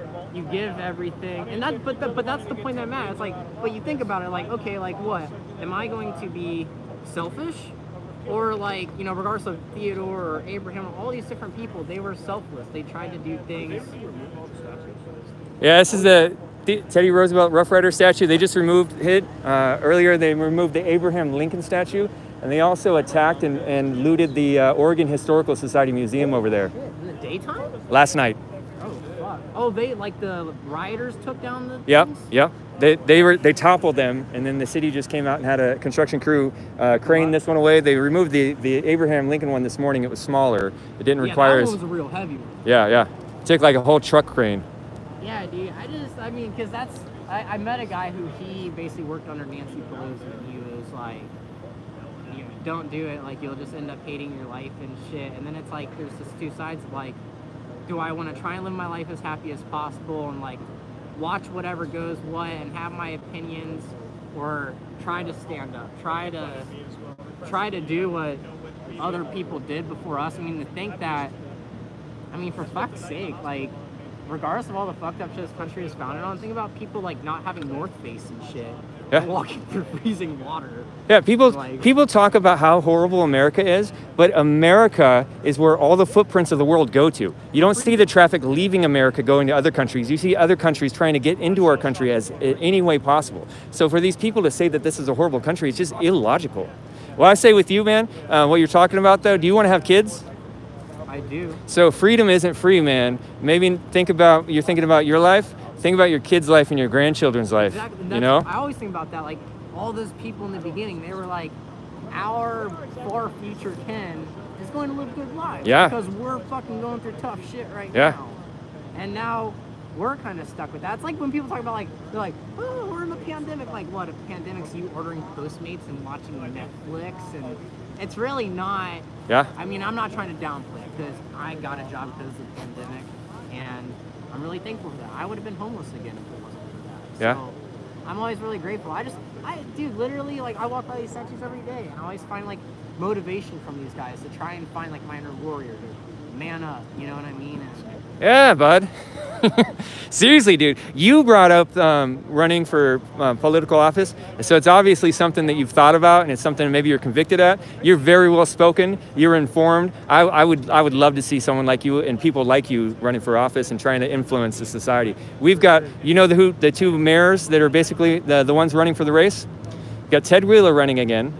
give everything, and that, but that's the point that I'm at. It's like, but you think about it, like, okay, like what? Am I going to be selfish? Or like, regardless of Theodore or Abraham, all these different people, they were selfless. They tried to do things. Yeah, this is the Teddy Roosevelt Rough Rider statue. They just removed it. Earlier, they removed the Abraham Lincoln statue. And they also attacked and looted the Oregon Historical Society Museum over there. In the daytime? Last night. Oh, fuck. Oh, they, like the rioters took down the Yep, things? yep. They toppled them, and then the city just came out and had a construction crew crane this one away. They removed the Abraham Lincoln one this morning. It was smaller. It didn't require. Yeah, that one was a real heavy one. Yeah. It took like a whole truck crane. Yeah, dude. Because I met a guy who he basically worked under Nancy Pelosi, and he was like, don't do it. Like, you'll just end up hating your life and shit. And then it's like, there's just two sides of like, do I want to try and live my life as happy as possible and like watch whatever goes what and have my opinions, or try to stand up, try to do what other people did before us? I mean, to think that, for fuck's sake, like, regardless of all the fucked up shit this country is founded on, think about people like not having North Face and shit. Yeah. walking through freezing water. Yeah, people Like- people talk about how horrible America is, but America is where all the footprints of the world go to. You don't see the traffic leaving America going to other countries. You see other countries trying to get into our country as in any way possible. So for these people to say that this is a horrible country, it's just illogical. Well, I say with you, man, what you're talking about though, do you want to have kids? I do. So freedom isn't free, man. Maybe you're thinking about your life. Think about your kids' life and your grandchildren's life. Exactly. You know? I always think about that. Like all those people in the beginning, they were like, our far future 10 is going to live good lives. Yeah. Because we're fucking going through tough shit right Yeah. now. And now we're kind of stuck with that. It's like when people talk about like, they're like, oh, we're in a pandemic. Like what? A pandemic's you ordering Postmates and watching Netflix, and it's really not. Yeah. I mean, I'm not trying to downplay it because I got a job because of the pandemic, and I'm really thankful for that. I would have been homeless again if it wasn't for that. Yeah. So I'm always really grateful. Dude, literally, like I walk by these statues every day, and I always find like motivation from these guys to try and find like my inner warrior to man up. You know what I mean? And, Yeah, bud. Seriously, dude. You brought up running for political office, so it's obviously something that you've thought about, and it's something maybe you're convicted at. You're very well spoken. You're informed. I would love to see someone like you and people like you running for office and trying to influence the society. We've got, the two mayors that are basically the ones running for the race. We've got Ted Wheeler running again,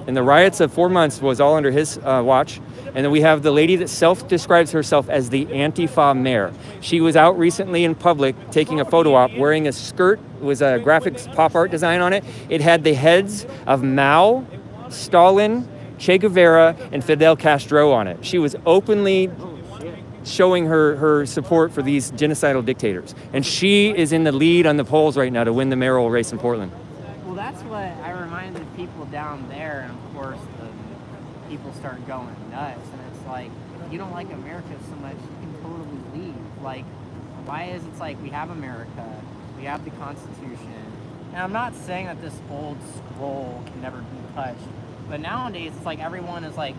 and the riots of 4 months was all under his watch. And then we have the lady that self-describes herself as the Antifa mayor. She was out recently in public taking a photo op wearing a skirt. It was a graphics pop art design on it. It had the heads of Mao, Stalin, Che Guevara, and Fidel Castro on it. She was openly showing her support for these genocidal dictators. And she is in the lead on the polls right now to win the mayoral race in Portland. well, that's what I reminded people down there, and of course the people start going nuts, and it's like, if you don't like America so much, you can totally leave. Like, why is it like we have America, we have the Constitution, and I'm not saying that this old scroll can never be touched, but nowadays it's like everyone is like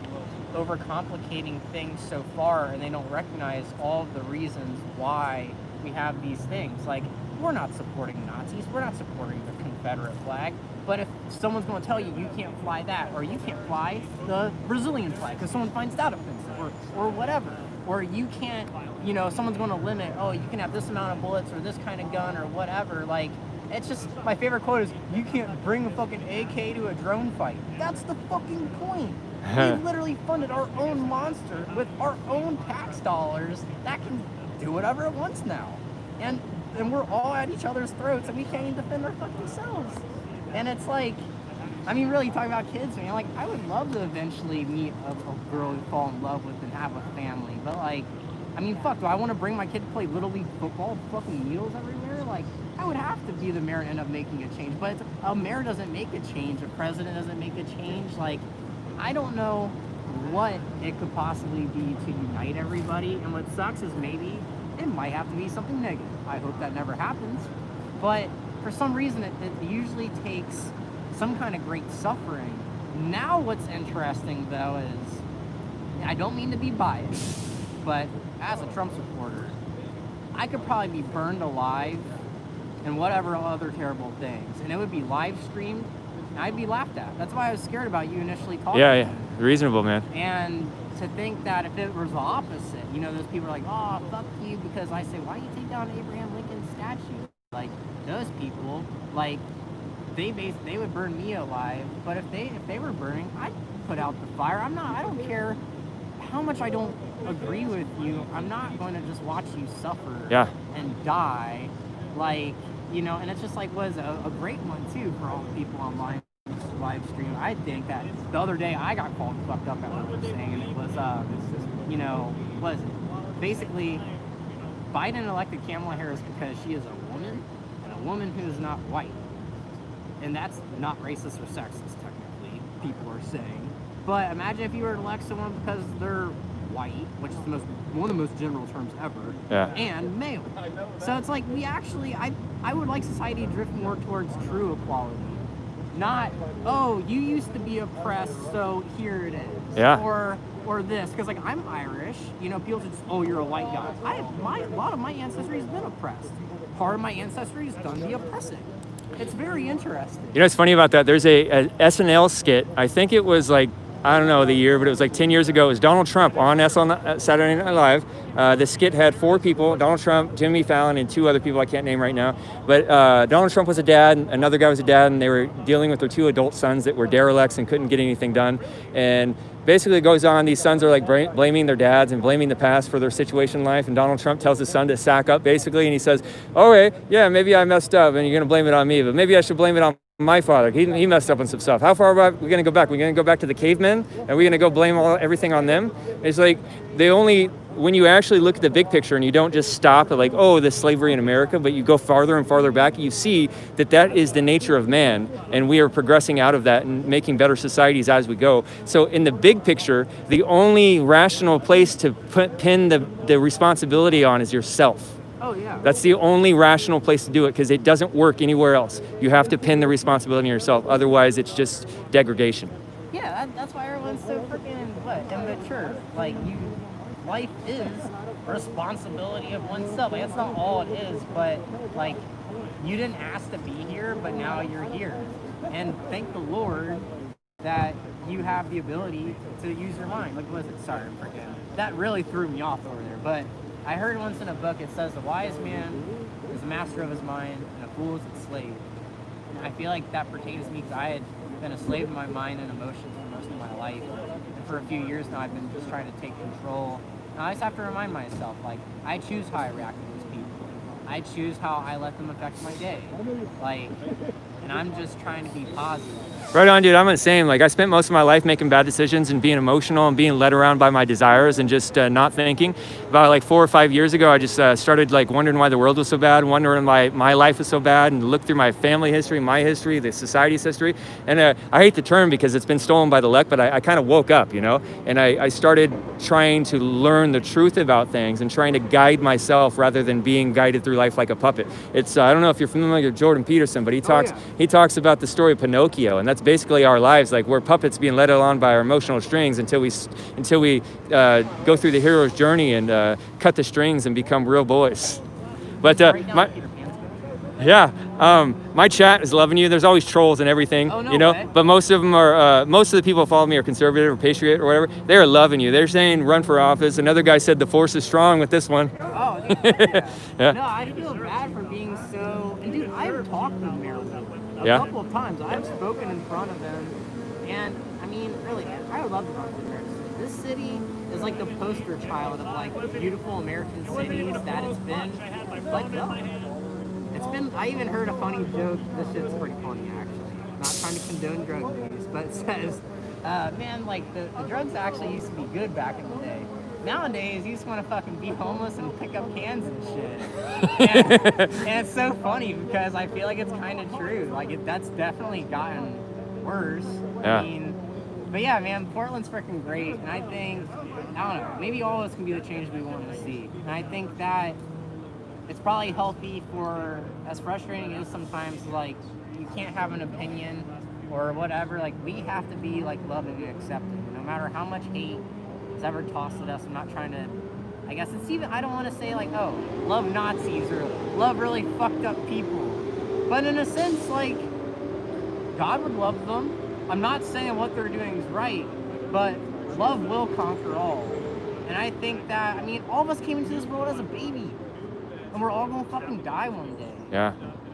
overcomplicating things so far, and they don't recognize all of the reasons why we have these things. Like, we're not supporting Nazis, we're not supporting the Confederate flag, but if someone's going to tell you you can't fly that, or you can't fly the Brazilian flag because someone finds that offensive, or whatever, or you can't, you know, someone's going to limit, oh, you can have this amount of bullets or this kind of gun or whatever, like, it's just, my favorite quote is, you can't bring a fucking AK to a drone fight. That's the fucking point. We've literally funded our own monster with our own tax dollars that can do whatever it wants now. And we're all at each other's throats, and we can't even defend our fucking selves. And it's like, I mean, really, talking about kids, man, like, I would love to eventually meet a girl to fall in love with and have a family, but like, I mean, fuck, do I want to bring my kid to play Little League football with fucking needles everywhere? Like, I would have to be the mayor and end up making a change, but a mayor doesn't make a change, a president doesn't make a change. Like, I don't know what it could possibly be to unite everybody, and what sucks is maybe it might have to be something negative. I hope that never happens, but for some reason it usually takes some kind of great suffering. Now what's interesting though is, I don't mean to be biased, but as a Trump supporter, I could probably be burned alive and whatever other terrible things, and it would be live streamed, and I'd be laughed at. That's why I was scared about you initially talking. Yeah, reasonable, man. And to think that if it was the opposite, you know, those people are like, oh, fuck you, because I say, why do you take down Abraham Lincoln's statue? Like, those people, like, they would burn me alive, but if they were burning, I'd put out the fire. I don't care how much I don't agree with you, I'm not going to just watch you suffer and die. Like, you know, and it's just like, was a great one too for all the people online live stream. I think that the other day I got called fucked up at what I was saying, and it was you know, was basically Biden elected Kamala Harris because she is a woman, and a woman who is not white, and that's not racist or sexist technically, people are saying. But imagine if you were to elect someone because they're white, which is one of the most general terms ever, and male. So it's like, we actually, I would like society to drift more towards true equality. Not, oh, you used to be oppressed, so here it is. Yeah. Or this, because like, I'm Irish, you know, people just, oh, you're a white guy. A lot of my ancestry has been oppressed. Part of my ancestry has done the oppressing. It's very interesting. You know what's funny about that? There's a SNL skit. I think it was like, I don't know the year, but it was like 10 years ago. It was Donald Trump on Saturday Night Live. The skit had 4 people, Donald Trump, Jimmy Fallon, and 2 other people I can't name right now. But Donald Trump was a dad, and another guy was a dad, and they were dealing with their 2 adult sons that were derelicts and couldn't get anything done. And basically it goes on, these sons are like blaming their dads and blaming the past for their situation in life. And Donald Trump tells his son to sack up, basically, and he says, okay, yeah, maybe I messed up, and you're going to blame it on me, but maybe I should blame it on my father. He messed up on some stuff. How far are we going to go back? We're going to go back to the cavemen? Are we going to go blame everything on them? It's like when you actually look at the big picture and you don't just stop at like, oh, the slavery in America, but you go farther and farther back, you see that is the nature of man, and we are progressing out of that and making better societies as we go. So in the big picture, the only rational place to pin the responsibility on is yourself. Oh, yeah. That's the only rational place to do it, because it doesn't work anywhere else. You have to pin the responsibility on yourself. Otherwise, it's just degradation. Yeah, that's why everyone's so freaking immature. Like, life is responsibility of oneself. Like, that's not all it is, but like, you didn't ask to be here, but now you're here. And thank the Lord that you have the ability to use your mind. Like, what was it? Sorry, freaking. That really threw me off over there, but I heard once in a book, it says the wise man is the master of his mind and a fool is its slave. And I feel like that pertains to me, because I had been a slave to my mind and emotions for most of my life. And for a few years now, I've been just trying to take control. And I just have to remind myself, like, I choose how I react to these people. I choose how I let them affect my day. Like, and I'm just trying to be positive. Right on, dude. I'm the same. Like, I spent most of my life making bad decisions and being emotional and being led around by my desires and just not thinking. About like 4 or 5 years ago, I just started like wondering why the world was so bad, wondering why my life was so bad, and looked through my family history, my history, the society's history. And I hate the term because it's been stolen by the left, but I kind of woke up, you know? And I started trying to learn the truth about things and trying to guide myself rather than being guided through life like a puppet. It's I don't know if you're familiar with Jordan Peterson, but he talks about the story of Pinocchio, and that's basically our lives. Like, we're puppets being led along by our emotional strings until we go through the hero's journey and cut the strings and become real boys. But my chat is loving you. There's always trolls and everything, you know. Way. But most of the people who follow me are conservative or patriot or whatever. They're loving you. They're saying run for office. Another guy said the force is strong with this one. Oh, yeah. No, I feel bad for being so. And dude, I've talked to Mayor a couple of times. I've spoken in front of him, and I mean, really, I would love to run for mayor. This city is like the poster child of like beautiful American cities that it's been. But no. It's been, I even heard a funny joke. This shit's pretty funny, actually. Not trying to condone drug use, but it says, man, like, the drugs actually used to be good back in the day. Nowadays, you just want to fucking be homeless and pick up cans and shit. And it's so funny because I feel like it's kind of true. Like, that's definitely gotten worse. Yeah. I mean, but yeah, man, Portland's freaking great. And I think, I don't know, maybe all of us can be the change we want to see. And I think that it's probably healthy for, as frustrating as sometimes, like, you can't have an opinion or whatever. Like, we have to be, like, loving and accepting. No matter how much hate is ever tossed at us, I'm not trying to, I guess it's even, I don't want to say, like, oh, love Nazis or love really fucked up people. But in a sense, like, God would love them. I'm not saying what they're doing is right, but love will conquer all. And I think that, I mean, all of us came into this world as a baby. And we're all gonna fucking die one day. Yeah.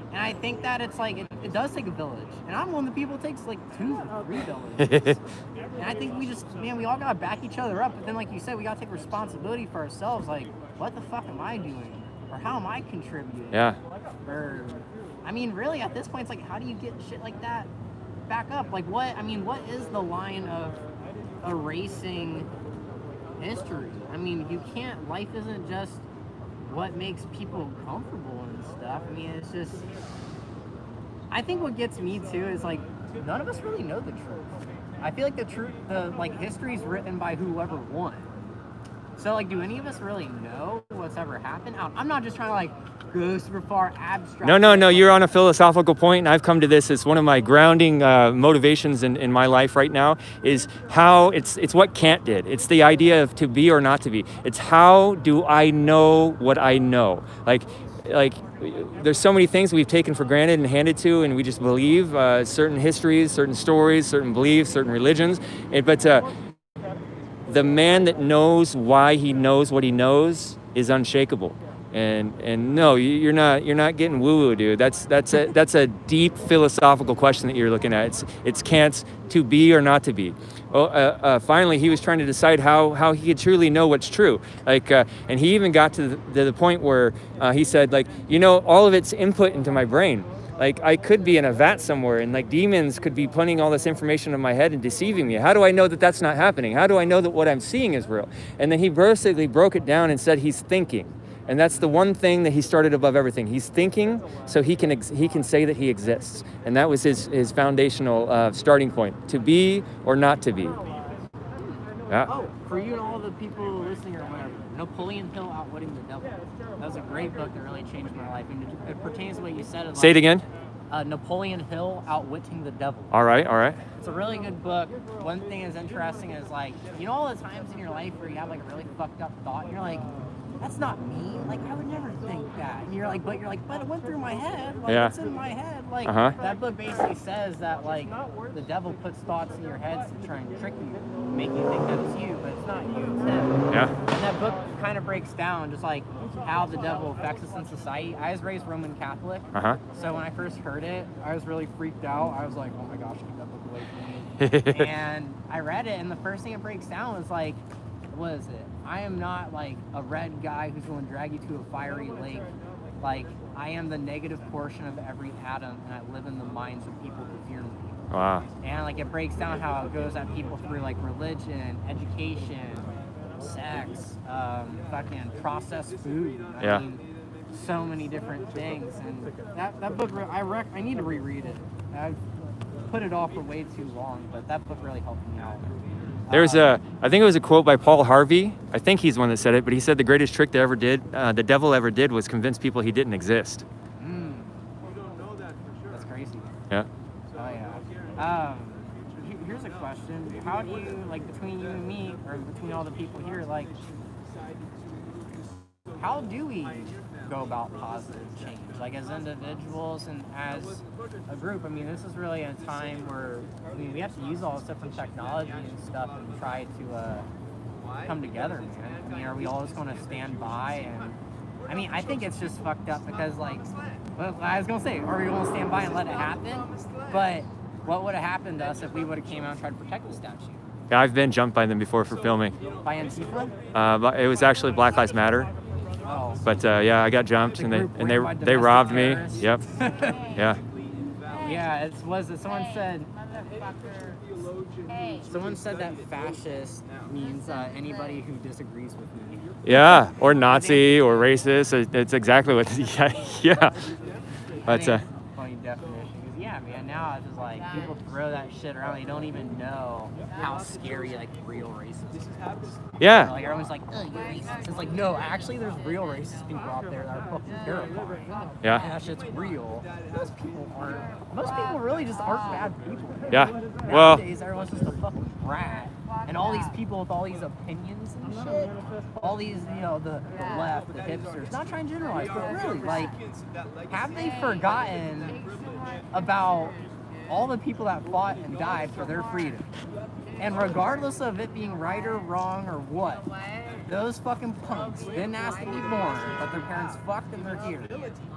And I think that it's like, it does take a village. And I'm one of the people who takes like 2 or 3 villages. And I think we just, man, we all gotta back each other up. But then, like you said, we gotta take responsibility for ourselves. Like, what the fuck am I doing? Or how am I contributing? Yeah. Or, I mean, really, at this point, it's like, how do you get shit like that back up? Like, what is the line of erasing history? I mean, you can't, life isn't just what makes people comfortable and stuff. I mean, it's just, I think what gets me too is like, none of us really know the truth. I feel like like history's written by whoever won. So like, do any of us really know what's ever happened? I'm not just trying to like go super far abstract. No, you're on a philosophical point, and I've come to this as one of my grounding motivations in my life right now, is how it's what Kant did. It's the idea of to be or not to be. It's how do I know what I know? Like, like, there's so many things we've taken for granted and handed to, and we just believe certain histories, certain stories, certain beliefs, certain religions. But the man that knows why he knows what he knows is unshakable. And no, you're not getting woo-woo, dude. That's a deep philosophical question that you're looking at. It's Kant's to be or not to be. Finally, he was trying to decide how he could truly know what's true. Like, and he even got to the point where he said, like, all of it's input into my brain. Like, I could be in a vat somewhere, and like demons could be putting all this information in my head and deceiving me. How do I know that that's not happening? How do I know that what I'm seeing is real? And then he basically broke it down and said he's thinking. And that's the one thing that he started above everything. He's thinking, so he can say that he exists. And that was his foundational starting point: to be or not to be. Yeah. Oh, for you and all the people listening or whatever, Napoleon Hill, Outwitting the Devil. That was a great book that really changed my life. And it pertains to what you said. Say it again. Napoleon Hill, Outwitting the Devil. All right. It's a really good book. One thing that's interesting is, like, all the times in your life where you have like a really fucked up thought, and you're like, that's not me. Like, I would never think that. And you're like, but it went through my head. Like, Yeah. It's in my head. Like, Uh-huh. that book basically says that, like, the devil puts thoughts in your head to try and trick you, make you think that it's you, but it's not you, it's him. Yeah. And that book kind of breaks down just like how the devil affects us in society. I was raised Roman Catholic. Uh-huh. So when I first heard it, I was really freaked out. I was like, oh my gosh, keep that book away from me. And I read it, and the first thing it breaks down was like, what is it? I am not like a red guy who's going to drag you to a fiery lake. Like, I am the negative portion of every atom, and I live in the minds of people who fear me. Wow. And like, it breaks down how it goes at people through like religion, education, sex, fucking processed food. I mean, so many different things. And that book, I need to reread it. I've put it off for way too long, but that book really helped me out. There's I think it was a quote by Paul Harvey. I think he's the one that said it, but he said the greatest trick the devil ever did was convince people he didn't exist. That's crazy. Yeah. Oh yeah. Here's a question. How do you, like, between you and me, or between all the people here, like, how do we go about positive change, like, as individuals and as a group? I mean, this is really a time where, I mean, we have to use all this different technology and stuff and try to come together, man. I mean, are we all just going to stand by? And I mean, I think it's just fucked up because, like, well, I was going to say, are we going to stand by and let it happen? But what would have happened to us if we would have came out and tried to protect the statue? Yeah, I've been jumped by them before for filming. By Antifa? But it was actually Black Lives Matter. Oh. But yeah, I got jumped and they robbed me. Yep. Yeah. Yeah, someone said that fascist means anybody who disagrees with me. Yeah, or Nazi or racist. It's exactly what. Yeah. But funny definition. Yeah, man. Now it's just like people throw that shit around. They don't even know how scary like real racism is. Yeah. Like everyone's like, oh, you're racist. It's like, no, actually, there's real racist people out there that are fucking terrifying. Yeah. And that shit's real. Most people really just aren't bad people. Yeah. Nowadays, everyone's just a fucking brat. And all these people with all these opinions and shit, all these, the left, the hipsters, not trying to generalize, but really, like, have they forgotten about all the people that fought and died for their freedom? And regardless of it being right or wrong or what, those fucking punks didn't ask to be born, but their parents fucked and they're here.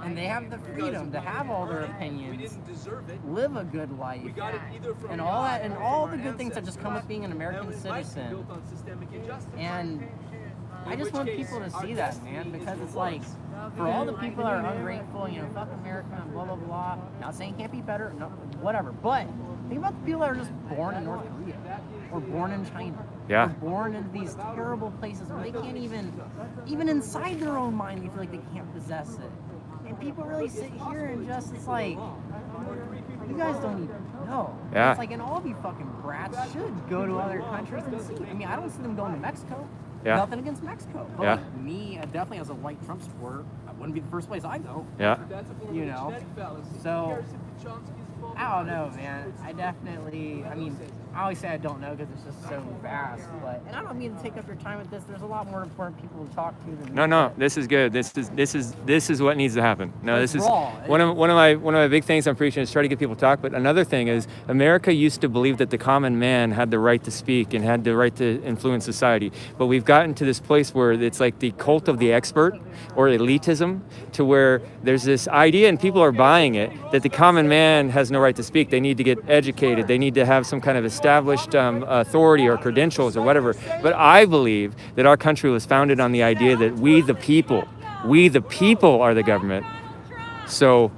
And they have the freedom to have all their opinions, live a good life, and all that, and all the good things that just come with being an American citizen. And I just want people to see that, man, because it's like, for all the people that are ungrateful, fuck America and blah, blah, blah, not saying it can't be better, no, whatever, but think about the people that are just born in North Korea, or born in China, Yeah. or born in these terrible places where they can't even inside their own mind, they feel like they can't possess it. And people really sit here and just, it's like, you guys don't even know. Yeah. It's like, and all of you fucking brats should go to other countries and see. I mean, I don't see them going to Mexico. Yeah. Nothing against Mexico. But Yeah. like me, definitely as a white Trump supporter, that wouldn't be the first place I go. Yeah. So, I don't know, man. I mean, I always say I don't know because it's just so vast. But and I don't mean to take up your time with this. There's a lot more important people to talk to than No, this is good. This is what needs to happen. No, It's this is raw. one of my big things I'm preaching is try to get people to talk. But another thing is America used to believe that the common man had the right to speak and had the right to influence society. But we've gotten to this place where it's like the cult of the expert or elitism, to where there's this idea and people are buying it that the common man has no right to speak. They need to get educated. They need to have some kind of established authority or credentials or whatever. But I believe that our country was founded on the idea that we the people are the government. So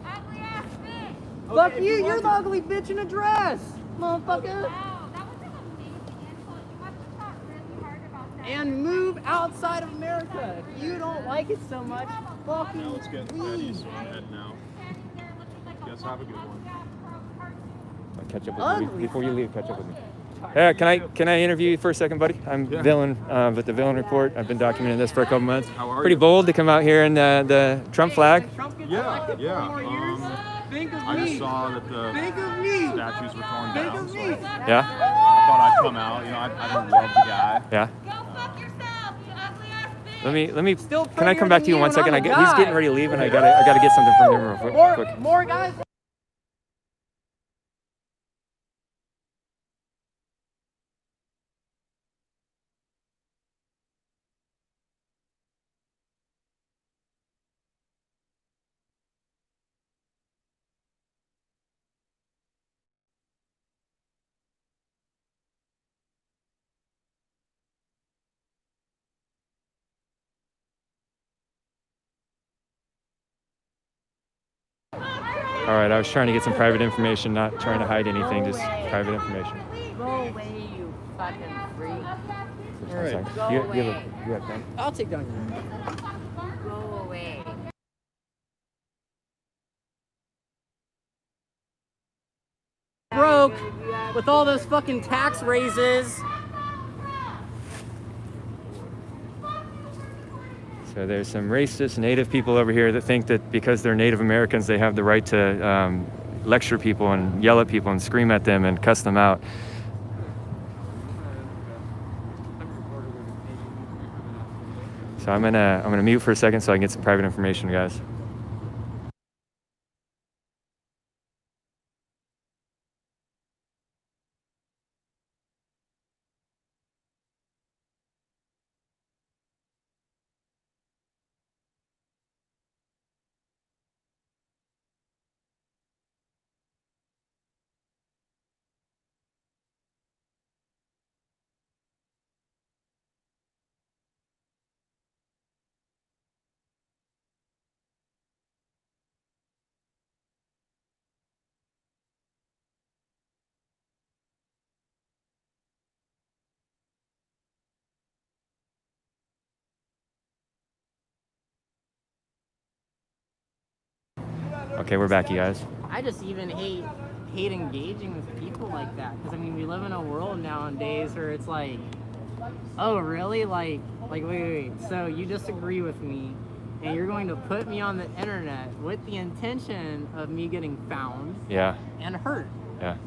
Fuck you, you're the ugly bitch in a dress, motherfucker. And move outside of America. If you don't like it so much, fucking Now let's get ready, so I'm heading out. Guys, have a good one. I'll catch up with you before you leave. Catch up with me. Hey, can I interview you for a second, buddy? I'm Villain with the Villain Report. I've been documenting this for a couple months. How are Pretty you? bold to come out here in the Trump flag. Yeah. I just saw that the statues were torn down, so Yeah. I thought I'd come out. You know, I don't love the guy. Yeah. Let me. Can I come back to you in 1 second? He's getting ready to leave, and I gotta get something from him real quick. More guys. All right, I was trying to get some private information, not trying to hide anything, just private information. Go away, you fucking freak. All right. You have pen? I'll take down your name. Go away. Broke with all those fucking tax raises. So there's some racist Native people over here that think that because they're Native Americans, they have the right to lecture people and yell at people and scream at them and cuss them out. So I'm gonna mute for a second so I can get some private information, guys. Okay, we're back, you guys. I just even hate engaging with people like that, because I mean we live in a world nowadays where it's like, oh really, like wait, so you disagree with me and you're going to put me on the internet with the intention of me getting found and hurt,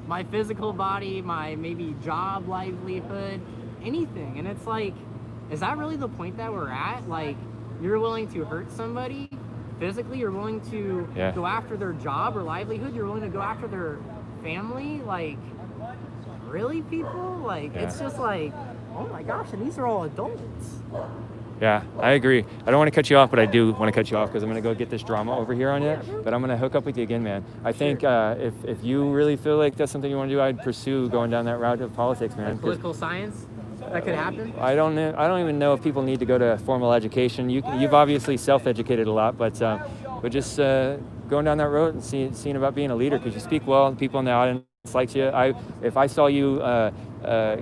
my physical body, my maybe job, livelihood, anything. And it's like, is that really the point that we're at? Like, you're willing to hurt somebody physically, you're willing to go after their job or livelihood, you're willing to go after their family? Like, really, people? Like, it's just like, oh my gosh, and these are all adults. Yeah, I agree. I don't want to cut you off, but I do want to cut you off because I'm going to go get this drama over here on you. But I'm going to hook up with you again, man. I think if you really feel like that's something you want to do, I'd pursue going down that route of politics, man. Like political science? That could happen? I don't even know if people need to go to formal education. You've obviously self-educated a lot, but just going down that road and seeing about being a leader, because you speak well and people in the audience like you. If I saw you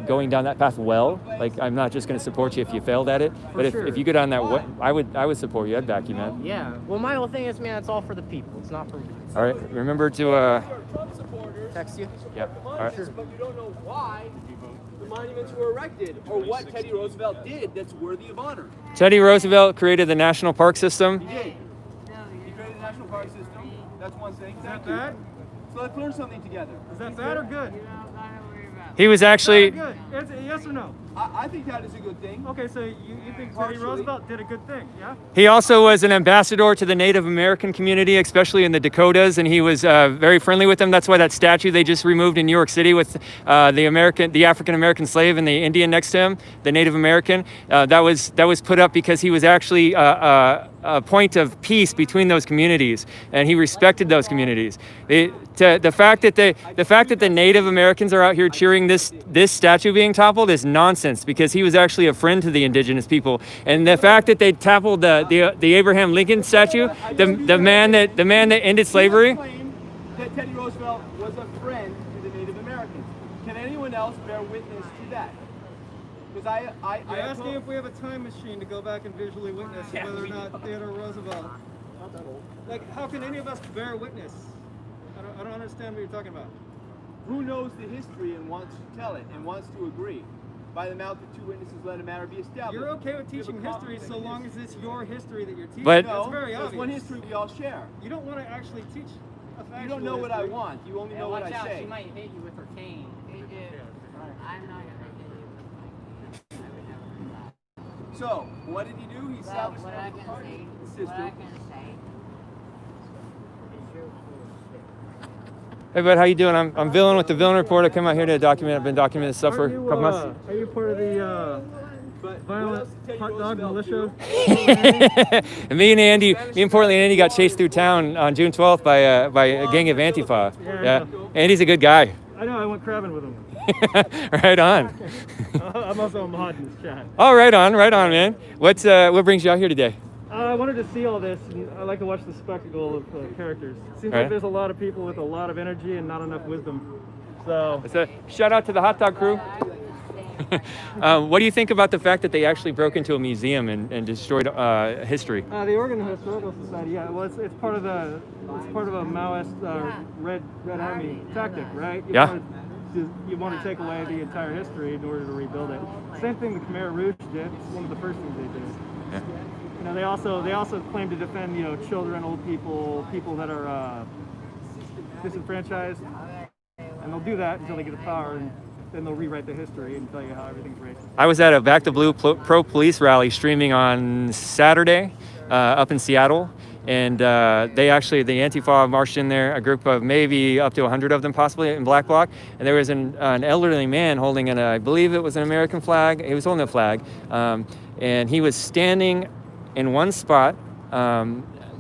going down that path well, like, I'm not just going to support you if you failed at it, but if you go down that way, I would support you. I'd back you, man. Yeah. Well, my whole thing is, man, it's all for the people. It's not for me. All right. Remember to text you. Yep. All right. But you don't know why the monuments were erected or what Teddy Roosevelt did that's worthy of honor. Teddy Roosevelt created the National Park System. He did. He created the National Park System. That's one thing. Is that bad? So let's learn something together. Is that bad or good? He was actually. Good. Yes or no? I think that is a good thing. Okay, so you think Teddy Roosevelt did a good thing, yeah? He also was an ambassador to the Native American community, especially in the Dakotas, and he was very friendly with them. That's why that statue they just removed in New York City with the African American slave and the Indian next to him, the Native American, that was put up because he was actually a point of peace between those communities, and he respected those communities. The fact that the Native Americans are out here cheering this statue being toppled is nonsense, because he was actually a friend to the indigenous people. And the fact that they toppled the Abraham Lincoln statue, the man that ended slavery. That Teddy Roosevelt was a friend to the Native Americans. Can anyone else bear witness to that? Because You're asking if we have a time machine to go back and visually witness whether or not Theodore Roosevelt. Like, how can any of us bear witness? I don't understand what you're talking about. Who knows the history and wants to tell it and wants to agree? By the mouth of two witnesses, let a matter be established. You're okay with teaching history so long as it's your history that you're teaching. But that's very obvious. There's one history we all share. You don't want to actually teach a factual You don't know what I history. want. You only know what I say. She might hit you with her cane. I'm not gonna hit you. So, what did he do? He established What I can say, system. what I can say is you're full of shit. Hey, bud, how you doing? I'm Villain with the Villain Report. I come out here to document. I've been documenting this stuff for a couple months. Are you part of the violent hot dog militia? And me and Portland and Andy got chased through town on June 12th by a gang of Antifa. Yeah. Andy's a good guy. I know, I went crabbing with him. Right on. I'm also a mod in this chat. Oh, right on, man. What brings you out here today? I wanted to see all this, and I like to watch the spectacle of characters. Seems like there's a lot of people with a lot of energy and not enough wisdom. So it's a shout out to the hot dog crew. What do you think about the fact that they actually broke into a museum and destroyed history? The Oregon Historical Society, yeah, well, it's part of a Maoist Red Army tactic, right? You want to take away the entire history in order to rebuild it. Same thing the Khmer Rouge did. It's one of the first things they did. Yeah. You know, they also claim to defend, children, old people, people that are disenfranchised, and they'll do that until they get the power, and then they'll rewrite the history and tell you how everything's racist. I was at a Back to Blue pro-police rally streaming on Saturday up in Seattle, and the Antifa marched in there, a group of maybe up to 100 of them possibly in black bloc, and there was an elderly man holding I believe it was an American flag. He was holding a flag, and he was standing in one spot,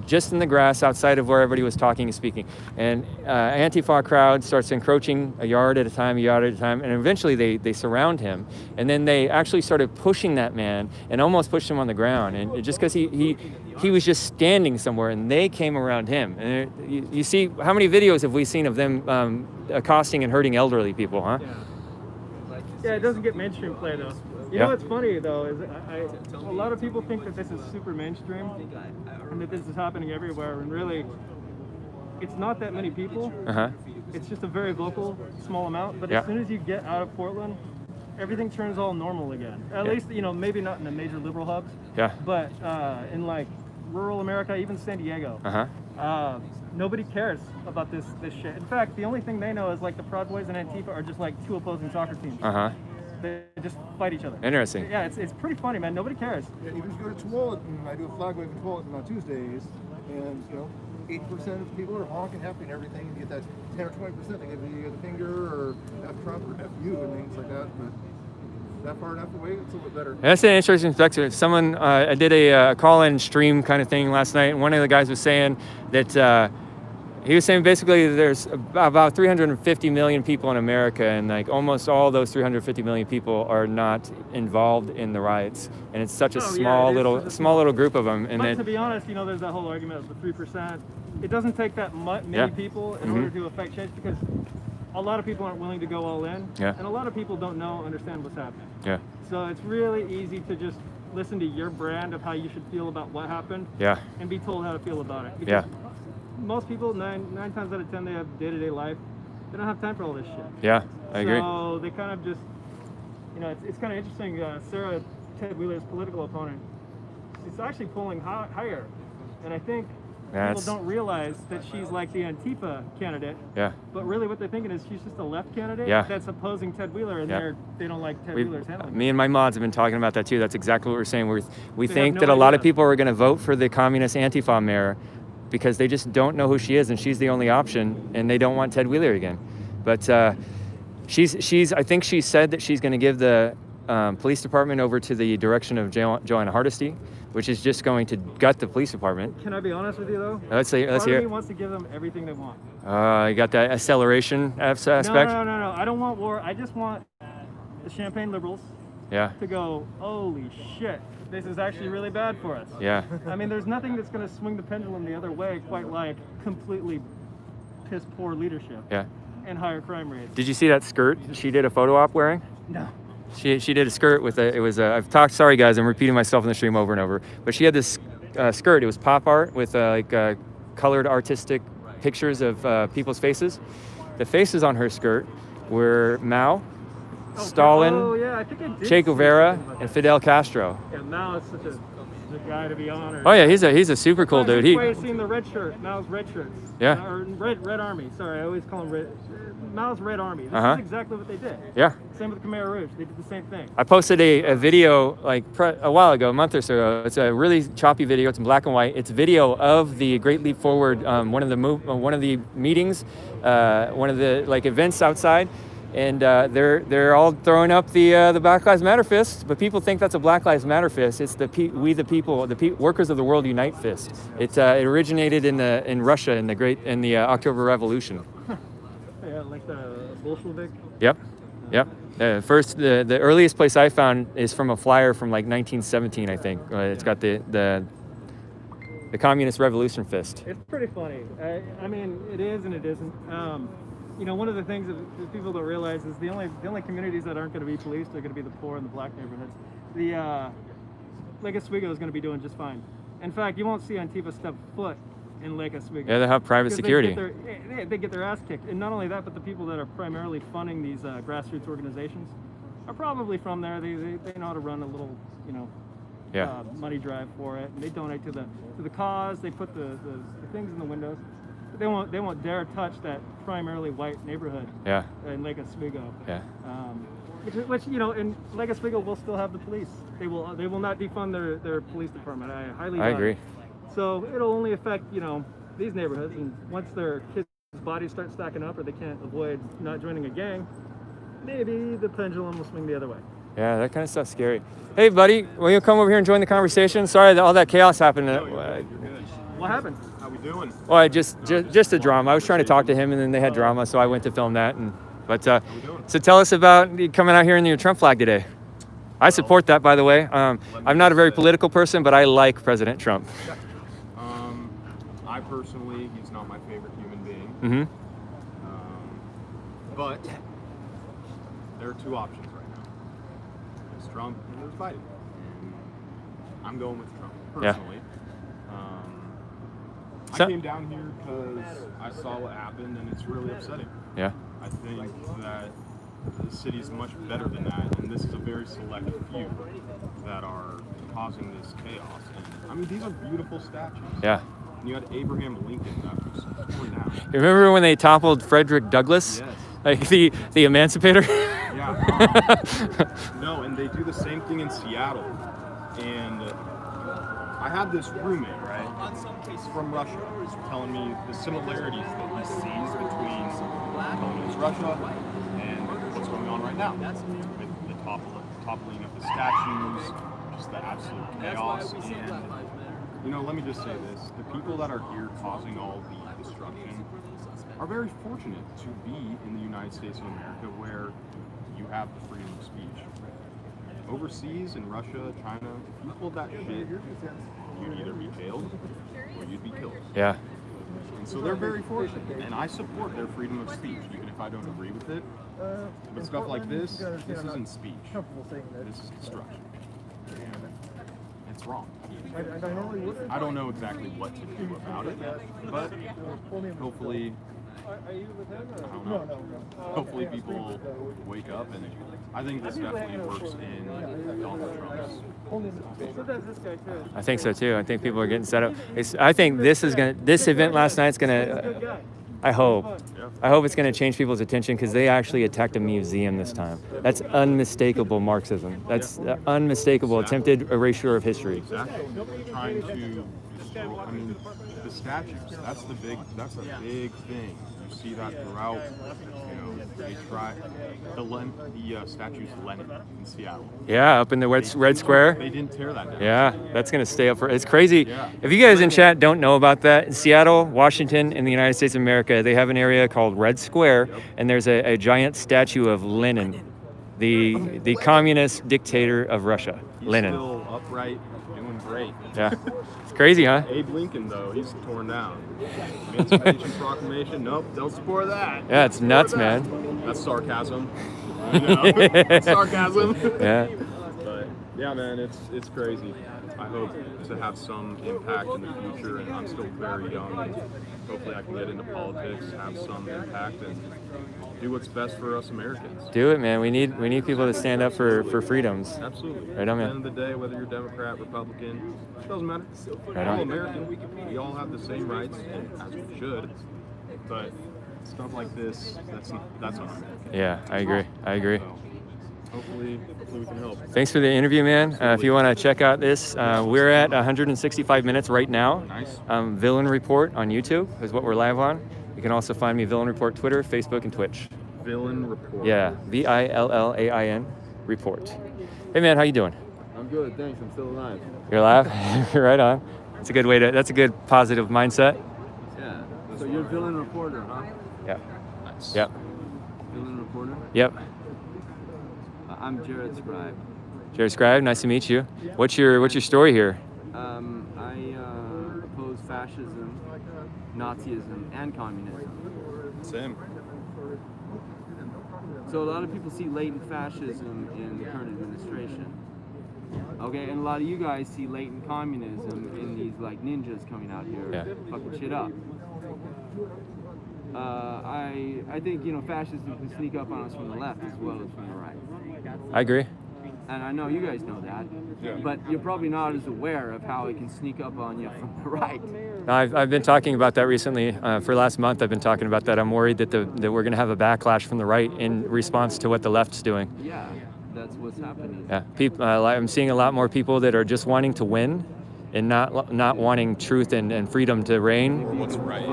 just in the grass outside of where everybody was talking and speaking. And Antifa crowd starts encroaching a yard at a time, and eventually they surround him. And then they actually started pushing that man and almost pushed him on the ground. And just because he was just standing somewhere, and they came around him. And you see, how many videos have we seen of them accosting and hurting elderly people, huh? Yeah, it doesn't get mainstream play though. You know what's funny though is a lot of people think that this is super mainstream and that this is happening everywhere, and really it's not that many people. It's just a very vocal small amount, but as soon as you get out of Portland, everything turns all normal again. At least, maybe not in the major liberal hubs, but in like rural America, even San Diego, nobody cares about this shit. In fact, the only thing they know is like the Proud Boys and Antifa are just like two opposing soccer teams. They just fight each other. Interesting. Yeah, it's pretty funny, man. Nobody cares. Yeah, even if you go to Tualatin, I do a flag wave in Tualatin on Tuesdays, and 80% of the people are honking, happy and everything. You get that 10 or 20%, they give you the finger or F Trump or F you and things like that. But that far enough away, it's a little bit better. That's an interesting perspective. Someone, I did a call-in stream kind of thing last night, and one of the guys was saying that he was saying basically there's about 350 million people in America, and like almost all those 350 million people are not involved in the riots, and it's such a small little group of them. And but to be honest, there's that whole argument of the 3%. It doesn't take that many people in order to affect change, because a lot of people aren't willing to go all in, and a lot of people don't understand what's happening. So it's really easy to just listen to your brand of how you should feel about what happened, and be told how to feel about it. Because most people, nine times out of 10, they have day-to-day life. They don't have time for all this shit. Yeah, I agree. So they kind of just, it's kind of interesting. Sarah, Ted Wheeler's political opponent, she's actually polling higher, and I think People don't realize that she's like the Antifa candidate. Yeah. But really what they're thinking is she's just a left candidate that's opposing Ted Wheeler, and they don't like Ted Wheeler's handling. Me and my mods have been talking about that too. That's exactly what we're saying. We They think have that no a lot of idea. people are going to vote for the communist Antifa mayor because they just don't know who she is, and she's the only option, and they don't want Ted Wheeler again. But I think she said that she's going to give the police department over to the direction of Joanna Hardesty, which is just going to gut the police department. Can I be honest with you though? Let's Part hear of me it. wants to give them everything they want. You got that acceleration aspect? No. I don't want war. I just want the Champagne liberals to go, holy shit, this is actually really bad for us. Yeah. I mean, there's nothing that's going to swing the pendulum the other way quite like completely piss poor leadership and higher crime rates. Did you see that skirt she did a photo op wearing? No. She did a skirt with I've talked, sorry guys, I'm repeating myself in the stream over and over, but she had this skirt. It was pop art with colored artistic pictures of people's faces. The faces on her skirt were Mao, Stalin, I think I did Che Guevara, and Fidel Castro. Yeah, Mao is such a guy to be honored. Oh yeah, he's a super cool dude. That's why you've seen the red shirt, Mao's red shirts. Yeah. Or Red Army. Sorry, I always call him Red. Mao's Red Army. This is exactly what they did. Yeah. Same with the Khmer Rouge. They did the same thing. I posted a video a while ago, a month or so ago. It's a really choppy video. It's in black and white. It's video of the Great Leap Forward, one of the meetings, one of the events outside, and they're all throwing up the Black Lives Matter fist. But people think that's a Black Lives Matter fist. It's the we the people, workers of the world unite fist. It originated in Russia in the October Revolution. Yeah, like the Bolshevik. Yep. The earliest place I found is from a flyer from like 1917, I think. It's got the Communist Revolution fist. It's pretty funny. I mean, it is and it isn't. One of the things that people don't realize is the only communities that aren't going to be policed are going to be the poor and the black neighborhoods. Lake Oswego is going to be doing just fine. In fact, you won't see Antifa step foot in Lake Oswego. Yeah, they have private security. They get their ass kicked. And not only that, but the people that are primarily funding these grassroots organizations are probably from there. They know how to run a little, money drive for it. And they donate to the cause. They put the things in the windows. But they won't dare touch that primarily white neighborhood in Lake Oswego. Yeah. Which in Lake Oswego will still have the police. They will not defund their police department. I highly doubt agree. it. So it'll only affect, these neighborhoods, and once their kids' bodies start stacking up or they can't avoid not joining a gang, maybe the pendulum will swing the other way. Yeah, that kind of stuff's scary. Hey, buddy, will you come over here and join the conversation? Sorry that all that chaos happened. What happened? How we doing? Well, just a drama. I was trying to talk to him, and then they had drama, so I went to film that. So tell us about coming out here in your Trump flag today. I support that, by the way. I'm not a very political person, but I like President Trump. I personally, he's not my favorite human being. Mm-hmm. But there are two options right now. There's Trump and there's Biden. I'm going with Trump, personally. I came down here because I saw what happened and it's really upsetting. Yeah. I think that the city's much better than that, and this is a very select few that are causing this chaos. And, I mean, these are beautiful statues. Yeah. And you had Abraham Lincoln that was torn down. You remember when they toppled Frederick Douglass? Yes. Like the emancipator? Yeah. No, and they do the same thing in Seattle. And I had this roommate, right, from Russia, telling me the similarities that he sees between communist Russia and what's going on right now with the toppling of the statues, just the absolute chaos. And let me just say this: the people that are here causing all the destruction are very fortunate to be in the United States of America, where you have the freedom of speech. Overseas in Russia, China, if you pulled that shit, you'd either be jailed or you'd be killed. Yeah. And so they're very fortunate, and I support their freedom of speech, even if I don't agree with it. But stuff like this isn't speech. This is destruction. And it's wrong. I don't know exactly what to do about it, but hopefully Are you with him? Or? I don't know. Hopefully people wake up, and I think this definitely works in Donald Trump's. So does this guy too. I think so too. I think people are getting set up. I think this event last night's gonna. I hope it's gonna change people's attention because they actually attacked a museum this time. That's unmistakable Marxism. That's unmistakable attempted erasure of history. Exactly. Trying to destroy. I mean, the statues. That's a big thing. You see that throughout. They try the statue's Lenin in Seattle. Yeah, up in the Red Square. They didn't tear that down. Yeah, that's gonna stay up for. It's crazy. Yeah. If you guys in chat don't know about that, in Seattle, Washington, in the United States of America, they have an area called Red Square, and there's a giant statue of Lenin, the communist dictator of Russia. He's Lenin. still upright, doing great. Yeah. It's crazy, huh? Abe Lincoln, though, he's torn down. Emancipation Proclamation, nope, don't support that. Yeah, it's nuts, man. That's sarcasm. It's sarcasm. Yeah. But yeah, man, it's crazy. I hope to have some impact in the future, and I'm still very young. And hopefully, I can get into politics, have some impact, and do what's best for us Americans. Do it, man. We need people to stand up for freedoms. Absolutely. Right on, man. At the end of the day, whether you're Democrat, Republican, it doesn't matter. Right We're all on. American. We all have the same rights, as we should. But stuff like this, that's not American. Yeah, I agree. So, hopefully we can help. Thanks for the interview, man. If you want to check out this, we're at 165 minutes right now. Nice. Villain Report on YouTube is what we're live on. You can also find me Villain Report Twitter, Facebook, and Twitch. Villain Report. Yeah, VILLAIN Report. Hey, man, how you doing? I'm good, thanks. I'm still alive. You're alive? Right on. That's a good way to. That's a good positive mindset. Yeah. So you're a villain reporter, huh? Yeah. Nice. Yep. Villain reporter? Yep. I'm Jared Scribe. Jared Scribe, nice to meet you. What's your story here? I oppose fascism, Nazism, and communism. Same. So a lot of people see latent fascism in the current administration. Okay, and a lot of you guys see latent communism in these like ninjas coming out here fucking shit up. I think, fascism can sneak up on us from the left as well as from the right. I agree. And I know you guys know that, but you're probably not as aware of how it can sneak up on you from the right. I've been talking about that recently. For last month, I've been talking about that. I'm worried that we're going to have a backlash from the right in response to what the left's doing. Yeah, that's what's happening. Yeah, I'm seeing a lot more people that are just wanting to win and not wanting truth and freedom to reign. Or what's right.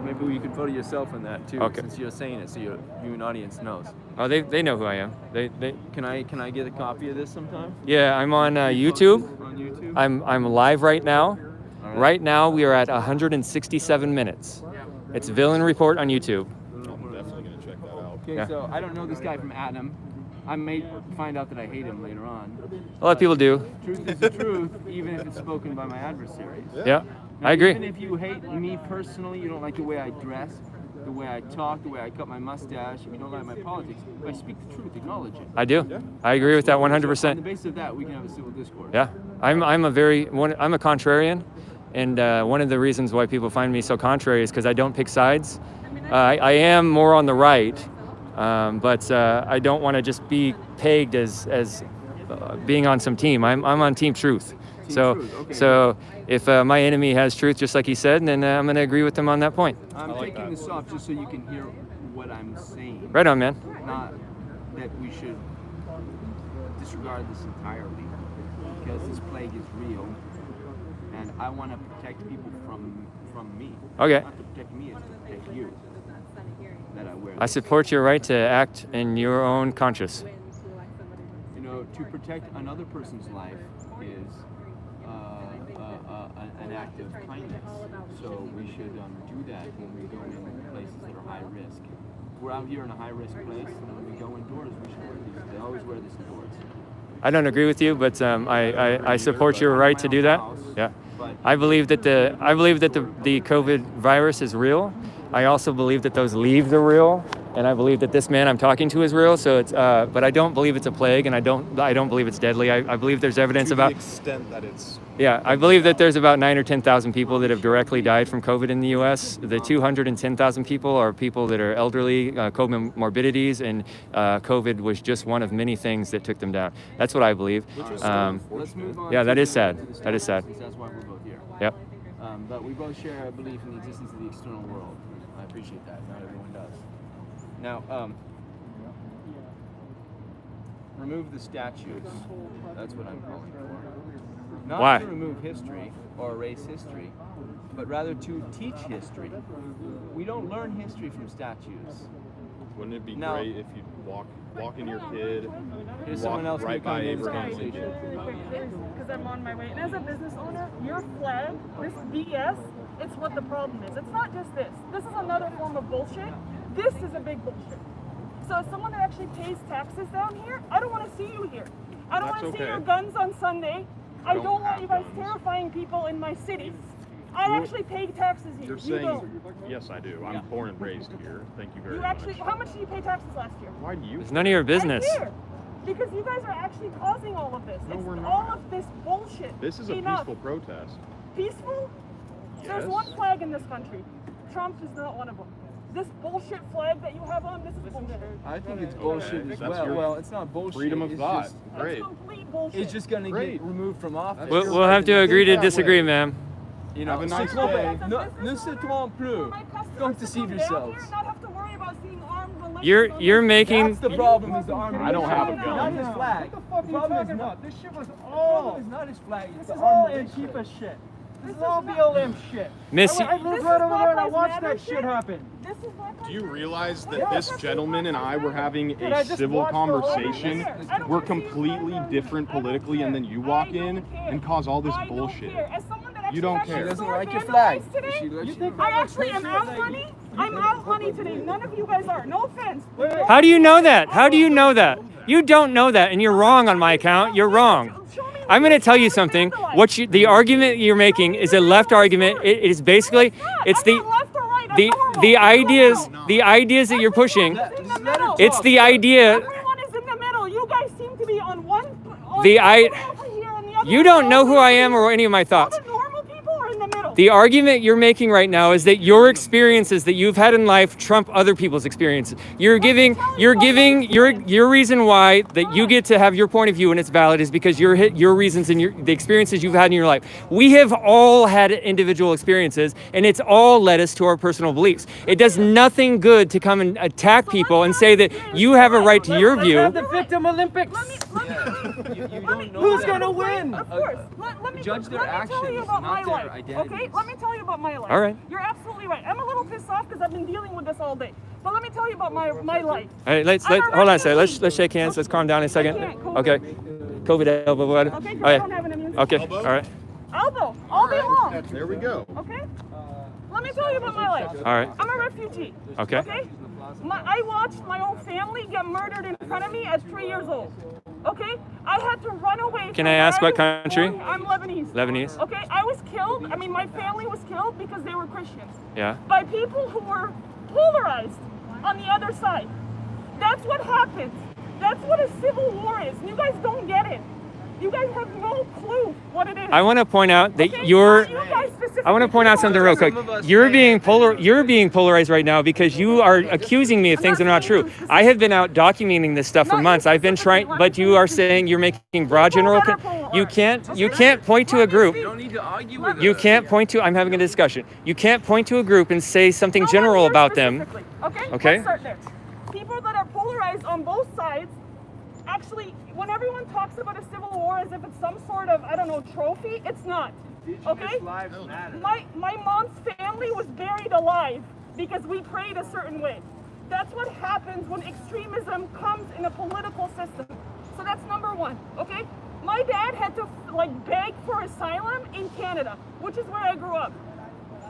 Maybe you can photo yourself in that too, Okay. since you're saying it, so you an audience knows. Oh, they know who I am. They Can I get a copy of this sometime? Yeah, I'm on YouTube. On YouTube. I'm live right now. All Right now we are at 167 minutes. It's Villain Report on YouTube. I'm definitely gonna check that out. Okay, Yeah. so I don't know this guy from Adam. I may find out that I hate him later on. A lot of people do. Truth is the truth, even if it's spoken by my adversaries. Yeah, Now, I agree. Even if you hate me personally, you don't like the way I dress, the way I talk, the way I cut my mustache, if you don't like my politics, if I speak the truth, acknowledge it. I do. I agree with that So on the 100%. basis of that, we can have a civil discourse. Yeah, I'm a contrarian, and one of the reasons why people find me so contrary is because I don't pick sides. I am more on the right, but I don't want to just be pegged as being on some team. I'm on Team Truth. So if my enemy has truth, just like he said, then I'm going to agree with him on that point. I'm taking this off just so you can hear what I'm saying. Right on, man. Not that we should disregard this entirely, because this plague is real, and I want to protect people from me. Okay. Not to protect me, it's to protect you. That I wear. I support your right to act in your own conscience. To protect another person's life is an act of kindness. So we should do that when we go in places that are high risk. We're out here in a high risk place, and when we go indoors, we should wear these. They always wear this indoors. I don't agree with you, but I support your right to do that. Yeah, I believe that the COVID virus is real. I also believe that those leaves are real. and I believe that this man I'm talking to is real. So it's, but I don't believe it's a plague, and I don't believe it's deadly. I believe there's evidence to about the extent that it's. Yeah, I believe that there's about 9 or 10,000 people that have directly died from COVID in the U.S. The 210,000 people are people that are elderly, comorbidities, and COVID was just one of many things that took them down. That's what I believe. Let's move on. Yeah, that to is sad. That is sad. That's why we're both here. Yep. But we both share a belief in the existence of the external world. I appreciate that. Not everyone does. Now, remove the statues. That's what I'm calling for. Not Why? to remove history or erase history, but rather to teach history. We don't learn history from statues. Wouldn't it be Now- great if you walking your kid, Here's walk someone else right by coming in this Abraham conversation. Lincoln? Because I'm on my way. And as a business owner, your flag, this BS, it's what the problem is. It's not just this. This is another form of bullshit. This is a big bullshit. So as someone that actually pays taxes down here, I don't want to see you here. I don't want to That's see okay. your guns on Sunday. I don't want have you guys guns. terrifying people in my city. I actually pay taxes here. You're You saying, don't. yes, I do. I'm born and raised here. Thank you very You much. actually, how much did you pay taxes last year? Why do you? It's none of your business. I care. Because you guys are actually causing all of this. No, It's we're not. all of this bullshit. This is a Enough. peaceful protest. Peaceful? There's Yes. one flag in this country. Trump is not one of them. This bullshit flag that you have on, this is bullshit. I think it's bullshit as That's well. your Well, it's not bullshit. freedom of it's thought. Just, Great. It's complete bullshit. it's just gonna Great. get removed from office. We'll have to agree to disagree, ma'am. You know, Have a nice s'il vous day. plaît, ne se trompe plus. Don't deceive yourselves. Not have to worry about seeing armed militias You're on you're the- making. That's the problem. Is the army? I don't have a Not gun. his flag. What the fuck The are you problem is talking not. about? This shit was The all. problem is not his flag. It's This the is all armed militia. Antifa shit. This is all BLM shit. Miss, I live right over there and I watched that shit happen. This is Black Do you Lives realize that Yeah, this that's gentleman and I were having Dude, I a just civil watched the whole conversation? thing. I don't We're wanna see you completely fight different I don't politically, care. and then you I walk don't in care. and cause all this I don't bullshit. care. As someone that actually don't has care. your She doesn't store like your flag. vandalized today, She likes You you. think I actually am out money. I'm out money today. None of you guys are. No offense. how do you know that? How do you know that? You don't know that, and you're wrong on my account. You're wrong. I'm going to tell you something. The argument you're making is a left argument. It is basically, it's I'm not left or right. I'm the normal. the ideas that you're pushing. Everyone is in the middle. It's the idea. Everyone is in the middle. You guys seem to be on one. On The one I- over here and the other You one don't know over who I here. am or any of my thoughts. All the normal people are in the middle. The argument you're making right now is that your experiences that you've had in life trump other people's experiences. You're giving your reason why that you get to have your point of view and it's valid is because your reasons and the experiences you've had in your life. We have all had individual experiences, and it's all led us to our personal beliefs. It does nothing good to come and attack people and say that you have a right to your view. The Victim Olympics. You don't know Who's that. gonna win? Of course. Let me Judge their let me tell you actions, about not my their life. identities. Okay? Let me tell you about my life. All right. You're absolutely right. I'm a little pissed off because I've been dealing with this all day. But let me tell you about my life. All right, let's hold on a second. Let's shake hands. Let's calm down a second. Okay. COVID elbow. What? Okay, 'cause I don't have an immune Okay. system. All right. Elbow, all day long. There we go. Okay? Let me tell you about my life. All right. I'm a refugee. Okay. I watched my own family get murdered in front of me at 3 years old. Okay? I had to run away. Can from I where ask what was country? born. I'm Lebanese. Lebanese. Okay, I was killed. I mean, my family was killed because they were Christians. Yeah. By people who were polarized on the other side. That's what happens. That's what a civil war is. You guys don't get it. You guys have no clue what it is. I want to point out that Okay? you're. You guys specifically. I want to point out something real quick. You're being polarized right now because you are accusing me of things that are not true. I have been out documenting this stuff for months. I've been trying, but you are saying you're making broad general. You can't point to a group. You don't need to argue with You us. can't point to. I'm having a discussion. You can't point to a group and say something general about them. Okay? Okay. Let's start there. People that are polarized on both sides, actually, when everyone talks about a civil war as if it's some sort of, I don't know, trophy, it's not. Okay? My mom's family was buried alive because we prayed a certain way. That's what happens when extremism comes in a political system. So that's number one, okay? My dad had to beg for asylum in Canada, which is where I grew up.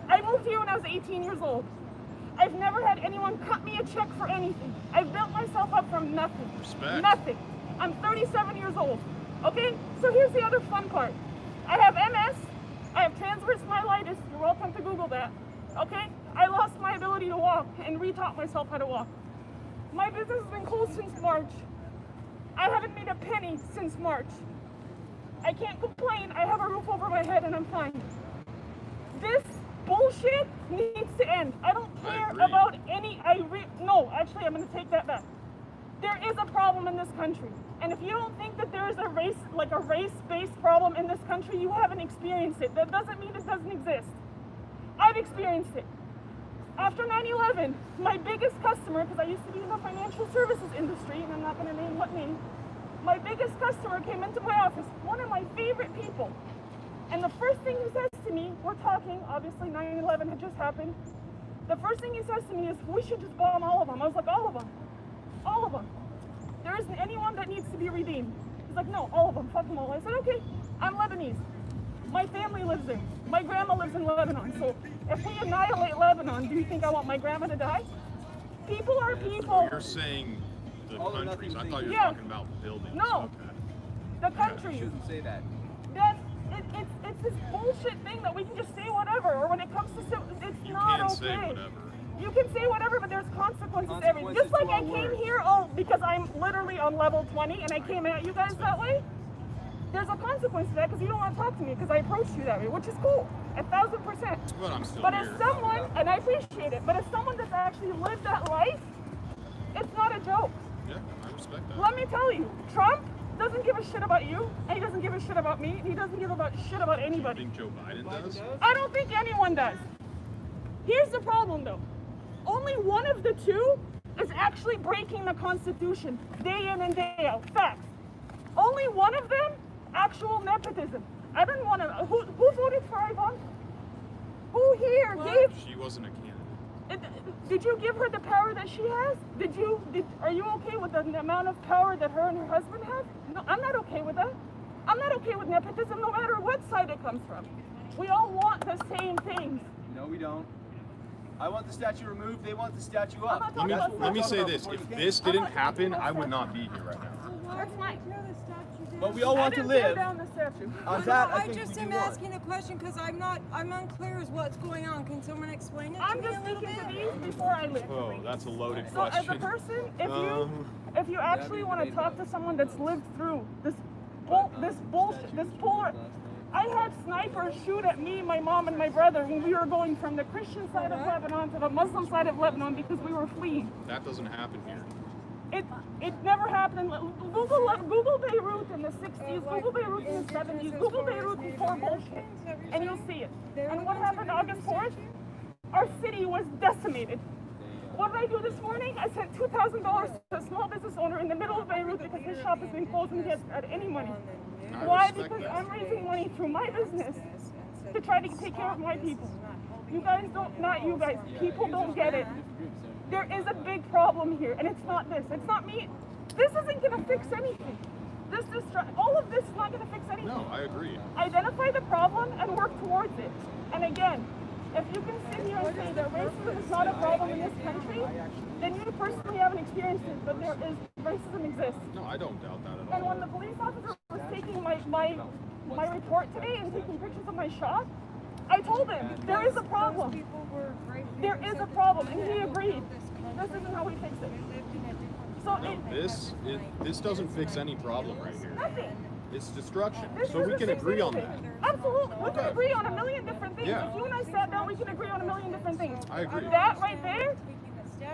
I moved here when I was 18 years old. I've never had anyone cut me a check for anything. I've built myself up from nothing. Respect. Nothing. I'm 37 years old. Okay? So here's the other fun part. I have MS. I have transverse myelitis. You're welcome to Google that. Okay? I lost my ability to walk and retaught myself how to walk. My business has been closed since March. I haven't made a penny since March. I can't complain. I have a roof over my head and I'm fine. This bullshit needs to end. I don't care about any. No, actually, I'm going to take that back. There is a problem in this country, and if you don't think that there is a race-based problem in this country, you haven't experienced it. That doesn't mean it doesn't exist. I've experienced it. After 9/11, my biggest customer, because I used to be in the financial services industry, and I'm not going to name what name, my biggest customer came into my office, one of my favorite people. And the first thing he says to me, we're talking, obviously 9/11 had just happened. The first thing he says to me is, we should just bomb all of them. I was like, all of them? All of them. There isn't anyone that needs to be redeemed. He's like, no, all of them, fuck them all. I said, okay, I'm Lebanese. My family lives there. My grandma lives in Lebanon. So if we annihilate Lebanon, do you think I want my grandma to die? People are people. You're saying the countries. I thought you were Yeah. talking about buildings. No. Okay. The countries. You shouldn't say that. It's this bullshit thing that we can just say whatever, or when it comes to it's not can't okay. say whatever. You can say whatever, but there's consequences to everything. Just like to I our came words. here, because I'm literally on level 20 and I came at you guys that way. There's a consequence to that because you don't want to talk to me because I approached you that way, which is cool, 1,000%. But I'm still But here. as someone, and I appreciate it, but as someone that's actually lived that life, it's not a joke. Yeah, I respect that. Let me tell you, Trump doesn't give a shit about you, and he doesn't give a shit about me, and he doesn't give a shit about You anybody. think Joe Biden does? I don't think anyone does. Here's the problem though. Only one of the two is actually breaking the Constitution day in and day out. Facts. Only one of them, actual nepotism. I didn't want to. Who voted for Ivanka? Who here gave? She wasn't a candidate. Did you give her the power that she has? Are you okay with the amount of power that her and her husband have? No, I'm not okay with that. I'm not okay with nepotism no matter what side it comes from. We all want the same things. No, we don't. I want the statue removed. They want the statue up. Let me say this. If this didn't happen, I would not be here right now. That's fine. But we all want to live. Down the statue. On that, I I think just we am do want. asking a question because I'm unclear as what's going on. Can someone explain it to I'm me just a little thinking bit? to these before I live. Oh, that's a loaded So as a question. person, if you actually want to talk to someone that's lived through this bullshit, this polar, I had snipers shoot at me, my mom, and my brother when we were going from the Christian side of Lebanon to the Muslim side of Lebanon because we were fleeing. That doesn't happen here. It never happened. Google Beirut in the 60s, Google Beirut in the 70s, Google Beirut before bullshit, and you'll see it. And what happened August 4th? Our city was decimated. What did I do this morning? I sent $2,000 to a small business owner in the middle of Beirut because his shop has been closed and he hasn't had any money. Why? Because I'm raising money through my business to try to take care of my people. You guys don't, not you guys, people don't get it. There is a big problem here, and it's not this. It's not me. This isn't going to fix anything. All of this is not going to fix anything. No, I agree. Identify the problem and work towards it. And again, if you can sit here and say that racism is not a problem in this country, then you personally haven't experienced it, but racism exists. No, I don't doubt that at all. And when the police officer was taking my report today and taking pictures of my shop, I told him, there is a problem. There is a problem, and he agreed. This isn't how we fix it. So This doesn't fix any problem right here. Nothing. It's destruction. This So we doesn't can fix agree on anything. that. Absolutely. We can agree on a million different things. Yeah. If you and I sat down, we can agree on a million different things. I agree. That right there,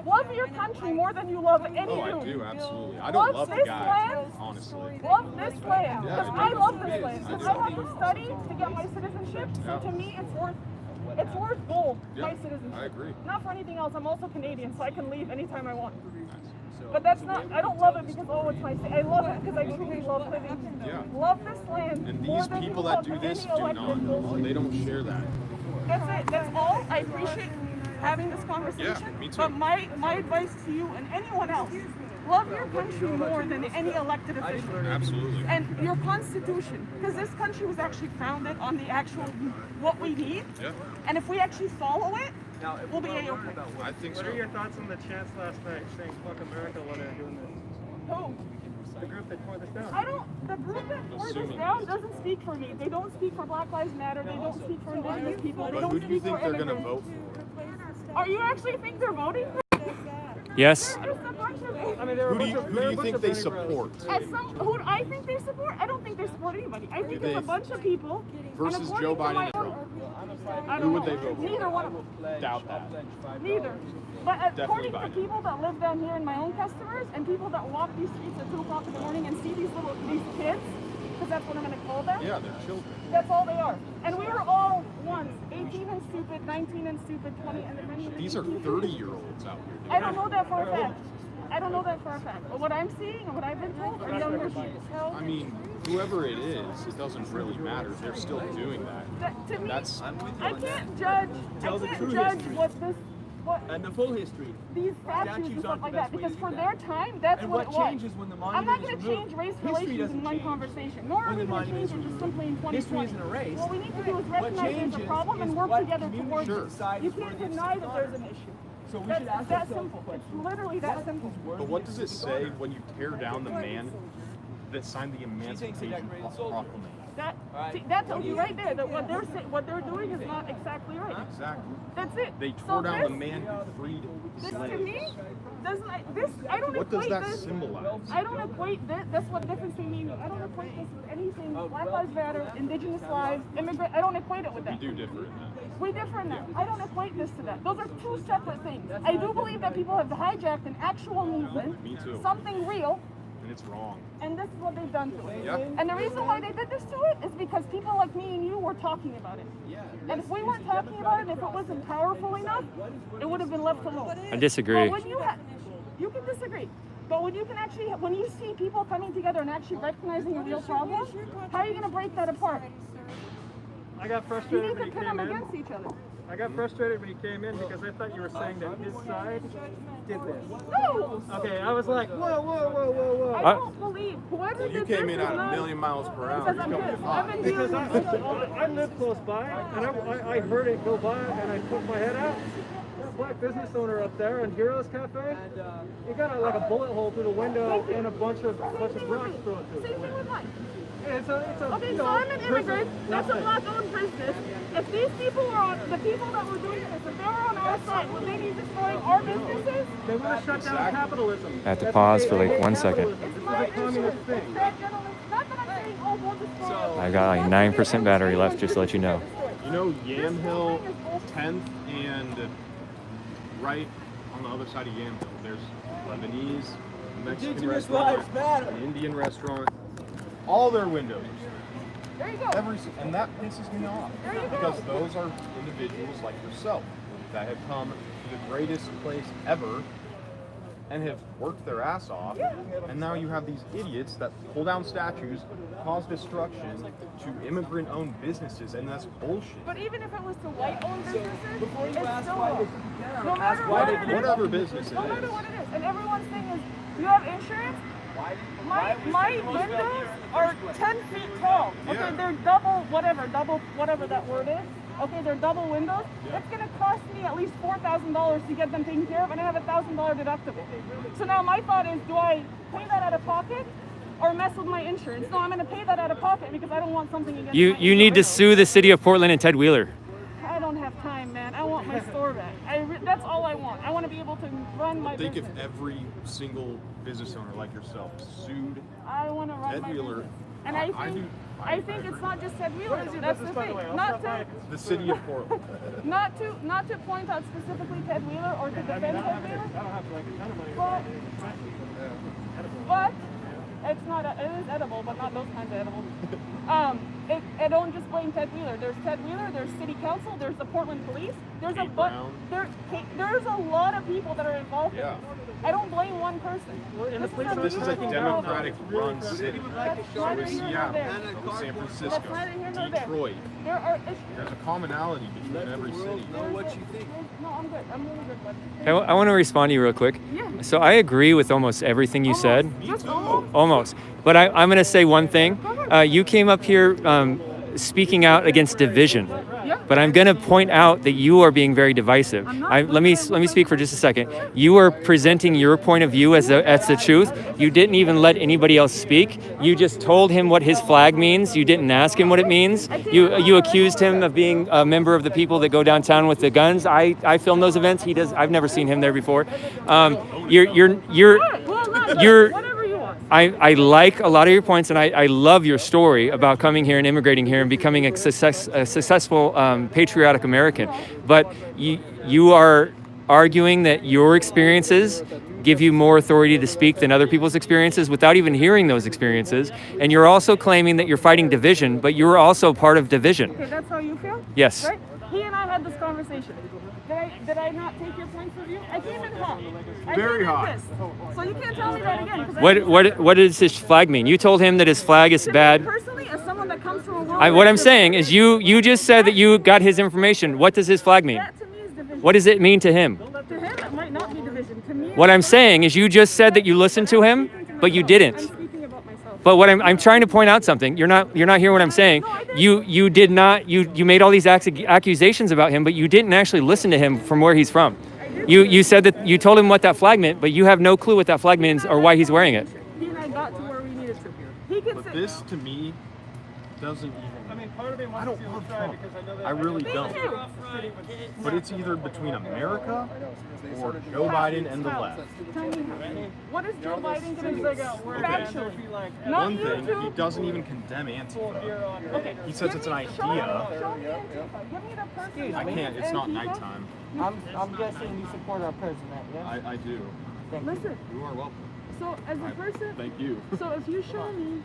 love your country more than you love any Oh, I room. do, absolutely. I don't love the this guy, land. honestly. Love this land. Yeah, Because I I do. love this land. I Because do. I had to study to get my citizenship. So Yeah. to me, it's worth gold, Yeah, my citizenship. I agree. Not for anything else. I'm also Canadian, so I can leave anytime I want. But that's not, I don't love it because, oh, it's my city. I love it because I truly love living. Yeah. Love this land. And more these than people you that love do this any do elected not. bullshit. They don't share that. That's it. That's all. I appreciate having this conversation. Yeah, me too. But my advice to you and anyone else, love your country more than any elected official. Absolutely. And your constitution, because this country was actually founded on the actual what we need. Yeah. And if we actually follow it, we'll be A-okay. I think What so. are your thoughts on the chants last night saying "fuck America" while they're doing this? Who? The group that tore this down. The group that tore this down doesn't speak for me. They don't speak for Black Lives Matter. They don't speak for Indigenous people. They But don't who do you speak for think they're going to immigrants. vote for? Are you actually think they're voting? Yes. Just a bunch of a Who do bunch you, of, who they're do a you bunch think of they Bernie bros. support? Who do I think they support? I don't think they support anybody. I think it's a bunch of people. Versus and Joe according Biden to and my Trump. I Who don't would know. they vote for? Neither one of them. Doubt that. Neither. But according to Biden. people that live down here and my own customers, and people that walk these streets at 2 o'clock in the morning and see these kids, because that's what I'm going to call them. Yeah, they're children. That's all they are. And we were all once 18 and stupid, 19 and stupid, 20 and eventually. These are 30-year-olds out here. I don't know that for a fact. I don't know that for a fact. But what I'm seeing and what I've been told are younger people. I mean, whoever it is, it doesn't really matter. They're still doing that. To me, That's I can't judge. Tell I the can't true judge history. what And the full history. these statues and Statues stuff aren't the like that, best way because to do for that. their time, that's And what what it was. changes when the I'm monument not is going to removed? change race History relations in doesn't one change conversation, nor are when we the going to monument change is it just removed. simply in 2020. History isn't erased. What we need to do is What recognize there's a changes problem and is work what together community towards it. decides You is can't worthy of deny that honor. there's an issue. So we That's should ask that ourselves simple. the It's question. literally that simple. But what does it say when you tear down the man that signed the Emancipation Proclamation? That tells you right there that what they're doing is not exactly right. Exactly. That's it. They So tore down the this- man who freed This to slaves. me doesn't. This I don't What does equate that this. symbolize? I don't equate this. That's what difference between me. I don't equate this with anything. Black Lives Matter, Indigenous lives, immigrant. I don't equate it with We that. do differ in that. We differ in that. I don't equate this to that. Those are two separate things. I do believe that people have hijacked an actual movement, Me too. something real, And it's wrong. and this is what they've done to it. Yeah. And the reason why they did this to it is because people like me and you were talking about it. And if we weren't talking about it, if it wasn't powerful enough, it would have been left alone. I disagree. But when you can disagree. But when you can actually, when you see people coming together and actually recognizing a real problem, how are you going to break that apart? I got You frustrated need when to he pit came them in. against each other. I got frustrated when he came in because I thought you were saying that his side did this. No! Okay, I was like, whoa, whoa, whoa, whoa, whoa. I don't believe whoever You did came this in is at a not- million miles per hour. Because You're I'm coming good. in I've hot. been Because dealing I live close by, and I heard it go by, and I put my head out. That black business owner up there in Heroes Cafe, he got like a bullet hole through the window and a bunch of rocks thrown through it. Same thing with mine. It's a Okay, you so know, I'm an immigrant. That's a nothing. black-owned business. If these people were on, the people that were doing this, if they were on our side, would they be destroying our businesses? They want to shut down capitalism. I have to That's pause what for they like hate 1 second. capitalism. This is a communist thing. It's that gentleman. Not that I'm saying, oh, we'll destroy. I got like 9% battery left, just to let you know. You know Yamhill, 10th, and right on the other side of Yamhill, there's Lebanese, Mexican Indigenous restaurant, lives matter. an Indian restaurant. All their windows. There you go. And that pisses me off. There you go. Because those are individuals like yourself that have come to the greatest place ever and have worked their ass off. And now you have these idiots that pull down statues, cause destruction to immigrant-owned businesses, and that's bullshit. But even if it was to white-owned businesses, Before you it's ask still why wrong. they No ask matter why what they it did is. Whatever business it No matter is. what it is. And everyone's thing is, you have insurance? My windows are 10 feet tall. Okay, Yeah. they're double whatever that word is. Okay, they're double windows. It's gonna cost me at least $4,000 to get them taken care of, and I have a $1,000 deductible. So now my thought is, do I pay that out of pocket or mess with my insurance? No, I'm gonna pay that out of pocket because I don't want something against my You need to insurance. sue the city of Portland and Ted Wheeler. I don't have time, man. I want my store back. That's all I want. I want to be able to run my Think business. if every single business owner like yourself sued I want to run Ted my Wheeler. business. And I think it's not just Ted Wheeler. That's the thing. The city of Portland. Not to point out specifically Ted Wheeler or to defend Ted Wheeler. But it's not. It is edible, but not those kinds of edibles. I don't just blame Ted Wheeler. There's Ted Wheeler. There's City Council. There's the Portland Police. There's Kate Brown. there's a lot of people that are involved in Yeah. this. I don't blame one person. This is a Democratic-run city. That's So neither is here nor Seattle, there. San That's Francisco, neither here nor there. Detroit. There are issues. There's a commonality between every city. No, I'm good. I'm really good. I want to respond to you real quick. Yeah. So I agree with almost everything you said. Just almost. Almost. But I'm going to say one thing. You came up here speaking out against division. But I'm going to point out that you are being very divisive. Let me speak for just a second. You are presenting your point of view as the truth. You didn't even let anybody else speak. You just told him what his flag means. You didn't ask him what it means. You accused him of being a member of the people that go downtown with the guns. I film those events. He does. I've never seen him there before. You're Well, not you're. Whatever you want. I like a lot of your points, and I love your story about coming here and immigrating here and becoming a successful patriotic American. But you are arguing that your experiences give you more authority to speak than other people's experiences without even hearing those experiences. And you're also claiming that you're fighting division, but you're also part of division. Okay, that's how you feel? Yes. Right? He and I had this conversation. Did I not take your points of view? I came in hot. Very hot. So you can't tell me that again. What does his flag mean? You told him that his flag is bad. Personally, as someone that comes from a world What I'm saying is you just said that you got his information. What does his flag mean? That to me is division. What does it mean to him? To him, it might not be division. To me, What I'm saying is you just said that you listened to him, but you didn't. I'm speaking about myself. But what I'm trying to point out something. You're not hearing what I'm saying. You did not. You made all these accusations about him, but you didn't actually listen to him from where he's from. You said that you told him what that flag meant, but you have no clue what that flag means or why he's wearing it. He and I got to where we needed to. He could say This to me doesn't even. I mean, part of me wants I don't to love try Trump. because I know that I really don't. But it's either between America or Joe Biden and the left. Tell me how. What is Joe Biden going to do? Factually. Okay. Not One you thing, two. he doesn't even condemn Antifa. Okay. He says it's an Show me idea. Antifa. Give me the person. I can't, it's not nighttime. I'm guessing you support our president, yes? I do. Listen. You are welcome. So as a person. Thank you. So if you show me,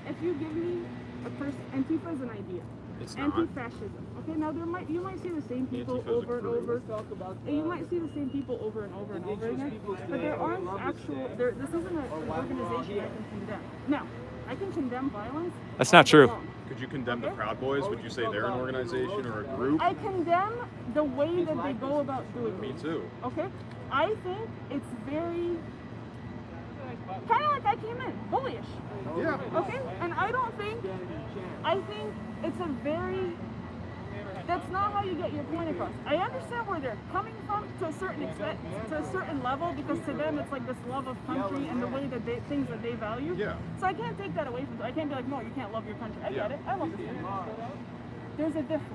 if you give me a person, Antifa is an idea. It's not. Anti-fascism. Okay, now you might see the same people Antifa is a over and crew. over. And you might see the same people over and over and over again. But there aren't actual. This isn't an organization I can condemn. Now, I can condemn violence. That's not true. Could you condemn the Proud Boys? Would you say they're an organization or a group? I condemn the way that they go about doing it. Me too. Okay? I think it's very kind of like I came in, bullyish. Yeah. Okay? And I think it's a very, that's not how you get your point across. I understand where they're coming from to a certain extent, to a certain level, because to them it's like this love of country and the way that things that they value. Yeah. So I can't take that away from them. I can't be like, no, you can't love your country. I get it. I love this country. There's a difference.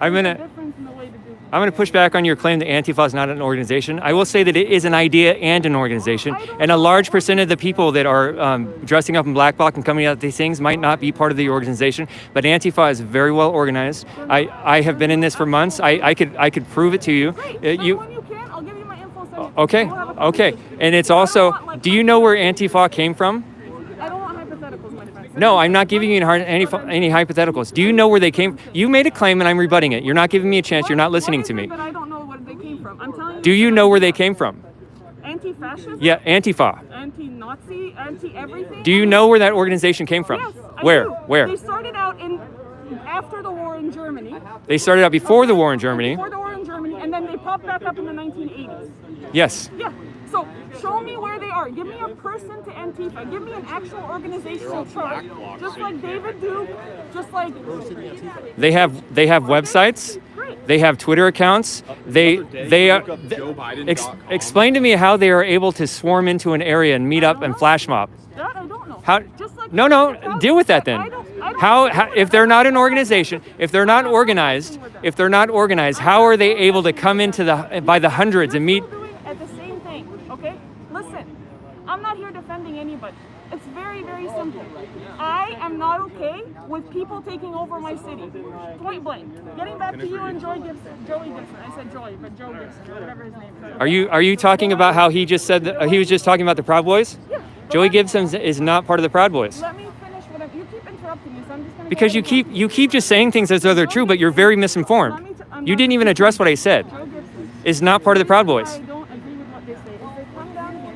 I'm There's a gonna difference in the way to do I'm gonna push back on your claim that Antifa is not an organization. I will say that it is an idea and an organization, and a large percent of the people that are dressing up in black bloc and coming out with these things might not be part of the organization. But Antifa is very well organized. I have been in this for months. I could prove it to you. When you can, I'll give you my info. Send it. Okay, We'll have a okay, conversation. and it's also. Do you know where Antifa came from? I don't want hypotheticals, my friend. No, I'm not giving you any hypotheticals. Do you know where they came? You made a claim and I'm rebutting it. You're not giving me a chance. You're not listening to me. But I don't know where they came from. I'm telling you. Do you know where they came from? Anti-fascism? Yeah, Antifa. Anti-Nazi? Anti-everything? Do you know where that organization came from? Yes, I Where? do. Where? They started out after the war in Germany. They started out before the war in Germany. Before the war in Germany, and then they popped back up in the 1980s. Yes. Yeah. So show me where they are. Give me a person to Antifa. Give me an actual organizational chart, just like David Duke, just like. They have websites. They have Twitter accounts. Explain to me how they are able to swarm into an area and meet up and flash mob. That I don't know. How? No. Deal with that then. How if they're not an organization, if they're not organized, how are they able to come into by the hundreds and meet? At the same thing, okay? Listen, I'm not here defending anybody. It's very, very simple. I am not okay with people taking over my city. Point blank. Getting back to you and Joey Gibson. I said Joey, but Joe Gibson, or whatever his name is. Are you talking about how he just said that, he was just talking about the Proud Boys? Yeah. Joey Gibson is not part of the Proud Boys. Let me finish what you keep interrupting me, so I'm just gonna. Because you keep just saying things as though they're true, but you're very misinformed. You didn't even address what I said. Joe Gibson Is not part of the Proud Boys. I don't agree with what they say. If they come down here,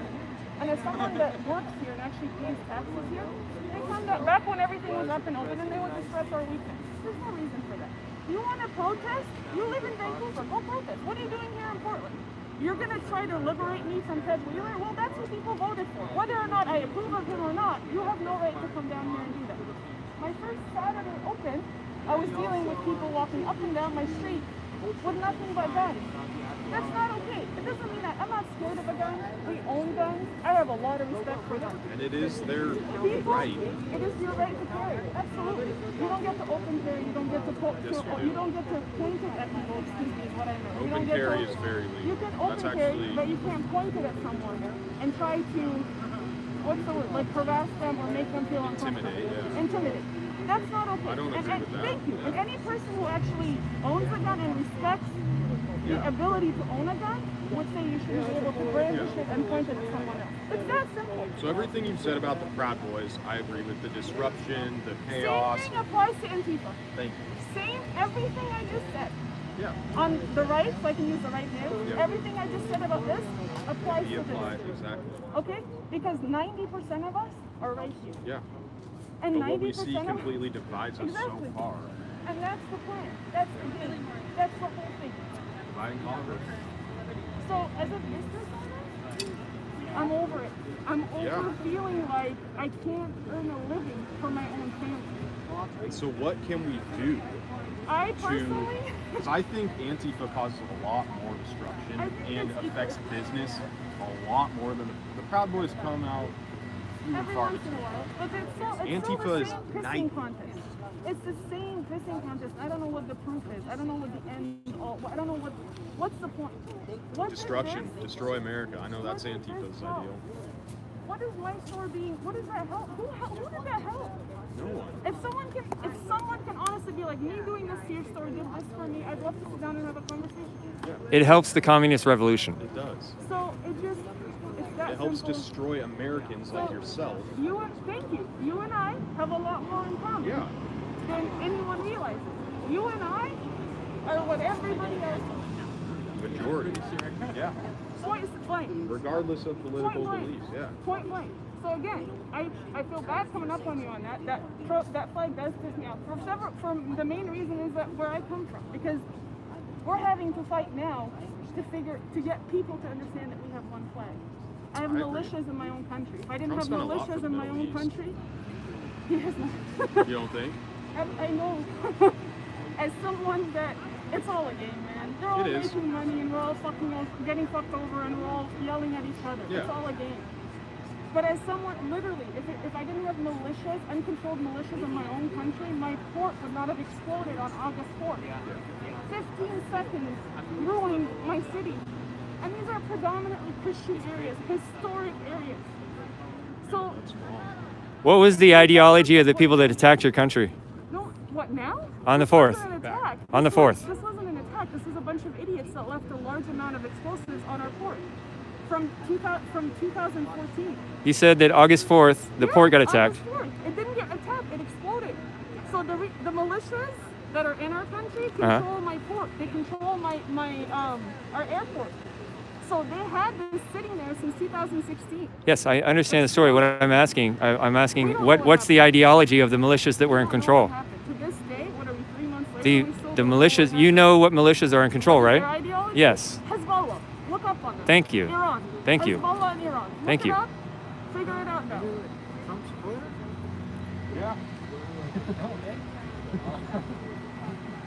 and as someone that works here and actually pays taxes here, they come down. Back when everything was up and open, and they would disrupt our weekends. There's no reason for that. You want to protest? You live in Vancouver. Go protest. What are you doing here in Portland? You're going to try to liberate me from Ted Wheeler? Well, that's who people voted for. Whether or not I approve of him or not, you have no right to come down here and do that. My first Saturday open, I was dealing with people walking up and down my street with nothing but guns. That's not okay. It doesn't mean that I'm not scared of a gun. We own guns. I have a lot of respect for them. And it is their right. It is your right to carry. Absolutely. You don't get to open carry. You don't get to you don't get to point it at people. Excuse me, is what I meant. You Open don't get carry to, is very legal. You can open That's carry, actually but you can't point it at someone and try to what's the word? Like harass them or make them feel uncomfortable. Intimidate. That's not okay. I don't agree with that. Thank you. And any person who actually owns a gun and respects the ability to own a gun would say you should be able to brandish it and point it at someone else. It's that simple. So everything you've said about the Proud Boys, I agree with. The disruption, the chaos. Same thing applies to Antifa. Thank you. Same, everything I just said. Yeah. On the right, so I can use the right name, everything I just said about this applies to this. Exactly. Okay? Because 90% of us are right here. Yeah. And but what we 90% see of completely divides us Exactly. so far. And that's the plan. That's the game. That's the whole thing. Dividing Congress. So as a business owner, I'm over it. I'm over feeling like I can't earn a living for my own family. And so what can we do? I personally, because I think Antifa causes a lot more destruction and affects business a lot more than the Proud Boys come out few and every far once in a between. while, but it's still Antifa the is same pissing night. contest. It's the same pissing contest. I don't know what the proof is. I don't know what the end. I don't know what's the point. What Destruction, destroy America. I know that's Antifa's ideal. What is my store being? What does that help? Who did that help? No one. If someone can honestly be like, me doing this to your store did this for me, I'd love to sit down and have a conversation. It helps the communist revolution. It does. So it's that It helps simple. destroy Americans like yourself. Thank you. You and I have a lot more in common than anyone realizes. You and I are what everybody else is. Majority. Yeah. Point blank. Regardless of political Point blank. beliefs, yeah. Point blank. So again, I feel bad coming up on you on that. That flag does piss me off. For the main reason is that where I come from, because we're having to fight now to get people to understand that we have one flag. I have militias in my own country. If I didn't Trump's have done a lot for militias the in my Middle own East. country, he has not. You don't think? I know. As someone that it's all a game, man. They're all It is. making money and we're all getting fucked over and we're all yelling at each other. Yeah. It's all a game. But as someone, literally, if I didn't have militias, uncontrolled militias in my own country, my port would not have exploded on August 4th. 15 seconds ruined my city. And these are predominantly Christian areas, historic areas. So, What was the ideology of the people that attacked your country? no, what now? On the This 4th. wasn't an attack. On the 4th. This wasn't an attack. This was a bunch of idiots that left a large amount of explosives on our port from 2014. You said that August 4th, the port got attacked. August 4th. It didn't get attacked. It exploded. So the militias that are in our country control my port. They control our airport. So they had this sitting there since 2016. Yes, I understand the story. What I'm asking what's the ideology of the militias that were in control? To this day, what are we, 3 months later? The militias, you know what militias are in control, Their right? ideology? Yes. Hezbollah. Look up on them. Thank you. Iran. Thank you. Hezbollah and Iran. Look Thank it you. Up, figure it out now. Trump supporter? Yeah.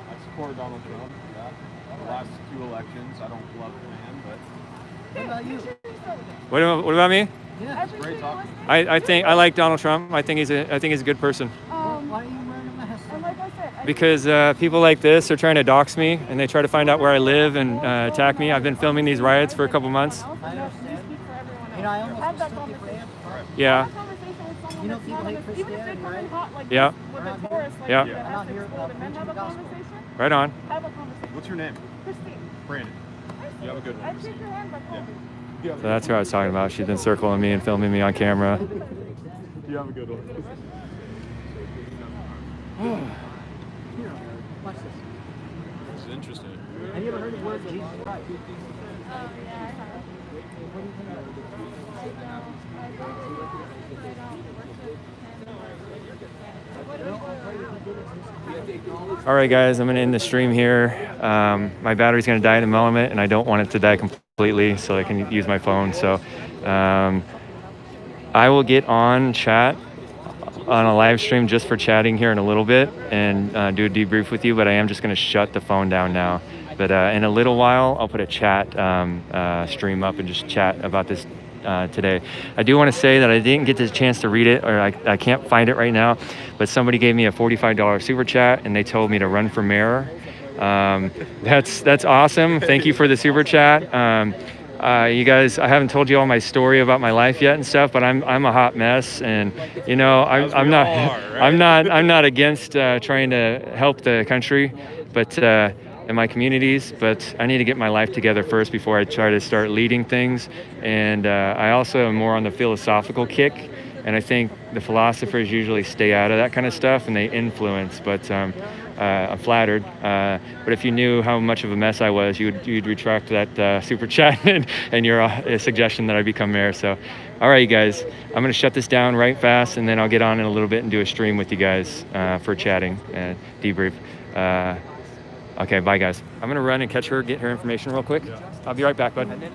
I support Donald Trump. Yeah. The last 2 elections, I don't love the man, but. What about you? What about me? Yeah. It's great talking. I think I like Donald Trump. I think he's a good person. Why are you wearing a mask? And like I said, Because people like this are trying to dox me and they try to find out where I live and attack me. I've been filming these riots for a couple months. I understand. You know, I almost have that mistook you for conversation. Ant. Yeah. You know, people hate Chris Even if they Daddy, come in right? hot like Yeah. this with a Taurus like Yeah. you that has to explode and then have a conversation, Right on. have a conversation. What's your name? Christine, Brandon. You have a good I one. shake your hand, but call me. So that's who I was talking about. She's been circling me and filming me on camera. You have a good one. Here, watch this. This is interesting. Have you ever heard the word Jesus Christ? Oh, yeah, I have. What do you think about it? All right, guys, I'm going to end the stream here. My battery's going to die in a moment, and I don't want it to die completely so I can use my phone. So I will get on chat on a live stream just for chatting here in a little bit and do a debrief with you, but I am just going to shut the phone down now. But in a little while, I'll put a chat stream up and just chat about this today. I do want to say that I didn't get the chance to read it, or I can't find it right now, but somebody gave me a $45 super chat and they told me to run for mayor. That's awesome. Thank you for the super chat. you guys, I haven't told you all my story about my life yet and stuff, but I'm a hot mess, and you know, I'm not I'm not against trying to help the country, but in my communities, but I need to get my life together first before I try to start leading things. And I also am more on the philosophical kick, and I think the philosophers usually stay out of that kind of stuff and they influence, but I'm flattered. But if you knew how much of a mess I was, you'd retract that super chat and your suggestion that I become mayor. So, all right, you guys, I'm going to shut this down right fast, and then I'll get on in a little bit and do a stream with you guys for chatting and debrief. Okay, bye, guys. I'm going to run and catch her, get her information real quick. I'll be right back, bud.